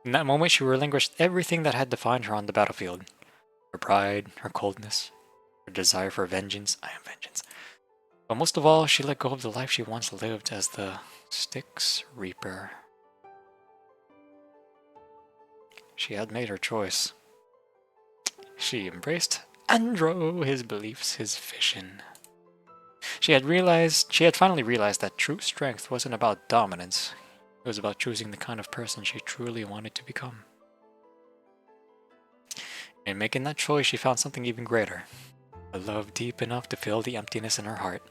In that moment, she relinquished everything that had defined her on the battlefield. Her pride, her coldness, her desire for vengeance. I am vengeance. But most of all, she let go of the life she once lived as the Styx Reaper. She had made her choice. She embraced Andro, his beliefs, his vision. She had finally realized that true strength wasn't about dominance. It was about choosing the kind of person she truly wanted to become. In making that choice, she found something even greater. A love deep enough to fill the emptiness in her heart,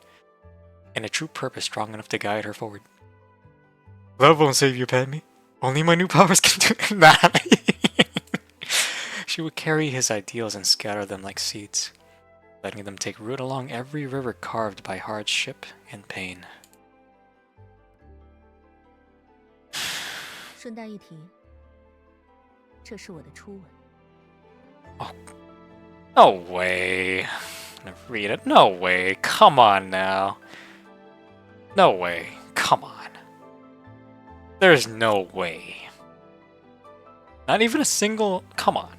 and a true purpose strong enough to guide her forward. Love won't save you, Padme. Only my new powers can do that. She would carry his ideals and scatter them like seeds, letting them take root along every river carved by hardship and pain. 顺带一提，这是我的初吻。 Oh, no way. Nerida, no way. Come on now. No way. Come on. There's no way. Not even a single... Come on.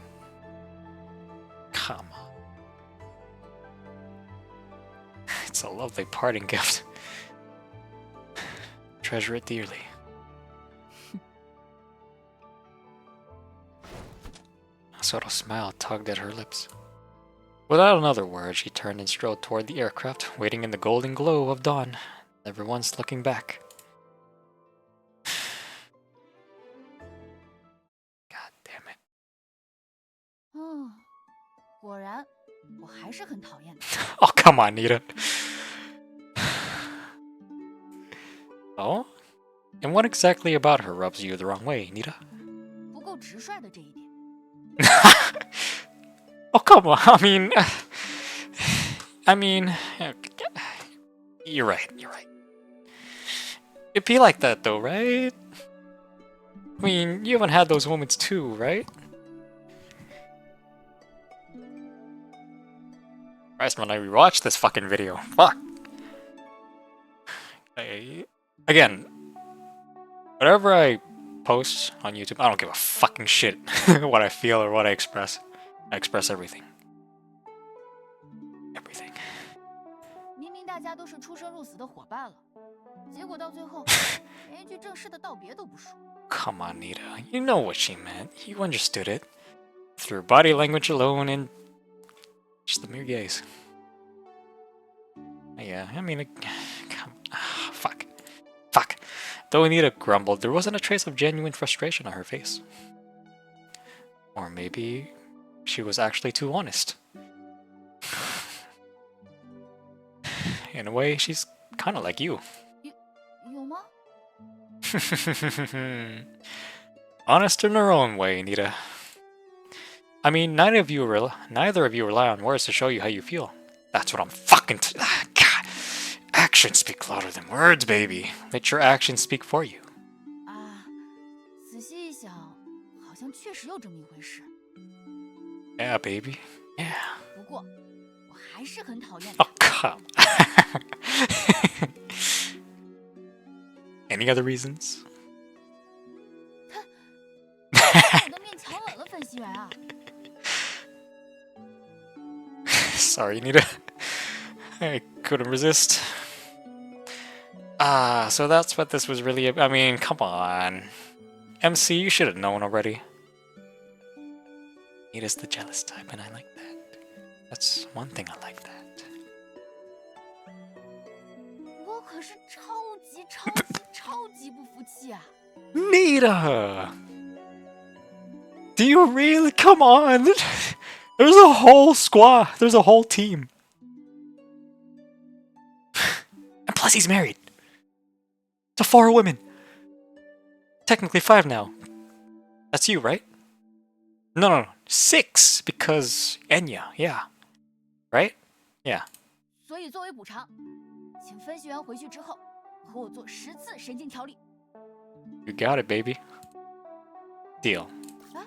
Come on. It's a lovely parting gift. Treasure it dearly. A subtle smile tugged at her lips. Without another word, she turned and strode toward the aircraft, waiting in the golden glow of dawn, never once looking back. God damn it. 嗯，果然，我还是很讨厌的。 Oh, come on, Nita. Oh? And what exactly about her rubs you the wrong way, Nita? 不够直率的这一点。 Oh, come on. I mean, you're right. It'd be like that though, right? I mean, you haven't had those moments too, right? Christ, when I rewatched this fucking video, fuck. Again, whatever I post on YouTube, I don't give a fucking shit what I feel or what I express. I express everything. Everything. 明明大家都是出生入死的伙伴了，结果到最后连一句正式的道别都不说。 Come on, Nita. You know what she meant. You understood it. Through body language alone and just the mere gaze. Yeah, I mean, fuck. Though Nita grumbled, there wasn't a trace of genuine frustration on her face. Or maybe she was actually too honest. In a way, she's kind of like you. 有吗？ Honest in her own way, Nita. I mean, neither of you rely on words to show you how you feel. That's what I'm fucking. God. Actions speak louder than words, baby. Let your actions speak for you. 啊，仔细一想，好像确实有这么一回事。 Yeah, baby. Yeah. 不过，我还是很讨厌 Oh, 他。 come. Any other reasons? 在我的面强吻了粉丝员啊！ Sorry, Nita. I couldn't resist. So that's what this was really. I mean, come on. MC, you should have known already. Nita's the jealous type, and I like that. That's one thing I like that. 我可是超级不服气啊！ Nita! Do you really? Come on! There's a whole squad. There's a whole team. And plus, he's married to 4 women. Technically 5 now. That's you, right? No. 6, because Enya, yeah. Right? Yeah. 所以作为补偿，请分析员回去之后和我做10次神经调理。 You got it, baby. Deal. 啊，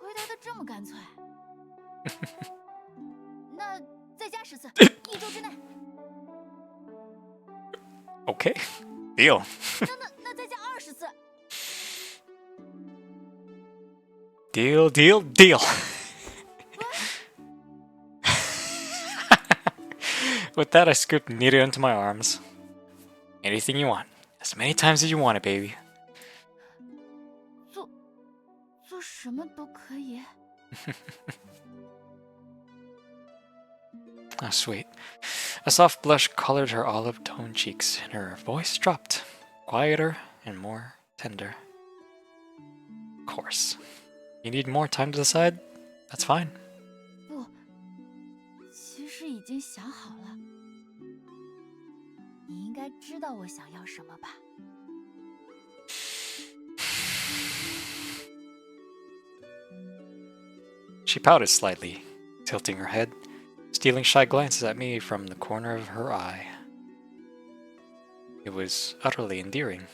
回答的这么干脆。那再加10次，1周之内。 Okay. Deal. 那再加20次。 Deal. With that, I scooped Nita into my arms. Anything you want. As many times as you want it, baby. 做什么都可以。 Oh, sweet. A soft blush colored her olive-toned cheeks, and her voice dropped, quieter and more tender. Of course. You need more time to decide? That's fine. 不，其实已经想好了。你应该知道我想要什么吧？ She pouted slightly, tilting her head, stealing shy glances at me from the corner of her eye. It was utterly endearing.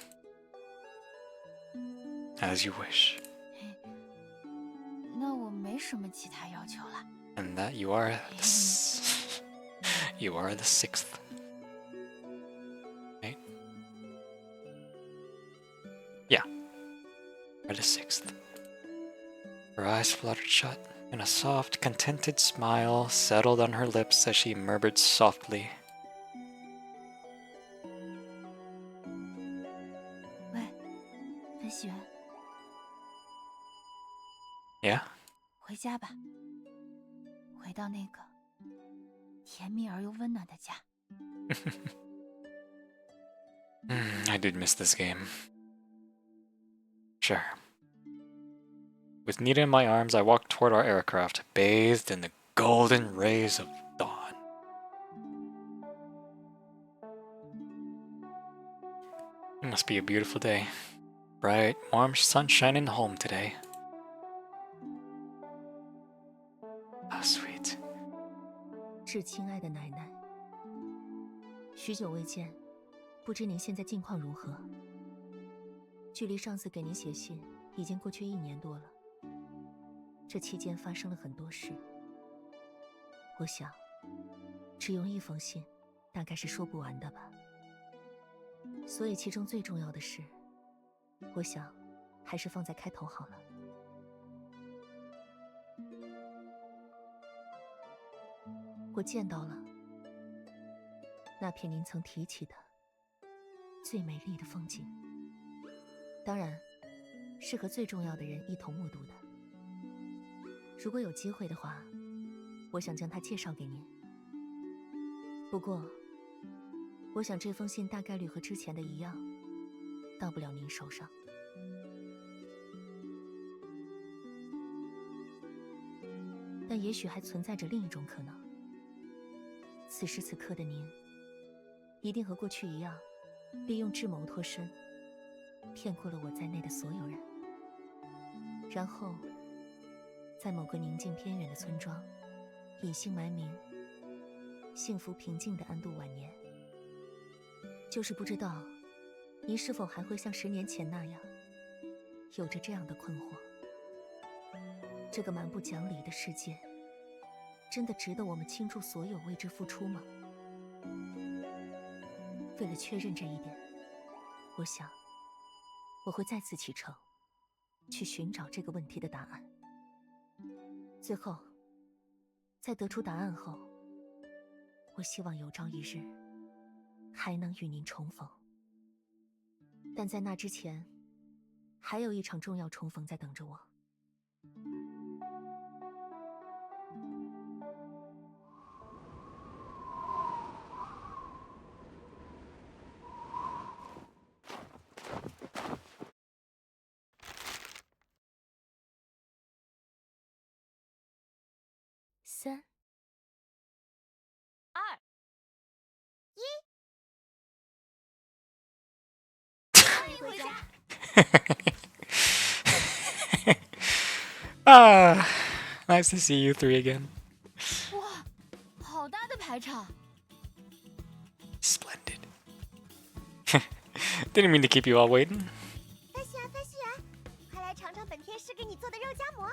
As you wish. 那我没什么其他要求了。 And that you are you are the 6th. Right? Yeah. You're the 6th. Her eyes fluttered shut, and a soft, contented smile settled on her lips as she murmured softly. 喂，分析员， Yeah? 回家吧，回到那个甜蜜而又温暖的家。 I did miss this game. Sure. With Nita in my arms, I walked toward our aircraft, bathed in the golden rays of dawn. It must be a beautiful day. Bright, warm sunshine in home today. How sweet. 致亲爱的奶奶，许久未见，不知您现在近况如何？距离上次给您写信已经过去1年多了。这期间发生了很多事，我想，只用1封信，大概是说不完的吧。所以其中最重要的事，我想，还是放在开头好了。我见到了那片您曾提起的最美丽的风景，当然，是和最重要的人一同目睹的。如果有机会的话，我想将它介绍给您。不过，我想这封信大概率和之前的一样，到不了您手上。但也许还存在着另一种可能。此时此刻的您，一定和过去一样，利用智谋脱身，骗过了我在内的所有人，然后在某个宁静偏远的村庄，隐姓埋名，幸福平静地安度晚年。就是不知道，您是否还会像10年前那样，有着这样的困惑：这个蛮不讲理的世界，真的值得我们倾注所有为之付出吗？为了确认这一点，我想我会再次启程，去寻找这个问题的答案。最后，在得出答案后，我希望有朝一日还能与您重逢。但在那之前，还有一场重要重逢在等着我。3、2、欢迎回家。Nice to see you three again. 哇，好大的排场！ Splendid. Didn't mean to keep you all waiting. 分析员，分析员，快来尝尝本天师给你做的肉夹馍。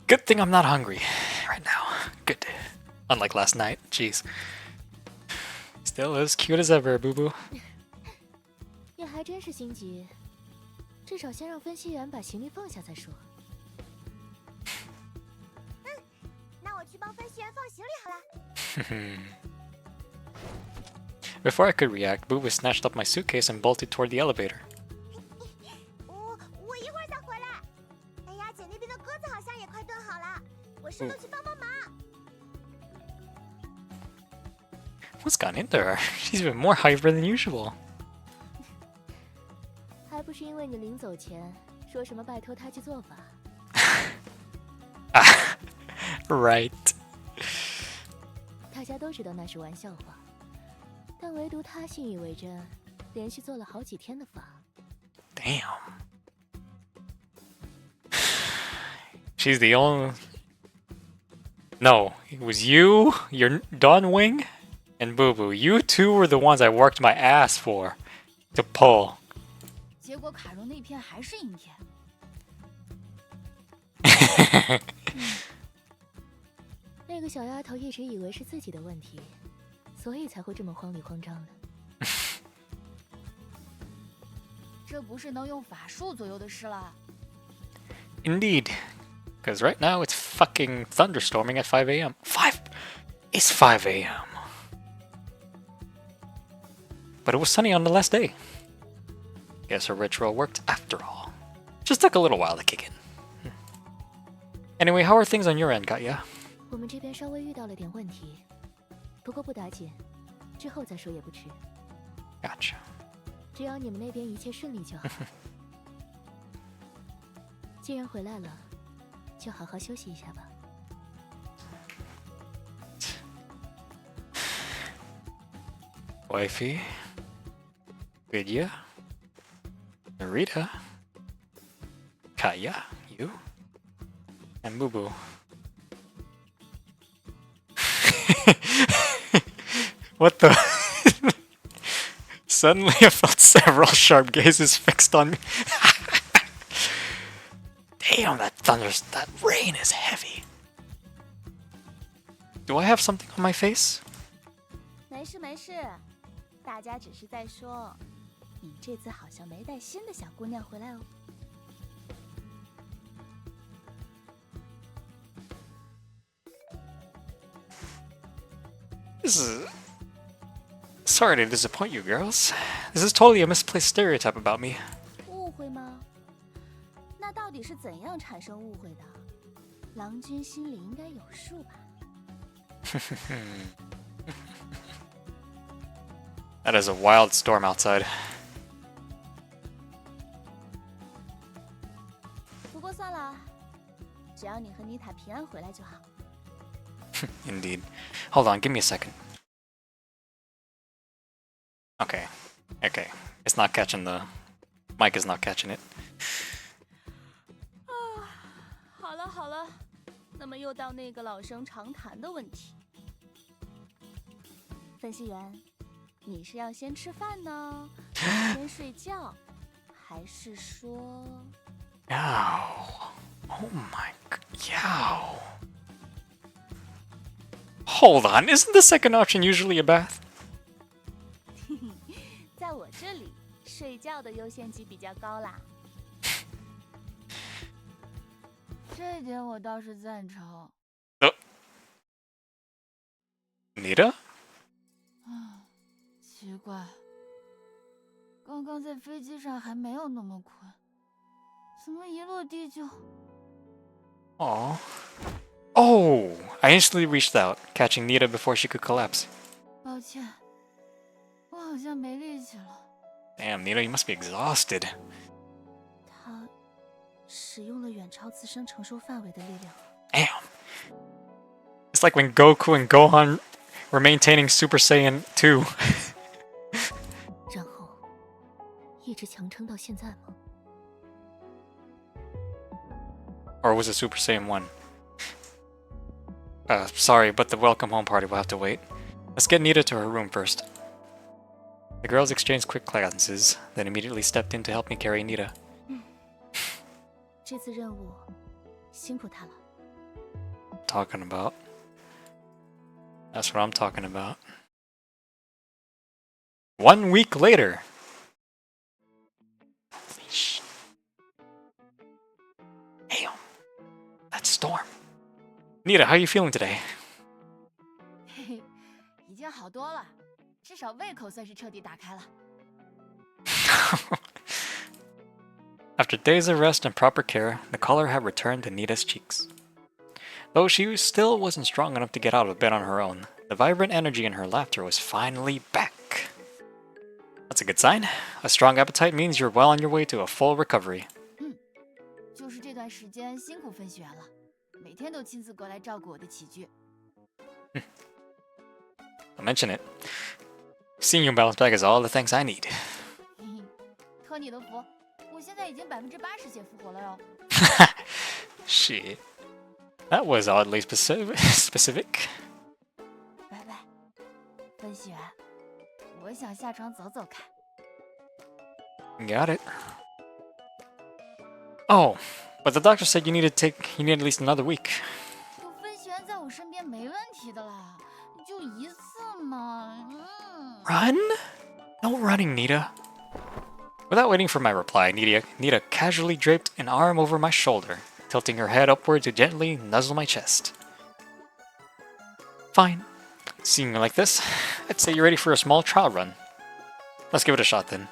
Good thing I'm not hungry right now. Good. Unlike last night. Jeez. Still as cute as ever, boo boo. 你还真是心急，至少先让分析员把行李放下再说。那我去帮分析员放行李好了。Before I could react, Boo Boo snatched up my suitcase and bolted toward the elevator. 我一会儿再回来。哎呀，姐那边的鸽子好像也快炖好了，我顺路去帮帮忙。What's gone into her? She's even more hyper than usual. 还不是因为你临走前说什么拜托他去做法。Right. 大家都知道那是玩笑话，但唯独他信以为真，连续做了好几天的法。Damn. She's the only... No, it was you, your Dawn Wing, and Boo Boo. You two were the ones I worked my ass for to pull. 结果卡戎那片还是阴天。那个小丫头一直以为是自己的问题，所以才会这么慌里慌张的。这不是能用法术左右的事了。 Indeed. Because right now it's fucking thunderstorming at 5 a.m. 5? It's 5 a.m. But it was sunny on the last day. Guess her ritual worked after all. Just took a little while to kick in. Anyway, how are things on your end, Katya? 我们这边稍微遇到了点问题，不过不打紧，之后再说也不迟。Gotcha. 只要你们那边一切顺利就好。既然回来了，就好好休息一下吧。Wifey, Vidya, Nerida, Kaya, you, and Boo Boo. What the? Suddenly I felt several sharp gazes fixed on me. Damn, that rain is heavy. Do I have something on my face? 没事没事，大家只是在说，你这次好像没带新的小姑娘回来哦。This is... Sorry to disappoint you, girls. This is totally a misplaced stereotype about me. 误会吗？那到底是怎样产生误会的？郎君心里应该有数吧？ That is a wild storm outside. 不过算了，只要你和妮塔平安回来就好。Indeed. Hold on, give me a second. Okay. Okay. It's not catching the... Mic is not catching it. 好了好了，那么又到那个老生常谈的问题。分析员，你是要先吃饭呢，先睡觉，还是说Yow. Oh my god. Yow. Hold on, isn't the second option usually a bath? 在我这里，睡觉的优先级比较高啦。这点我倒是赞成。Nita? 奇怪，刚刚在飞机上还没有那么困，怎么一落地就…… Aw. Oh! I instantly reached out, catching Nita before she could collapse. 抱歉，我好像没力气了。Damn, Nita, you must be exhausted. 他使用了远超自身承受范围的力量。Damn. It's like when Goku and Gohan were maintaining Super Saiyan 2. 然后一直强撑到现在吗？ Or was it Super Saiyan 1? Sorry, but the welcome home party will have to wait. Let's get Nita to her room first. The girls exchanged quick glances, then immediately stepped in to help me carry Nita. 这次任务辛苦他了。 Talking about. That's what I'm talking about. 1 week later. Holy shit. Damn. That storm. Nita, how are you feeling today? 嘿嘿，已经好多了，至少胃口算是彻底打开了。After days of rest and proper care, the color had returned to Nita's cheeks. Though she still wasn't strong enough to get out of bed on her own, the vibrant energy in her laughter was finally back. That's a good sign. A strong appetite means you're well on your way to a full recovery. 就是这段时间辛苦分析员了，每天都亲自过来照顾我的起居。I'll mention it. Seeing you bounce back is all the thanks I need. 嘿嘿，托你的福，我现在已经80%血复活了哟。Shit. That was oddly specific. 拜拜，分析员，我想下床走走看。Got it. Oh, but the doctor said you need at least another week. 有分析员在我身边没问题的啦，就一次嘛。Run? No running, Nita. Without waiting for my reply, Nita casually draped an arm over my shoulder, tilting her head upward to gently nuzzle my chest. Fine. Seeing you like this, I'd say you're ready for a small trial run. Let's give it a shot then.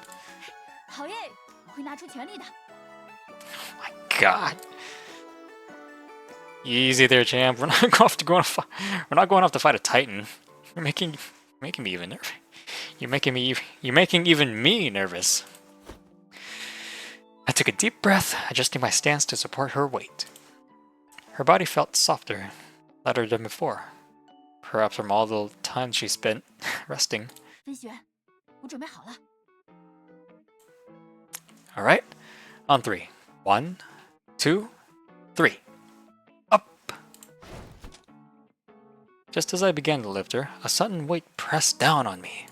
好耶，我会拿出全力的。 My God. Easy there, champ. We're not going off to fight a Titan. You're making me even nervous. You're making even me nervous. I took a deep breath, adjusting my stance to support her weight. Her body felt softer, lighter than before. Perhaps from all the time she spent resting. 分析员，我准备好了。 All right, on 3. 1, 2, 3. Up. Just as I began to lift her, a sudden weight pressed down on me.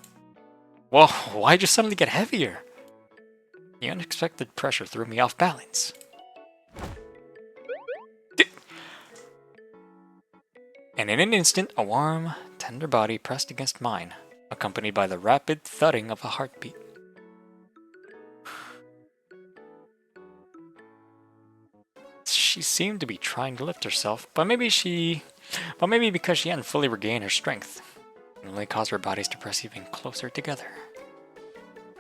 Whoa, why'd you suddenly get heavier? The unexpected pressure threw me off balance. And in an instant, a warm, tender body pressed against mine, accompanied by the rapid thudding of a heartbeat. She seemed to be trying to lift herself, but maybe because she hadn't fully regained her strength, it only caused our bodies to press even closer together.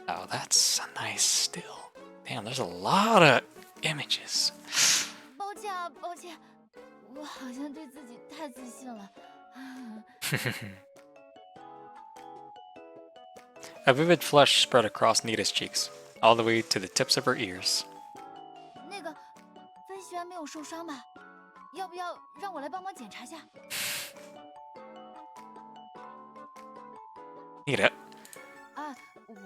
Oh, that's a nice still. Damn, there's a lot of images. 抱歉啊，抱歉，我好像对自己太自信了。A vivid flush spread across Nita's cheeks, all the way to the tips of her ears. 那个分析员没有受伤吧？要不要让我来帮忙检查下？ Nita. 啊，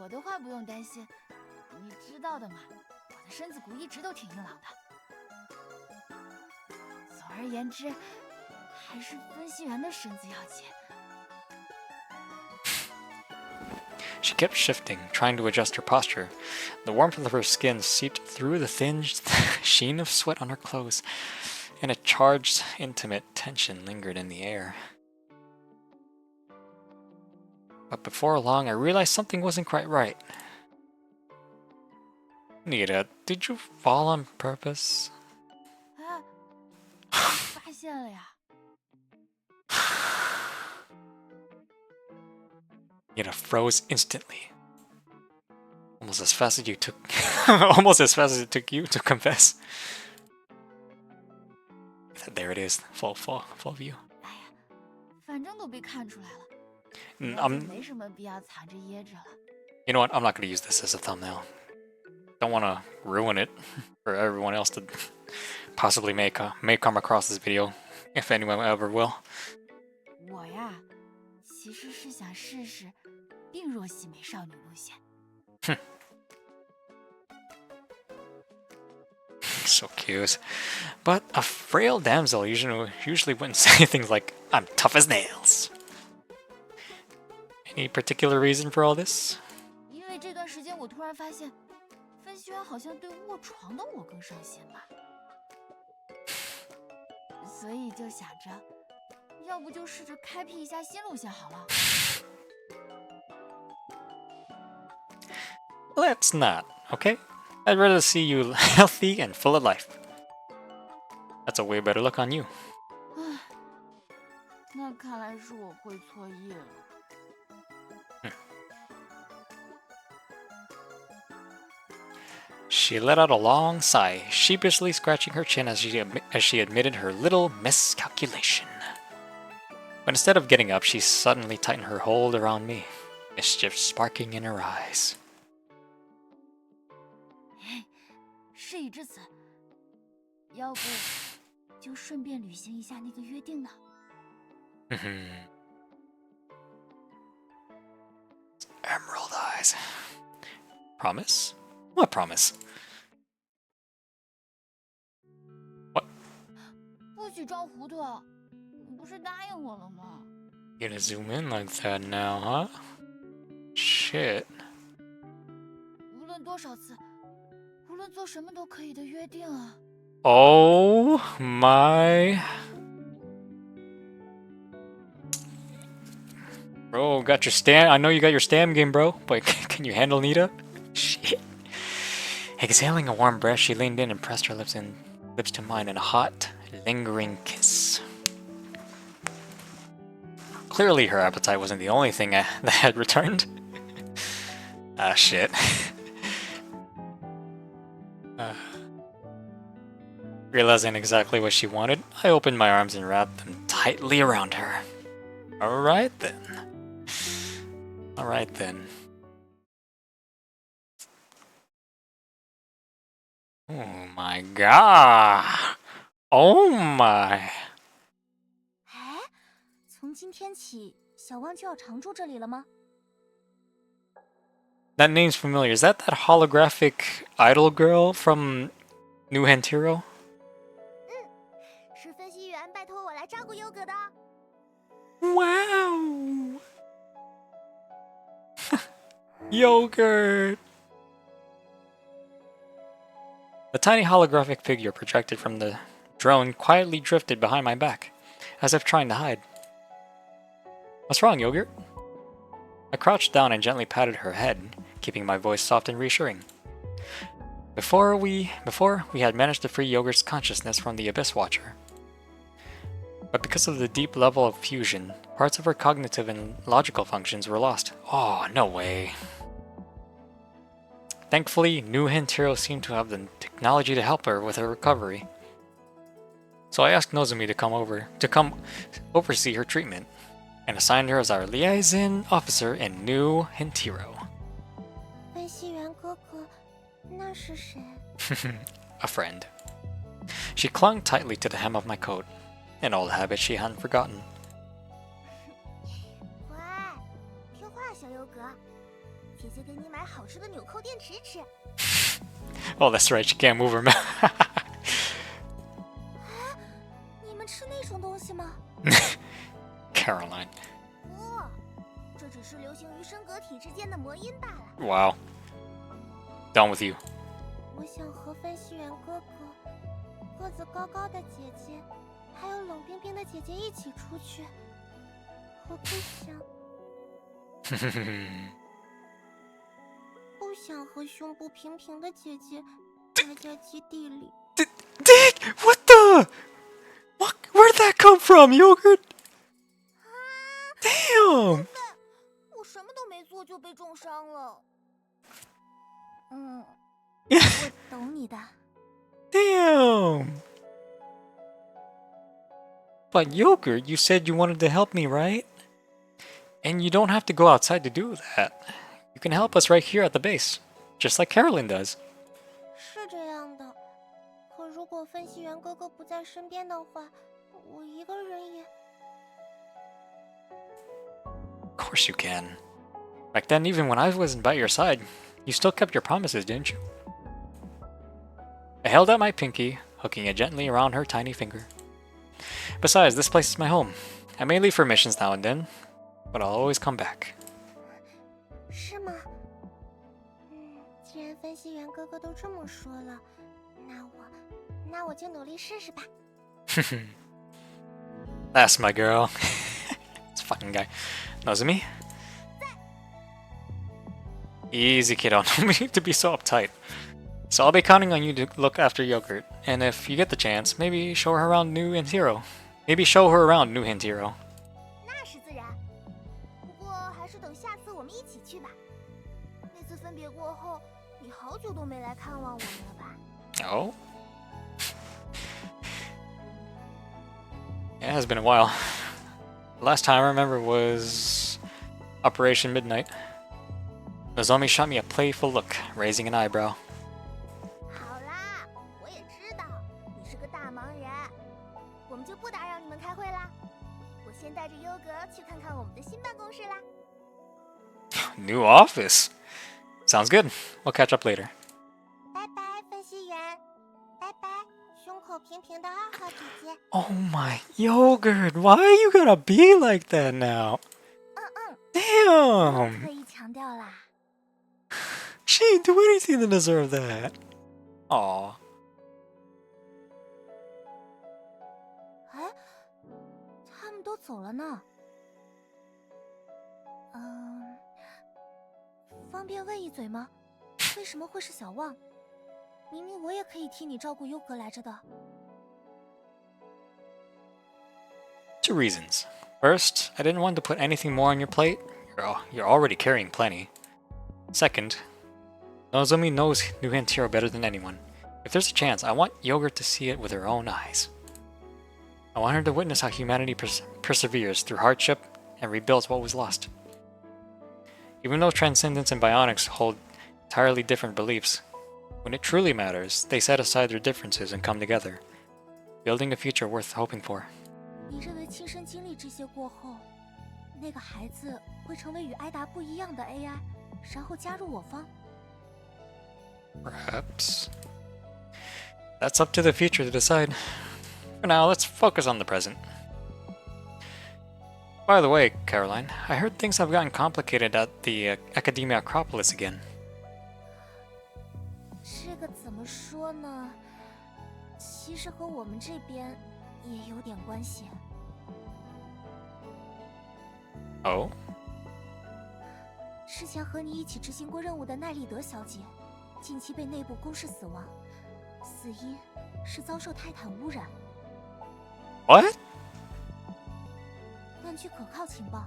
我的话不用担心，你知道的嘛，我的身子骨一直都挺硬朗的。总而言之，还是分析员的身子要紧。 She kept shifting, trying to adjust her posture. The warmth of her skin seeped through the thin sheen of sweat on her clothes, and a charged, intimate tension lingered in the air. But before long, I realized something wasn't quite right. Nita, did you fall on purpose? 啊，发现了呀！ Nita froze instantly. Almost as fast as almost as fast as it took you to confess. There it is, full view. 哎呀，反正都被看出来了， 没什么必要藏着掖着了。 You know what? I'm not going to use this as a thumbnail. Don't want to ruin it for everyone else to possibly may come across this video, if anyone ever will. 我呀，其实是想试试病弱系美少女路线。 So cute. But a frail damsel usually wouldn't say things like, I'm tough as nails. Any particular reason for all this? 因为这段时间我突然发现，分析员好像对卧床的我更上心吧，所以就想着，要不就试着开辟一下新路线好了。 Let's not, okay? I'd rather see you healthy and full of life. That's a way better look on you. 唉，那看来是我会错意了。 She let out a long sigh, sheepishly scratching her chin as she admitted her little miscalculation. But instead of getting up, she suddenly tightened her hold around me, mischief sparking in her eyes. 事已至此，要不就顺便履行一下那个约定呢？ Emerald eyes. Promise? What promise? What? 不许装糊涂！你不是答应我了吗？ You gonna zoom in like that now, huh? Shit. 无论多少次，无论做什么都可以的约定啊！ Oh my. Bro, got your stam. I know you got your stam game, bro, but can you handle Nita? Shit. Exhaling a warm breath, she leaned in and pressed her lips to mine in a hot, lingering kiss. Clearly, her appetite wasn't the only thing that had returned. Ah, shit. Realizing exactly what she wanted, I opened my arms and wrapped them tightly around her. Alright then. Alright then. Oh my god! Oh my! 哎，从今天起，小万就要常住这里了吗？ That name's familiar. Is that holographic idol girl from New Hantiro? 是分析员拜托我来照顾优格的。 Wow! Yogurt! The tiny holographic figure projected from the drone quietly drifted behind my back, as if trying to hide. What's wrong, Yogurt? I crouched down and gently patted her head, keeping my voice soft and reassuring. Before we had managed to free Yogurt's consciousness from the Abyss Watcher. But because of the deep level of fusion, parts of her cognitive and logical functions were lost. Oh, no way. Thankfully, New Hantiro seemed to have the technology to help her with her recovery. So I asked Nozomi to come oversee her treatment, and assigned her as our liaison officer in New Hantiro. 分析员哥哥，那是谁？ A friend. She clung tightly to the hem of my coat, an old habit she hadn't forgotten. 乖，听话，小优格，姐姐给你买好吃的纽扣电池吃。 Oh, that's right, she can't move her mouth. 你们吃那种东西吗？ Caroline. 不，这只是流行于身格体之间的魔音罢了。 Wow. Done with you. 我想和分析员哥哥、个子高高的姐姐，还有冷冰冰的姐姐一起出去。我不想和胸部平平的姐姐待在基地里。 Dick! What the? What? Where'd that come from, Yogurt? Damn! 我什么都没做就被重伤了。Yeah. 我懂你的。 Damn! But Yogurt, you said you wanted to help me, right? And you don't have to go outside to do that. You can help us right here at the base, just like Caroline does. 是这样的，可如果分析员哥哥不在身边的话，我一个人也…… Of course you can. Back then, even when I wasn't by your side, you still kept your promises, didn't you? I held out my pinky, hooking it gently around her tiny finger. Besides, this place is my home. I may leave for missions now and then, but I'll always come back. 是吗？既然分析员哥哥都这么说了，那我就努力试试吧。 That's my girl. This fucking guy. Nozomi? Easy, kiddo. No need to be so uptight. So I'll be counting on you to look after Yogurt, and if you get the chance, maybe show her around New Hint Hero. 那是自然，不过还是等下次我们一起去吧。那次分别过后，你好久都没来看望我们了吧？ Oh? Yeah, it has been a while. The last time I remember was Operation Midnight. Nozomi shot me a playful look, raising an eyebrow. 好啦，我也知道你是个大忙人，我们就不打扰你们开会啦。我先带着优格去看看我们的新办公室啦。 New office? Sounds good. We'll catch up later. 拜拜，分析员。拜拜，胸口平平的2号姐姐。 Oh my Yogurt, why you gotta be like that now? 可 Damn! 以强调啦。 She didn't do anything to deserve that. Aw. 哎，他们都走了呢。方便问一嘴吗？为什么会是小旺？明明我也可以替你照顾优格来着的。 Two reasons. First, I didn't want to put anything more on your plate. You're already carrying plenty. Second, Nozomi knows New Hint Hero better than anyone. If there's a chance, I want Yogurt to see it with her own eyes. I want her to witness how humanity perseveres through hardship and rebuilds what was lost. Even though Transcendence and Bionics hold entirely different beliefs, when it truly matters, they set aside their differences and come together, building a future worth hoping for. 你认为亲身经历这些过后，那个孩子会成为与艾达不一样的 AI， 然后加入我方？ Perhaps. That's up to the future to decide. For now, let's focus on the present. By the way, Caroline, I heard things have gotten complicated at the Academia Acropolis again. 这个怎么说呢？其实和我们这边也有点关系。 Oh? 之前和你一起执行过任务的奈利德小姐，近期被内部公示死亡，死因是遭受泰坦污染。 What? 根据可靠情报，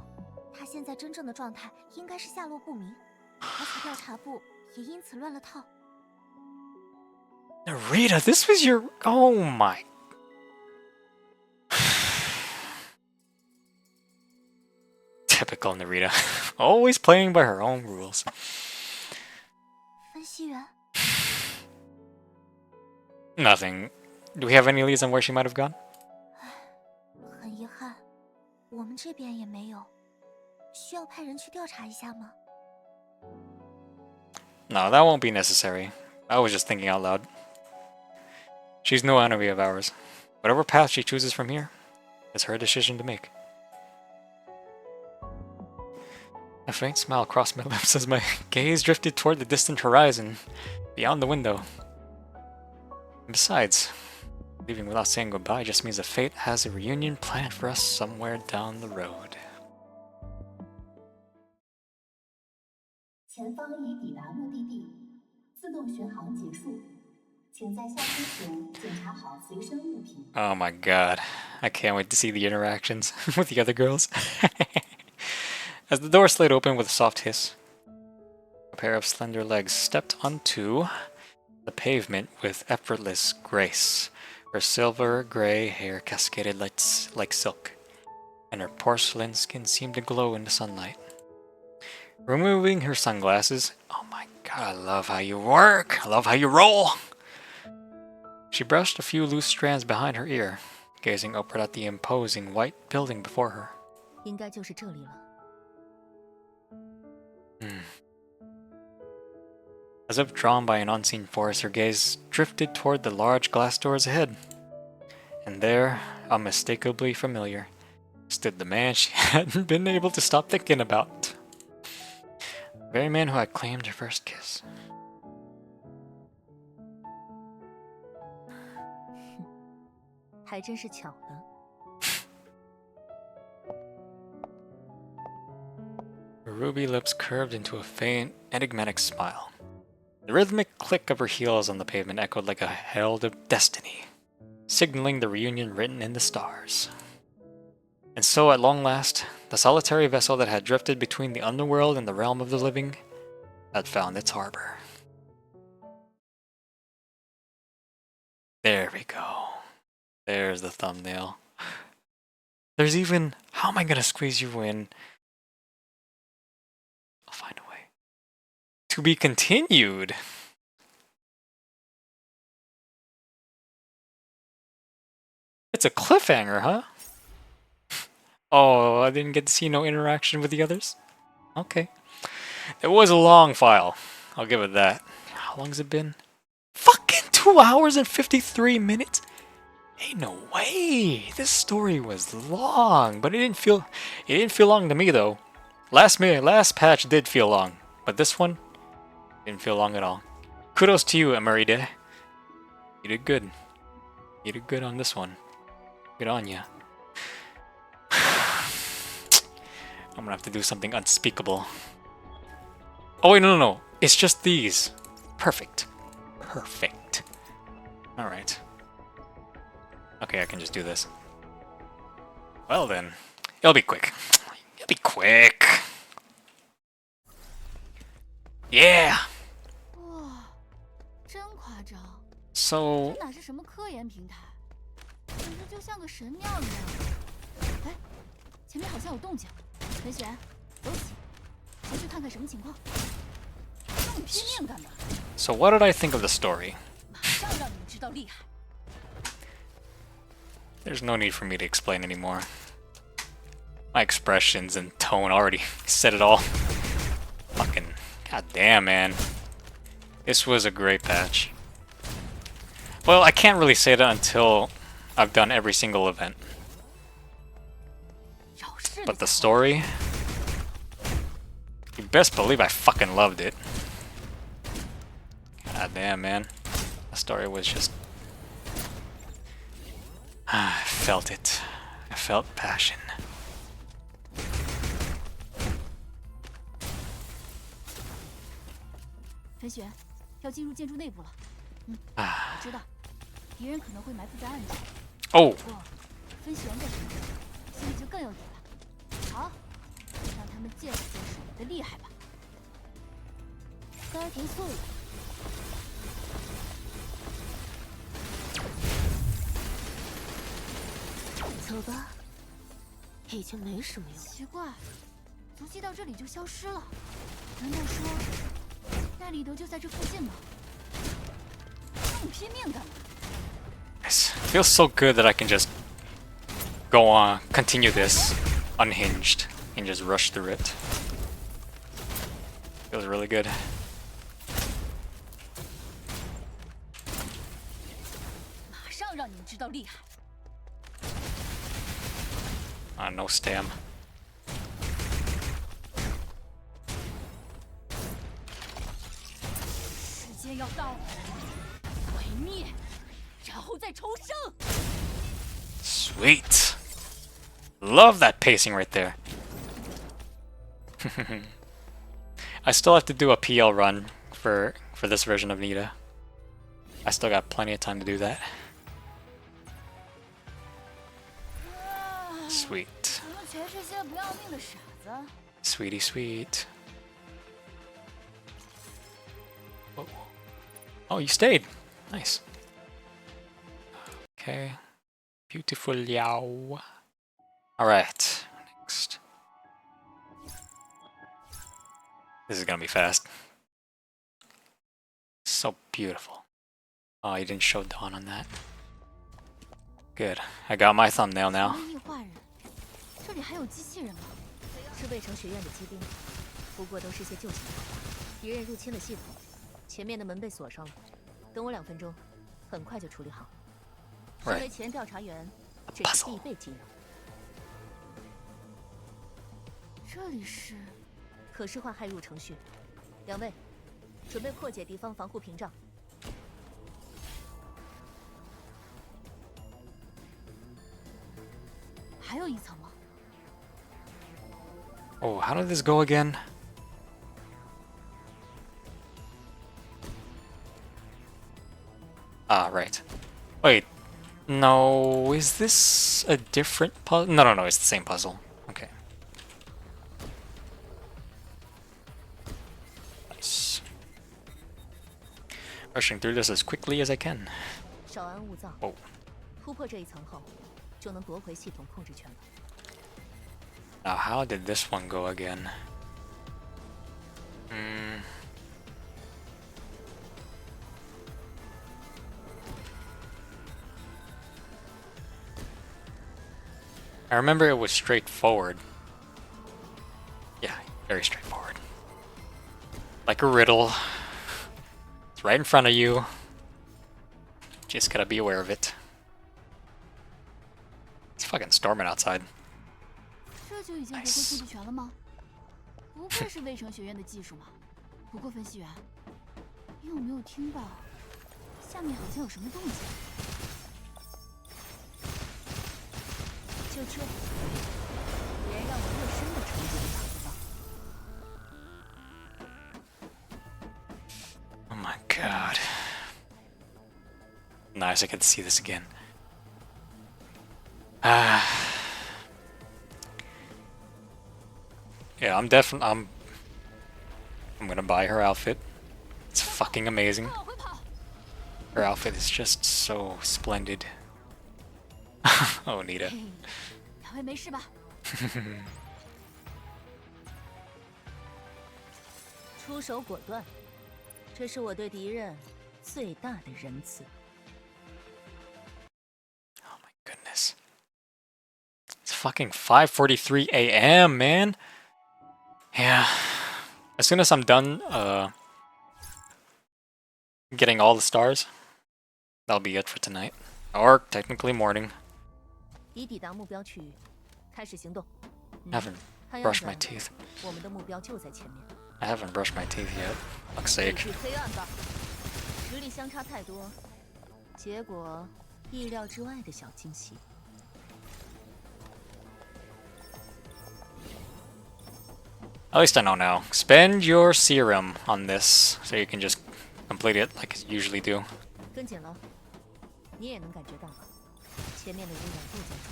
她现在真正的状态应该是下落不明，而且调查部也因此乱了套。 Nerida, this was your... Oh my... Typical Nerida. Always playing by her own rules. 分析员， Nothing. Do we have any leads on where she might have gone? 很遗憾，我们这边也没有。需要派人去调查一下吗？ No, that won't be necessary. I was just thinking out loud. She's no enemy of ours. Whatever path she chooses from here, it's her decision to make. A faint smile crossed my lips as my gaze drifted toward the distant horizon, beyond the window. And besides, leaving without saying goodbye just means that fate has a reunion planned for us somewhere down the road. 前方已抵达目的地，自动巡航结束，请在下车前检查好随身物品。 Oh my god, I can't wait to see the interactions with the other girls. As the door slid open with a soft hiss, a pair of slender legs stepped onto the pavement with effortless grace. Her silver gray hair cascaded like silk, and her porcelain skin seemed to glow in the sunlight. Removing her sunglasses, oh my god, I love how you work! I love how you roll! She brushed a few loose strands behind her ear, gazing upward at the imposing white building before her. 应该就是这里了。As if drawn by an unseen force, her gaze drifted toward the large glass doors ahead. And there, unmistakably familiar, stood the man she hadn't been able to stop thinking about. The very man who had claimed her first kiss. 还真是巧了。 Her ruby lips curved into a faint, enigmatic smile. The rhythmic click of her heels on the pavement echoed like a herald of destiny, signaling the reunion written in the stars. And so, at long last, the solitary vessel that had drifted between the underworld and the realm of the living had found its harbor. There we go. There's the thumbnail. There's even... How am I gonna squeeze you in? I'll find a way. To be continued! It's a cliffhanger, huh? Oh, I didn't get to see no interaction with the others? Okay. It was a long file. I'll give it that. How long's it been? Fucking 2 hours and 53 minutes? Ain't no way! This story was long, but it didn't feel long to me though. Last patch did feel long, but this one didn't feel long at all. Kudos to you, Nerida. You did good. You did good on this one. Good on ya. I'm gonna have to do something unspeakable. Oh wait, no. It's just these. Perfect. Perfect. Alright. Okay, I can just do this. Well then. It'll be quick. It'll be quick. Yeah! 哇，真夸张！ So... 这哪是什么科研平台，简直就像个神庙一样。哎，前面好像有动静，裴璇，走起，前去看看什么情况。这么拼命干嘛？ So what did I think of the story? 马上让你们知道厉害。 There's no need for me to explain anymore. My expressions and tone already said it all. Fucking goddamn, man. This was a great patch. Well, I can't really say that until I've done every single event. But the story... You best believe I fucking loved it. Goddamn, man. The story was just... I felt it. I felt passion. 裴璇，要进入建筑内部了。我知道，敌人可能会埋伏在暗处。Oh. 不过，分璇在身边，心里就更有底了。好，让他们见识见识我的厉害吧。杆儿停速了。 走吧，已经没什么用。奇怪，足迹到这里就消失了。难道说奈利德就在这附近吗？这么拼命干嘛？ Nice. Feels so good that I can just go on, continue this unhinged and just rush through it. Feels really good. No stam. 要到了，毁灭，然后再重生。 Sweet. Love that pacing right there. I still have to do a PL run for this version of Nita. I still got plenty of time to do that. Sweet. Sweetie sweet. Oh. Oh, you stayed. Nice. Okay. Beautiful Yao. Alright. Next. This is gonna be fast. So beautiful. Oh, you didn't show Dawn on that. Good. I got my thumbnail now. 这里还有机器人吗？是卫城学院的机兵，不过都是些旧情况。敌人入侵了系统，前面的门被锁上了。等我2分钟，很快就处理好。身为前调查员，这是必备技能。这里是可视化骇入程序。2位，准备破解敌方防护屏障。 还有一层吗？ Oh, how did this go again? Ah, right. Wait. No, is this a different puzzle? No, it's the same puzzle. Okay. Nice. Rushing through this as quickly as I can. 稍安勿躁。 Oh. 突破这一层后，就能夺回系统控制权了。 Now, how did this one go again? I remember it was straightforward. Yeah, very straightforward. Like a riddle. It's right in front of you. Just gotta be aware of it. It's fucking storming outside. 这就已经夺回控制权了吗？不愧是卫城学院的技术嘛。不过分析员，你有没有听到下面好像有什么动静？就这，别让我热身的程度达不到。 Oh my god. Nice, I get to see this again. Yeah, I'm gonna buy her outfit. It's fucking amazing. Her outfit is just so splendid. Oh, Nita. 2位没事吧？出手果断，这是我对敌人最大的仁慈。 Oh my goodness. It's fucking 5:43 a.m., man. Yeah. As soon as I'm done getting all the stars, that'll be it for tonight. Or technically morning. 已抵达目标区域，开始行动。 I haven't brushed my teeth. 我们的目标就在前面。 I haven't brushed my teeth yet. Fuck's sake. 去黑暗吧，实力相差太多，结果意料之外的小惊喜。 At least I know now. Spend your serum on this so you can just complete it like you usually do. 跟紧了，你也能感觉到吧？前面的污染不减重，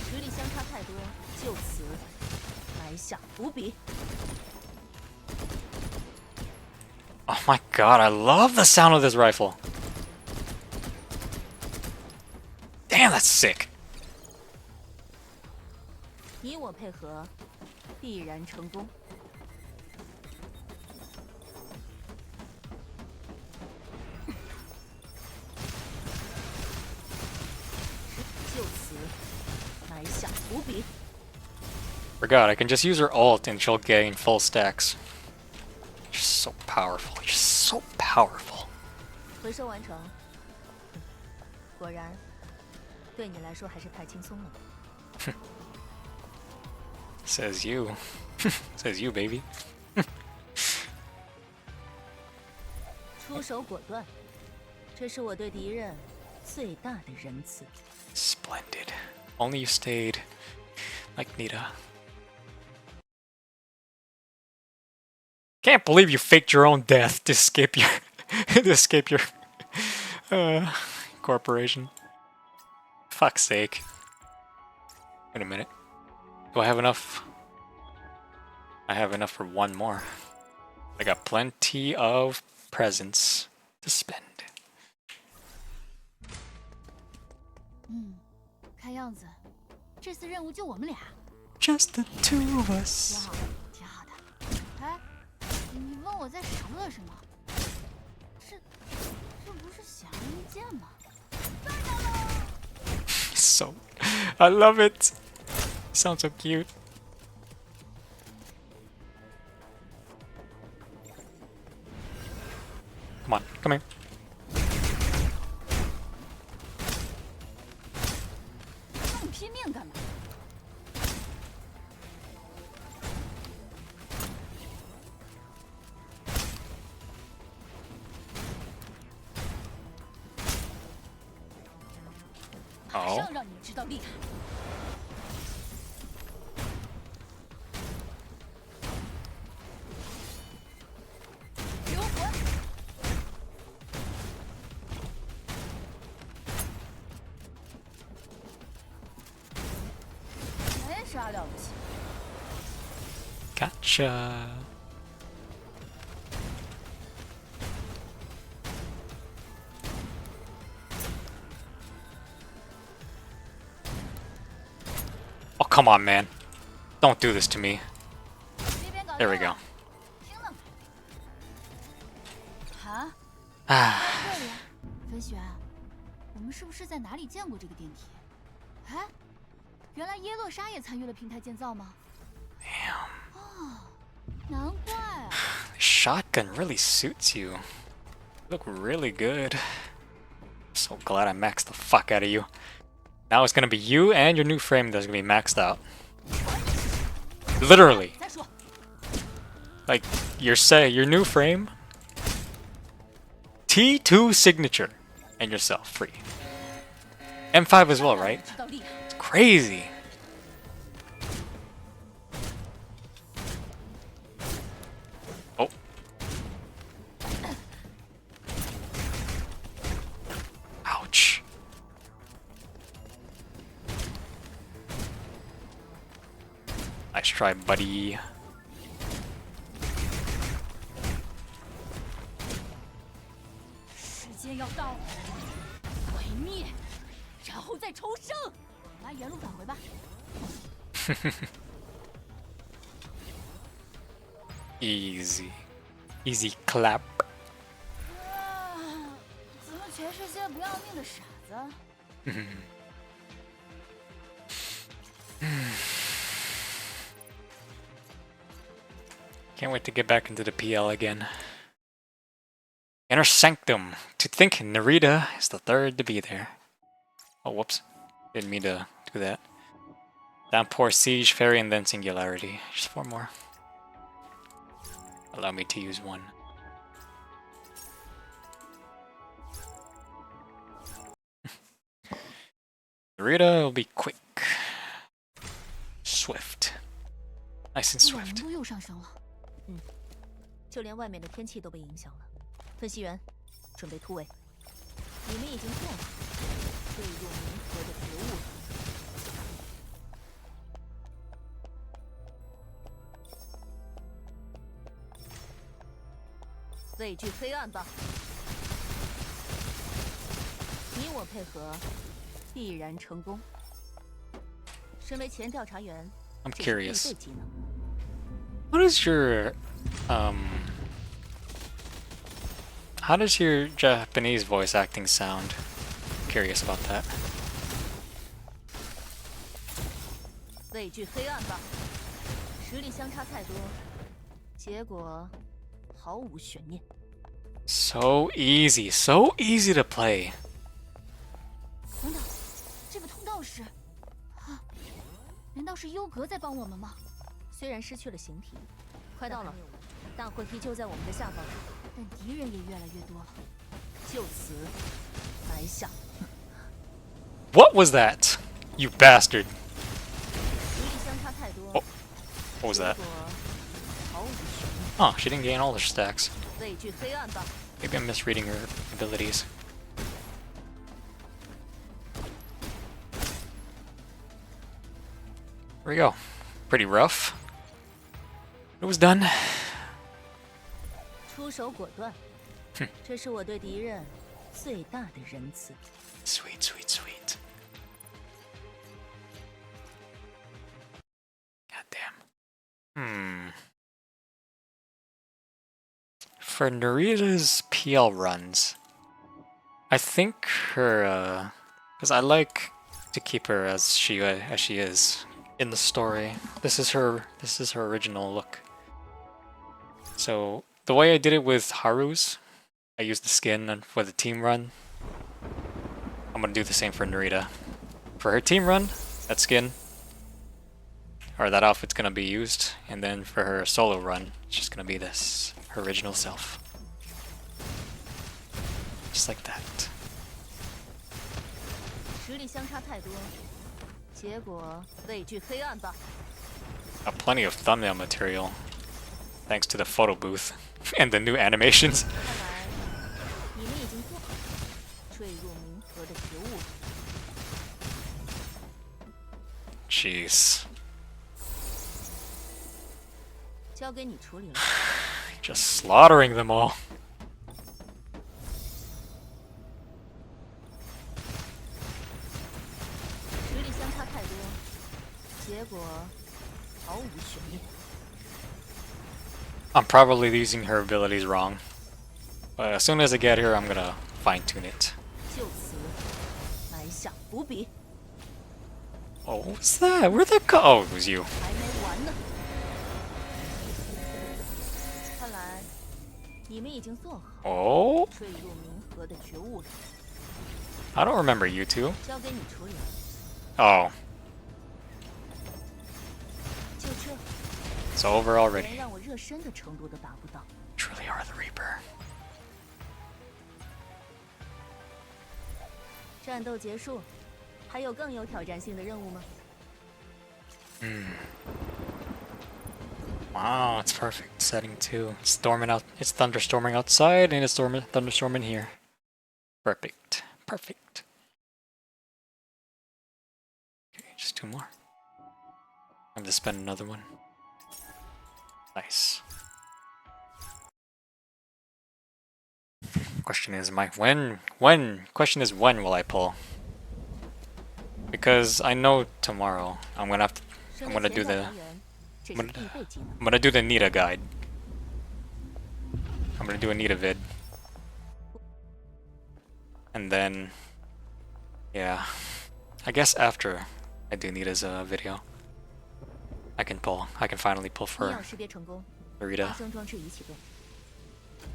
实力相差太多，就此埋下伏笔。 Oh my god, I love the sound of this rifle. Damn, that's sick. 你我配合，必然成功。埋下伏笔。 Forgot, I can just use her ult and she'll gain full stacks. You're so powerful. You're so powerful. 回收完成。果然，对你来说还是太轻松了吧？ Says you. Says you, baby. 出手果断，这是我对敌人最大的仁慈。 Splendid. Only you stayed like Nita. Can't believe you faked your own death to escape your corporation. Fuck's sake. Wait a minute. Do I have enough? I have enough for one more. I got plenty of presents to spend. 看样子，这次任务就我们俩。 Just the two of us. 挺好的。哎，你问我在傻乐什么？这不是显而易见吗？ So, I love it. Sounds so cute. Come on, come here. 这么拼命干嘛？ 马 Oh. 上让你知道厉害！灵魂，没啥了不起。 Gotcha. Oh, come on, man. Don't do this to me. 这边搞定 There we 了 go. 听了没？啊， Ah, 这里，飞雪，我们是不是在哪里见过这个电梯？哎，原来耶洛莎也参与了平台建造吗？ damn. 哦，难怪啊！ The shotgun really suits you. You look really good. So glad I maxed the fuck out of you. Now it's gonna be you and your new frame that's gonna be maxed out. Literally. 再说， Like, your new frame, T2 signature, and yourself free. M5 as well, right? 知道厉害。 It's crazy. Oh. Ouch. Nice try, buddy. 时间要到了，毁灭，然后再重生。来，原路返回吧。 Easy. Easy clap. 啊，怎么全是些不要命的傻子？ Can't wait to get back into the PL again. Inner Sanctum. To think Nerida is the third to be there. Oh, whoops. Didn't mean to do that. Downpour, Siege, Fairy, and then Singularity. Just 4 more. Allow me to use 1. Nerida will be quick. Swift. Nice and 温 swift. 度又上升了。就连外面的天气都被影响了。分析员，准备突围。你们已经变了，坠入冥河的植物了。畏惧黑暗吧！你我配合，必然成功。身为前调查员， I'm 这是必 curious. 备技能。 What is your how does your Japanese voice acting sound? Curious about that. 畏惧黑暗吧。实力相差太多，结果毫无悬念。So easy to play. 等等，这个通道是……啊，难道是优格在帮我们吗？虽然失去了形体，快到了，大会依旧在我们的下方，但敌人也越来越多了。就此埋下。What was that? You bastard. 实力相差太多。Oh, what was that? 结果毫无悬念。 Oh, she didn't gain all her stacks. 畏惧黑暗吧。 Maybe I'm misreading her abilities. There we go. Pretty rough. It was done. 出手果断，这是我对敌人最大的仁慈。 Sweet, sweet, sweet. God damn. For Nerida's PL runs, I think her, because I like to keep her as she is in the story. This is her original look. So the way I did it with Haru's, I used the skin for the team run. I'm gonna do the same for Nerida. For her team run, that skin or that outfit's gonna be used, and then for her solo run, it's just gonna be this, her original self. Just like that. 实力相差太多，结果畏惧黑暗吧。 Got plenty of thumbnail material, thanks to the photo booth and the new animations. 看来你们已经做好坠入冥河的觉悟了。 Jeez. 交给你处理了。 Just slaughtering them all. 实力相差太多，结果毫无悬念。 I'm probably using her abilities wrong. But as soon as I get her, I'm gonna fine tune it. 就此埋下伏笔。 Oh, what was that? Where'd that go? Oh, it was you. 还没完呢。看来你们已经做好 Oh? 坠入冥河的觉悟了。 I don't remember you two. 交给你处理了。 Oh, 就这， it's over 连 already. 让我热身的程度都达不到。 Truly are the Reaper. 战斗结束，还有更有挑战性的任务吗？ Wow, it's perfect. Setting 2. It's storming out. It's thunderstorming outside, and it's thunderstorming here. Perfect. Perfect. Okay, just 2 more. I have to spend another one. Nice. Question is, question is when will I pull? Because I know tomorrow I'm gonna do the I'm gonna do the Nita guide. I'm gonna do a Nita vid. And then yeah. I guess after I do Nita's video, I can finally pull 你 for 要识别成功， Nerida. 发生装置已启动。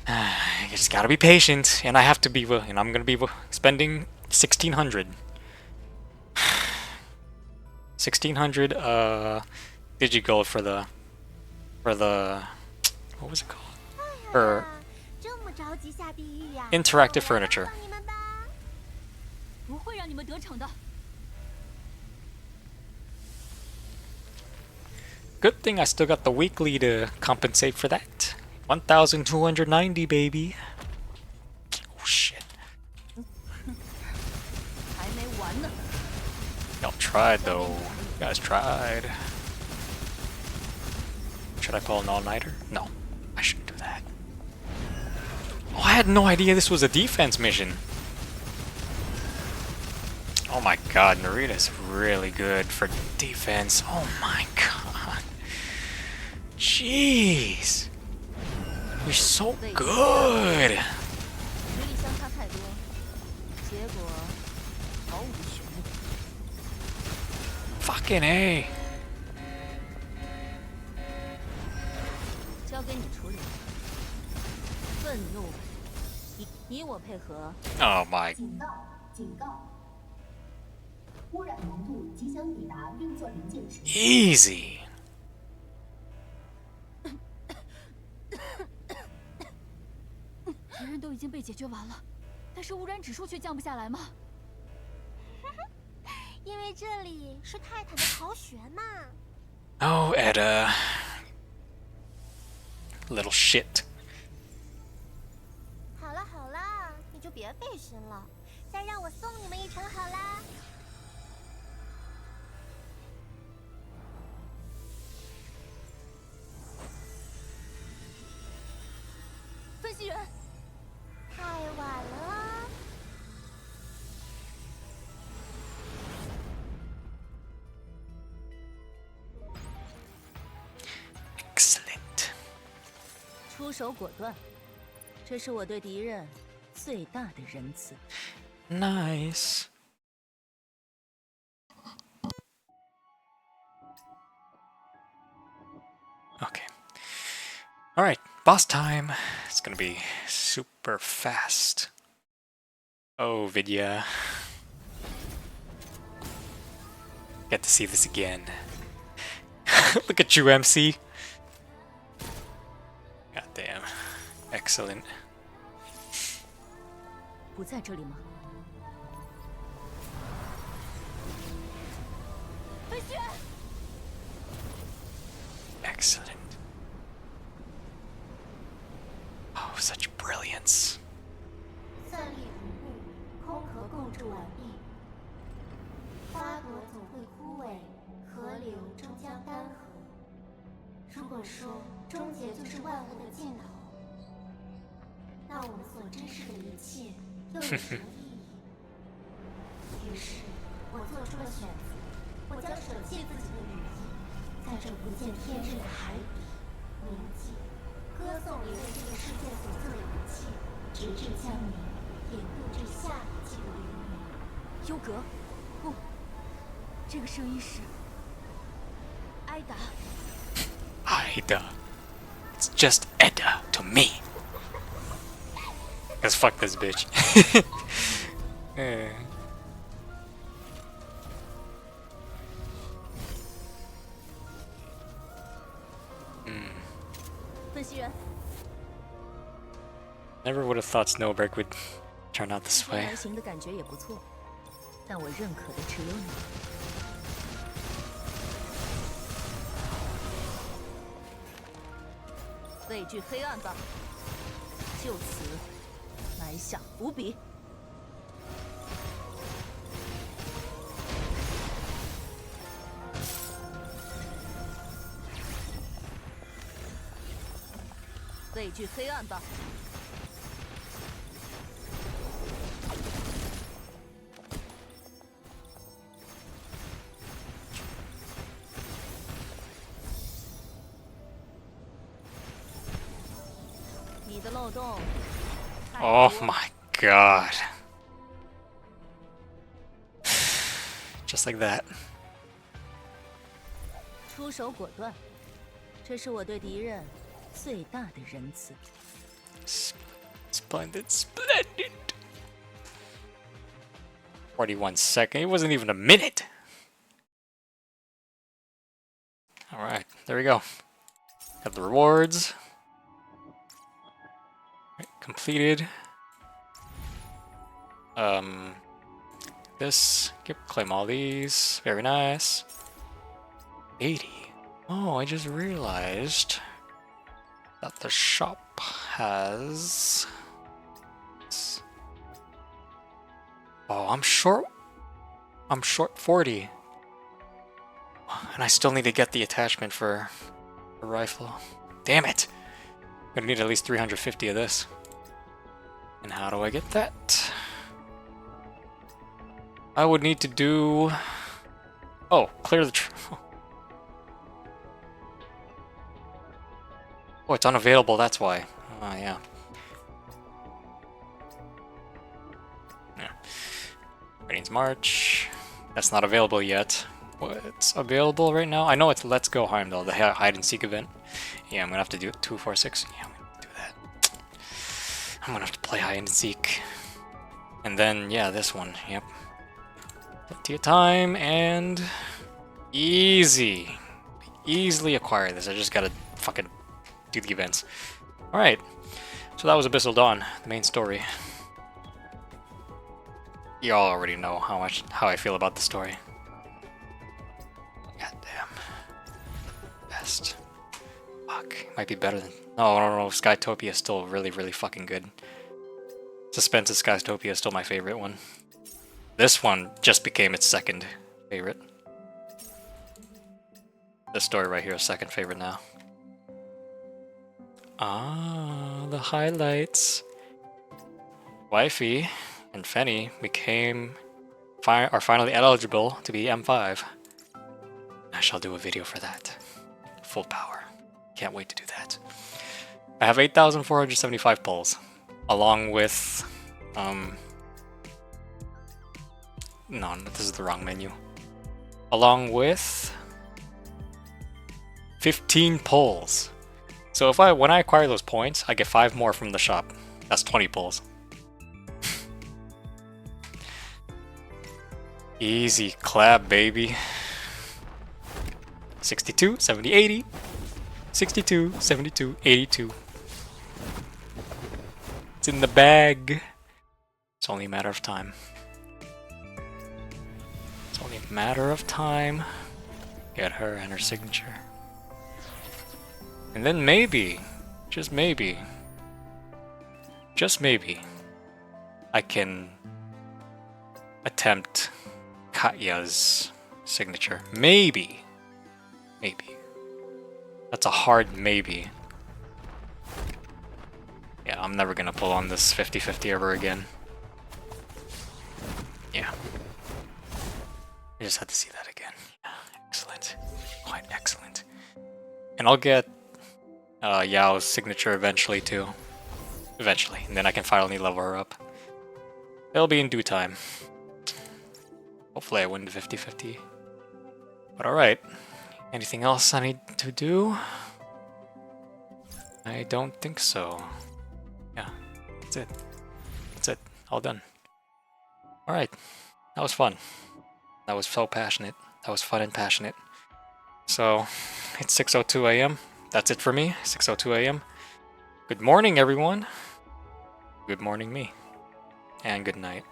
You just gotta be patient, and I have to be, and I'm gonna be spending 1,600. 1,600 digigold for the what was it called? For 这么着急下地狱呀？ interactive furniture. 帮你们吧。不会让你们得逞的。 Good thing I still got the weekly to compensate for that. 1,290, baby. Oh shit. 还没完呢。 Y'all tried though. You guys tried. Should I pull an all-nighter? No, I shouldn't do that. Oh, I had no idea this was a defense mission. Oh my god, Nerida's really good for defense. Oh my god. Jeez. You're so good. 实力相差太多，结果毫无悬念。 Fucking A. 给你处理。愤怒，你我配合。 Oh my. 警告！警告！污染浓度即将抵达运作临界值。 Easy. 敌人都已经被解决完了，但是污染指数却降不下来吗？因为这里是泰坦的巢穴嘛。 Oh, Edda. Little shit. 好了好了，你就别费心了，再让我送你们一程好啦。分析员，太晚了。 Excellent. 出手果断，这是我对敌人最大的仁慈。 Nice. Okay. Alright, boss time. It's gonna be super fast. Oh, Vidya. Get to see this again. Look at you, MC. God damn. Excellent. 不在这里吗？分析员， Excellent. Oh, such brilliance. 散力同步，空壳构筑完毕。花朵总会枯萎，河流终将干涸。如果说终结就是万物的尽头，那我们所珍视的一切又有什么意义？于是，我做出了选择，我将舍弃自己的羽翼，在这不见天日的海底铭记，歌颂你为这个世界所做的一切，直至将你引渡至下一季的黎明。优格，不，这个声音是艾达。 Edda. It's just Edda to me. Cause fuck this bitch. Eh. 分析员， Never would have thought Snowbreak would turn out this 天 way. 然型的感觉也不错，但我认可的只有你。畏惧黑暗吧，就此埋下伏笔。畏惧黑暗吧。你的漏洞。 Oh my god. Just like that. 出手果断，这是我对敌人最大的仁慈。 Splendid, splendid. 41 seconds. It wasn't even a minute. Alright, there we go. Got the rewards. Right, completed. This. Claim all these. Very nice. 80. Oh, I just realized that the shop has... Oh, I'm short 40. And I still need to get the attachment for a rifle. Damn it! I'm gonna need at least 350 of this. And how do I get that? I would need to do... Oh, clear the... Oh, it's unavailable, that's why. Oh, yeah. Ratings March. That's not available yet. what's available right now. I know it's Let's Go Heimdall, the hide and seek event. Yeah, I'm gonna have to do it. 246. Yeah, I'm gonna do that. I'm gonna have to play hide and seek. And then, yeah, this one. Yep. Plenty of time and easy. Easily acquire this. I just gotta fucking do the events. Alright. So that was Abyssal Dawn, the main story. You all already know how I feel about the story. God damn. Best. Fuck. Might be better than... No, Skytopia is still really, really fucking good. Suspense of Skytopia is still my favorite one. This one just became its second favorite. This story right here is second favorite now. Ah, the highlights. Wifey and Fenny are finally eligible to be M5. I shall do a video for that. Full power. Can't wait to do that. I have 8,475 pulls, along with no, this is the wrong menu. Along with 15 pulls. So when I acquire those points, I get 5 more from the shop. That's 20 pulls. Easy clap, baby. 62, 70, 80. 62, 72, 82. It's in the bag. It's only a matter of time. It's only a matter of time. Get her and her signature. And then maybe, just maybe, I can attempt Katya's signature. Maybe. That's a hard maybe. Yeah, I'm never gonna pull on this 50-50 ever again. Yeah. I just had to see that again. Yeah, excellent. Quite excellent. And I'll get Yao's signature eventually too. Eventually. And then I can finally level her up. It'll be in due time. Hopefully I win the 50-50. But alright. Anything else I need to do? I don't think so. Yeah, that's it. That's it. All done. Alright. That was fun. That was so passionate. That was fun and passionate. So, it's 6:02 a.m. That's it for me. 6:02 a.m. Good morning, everyone. Good morning, me. And good night.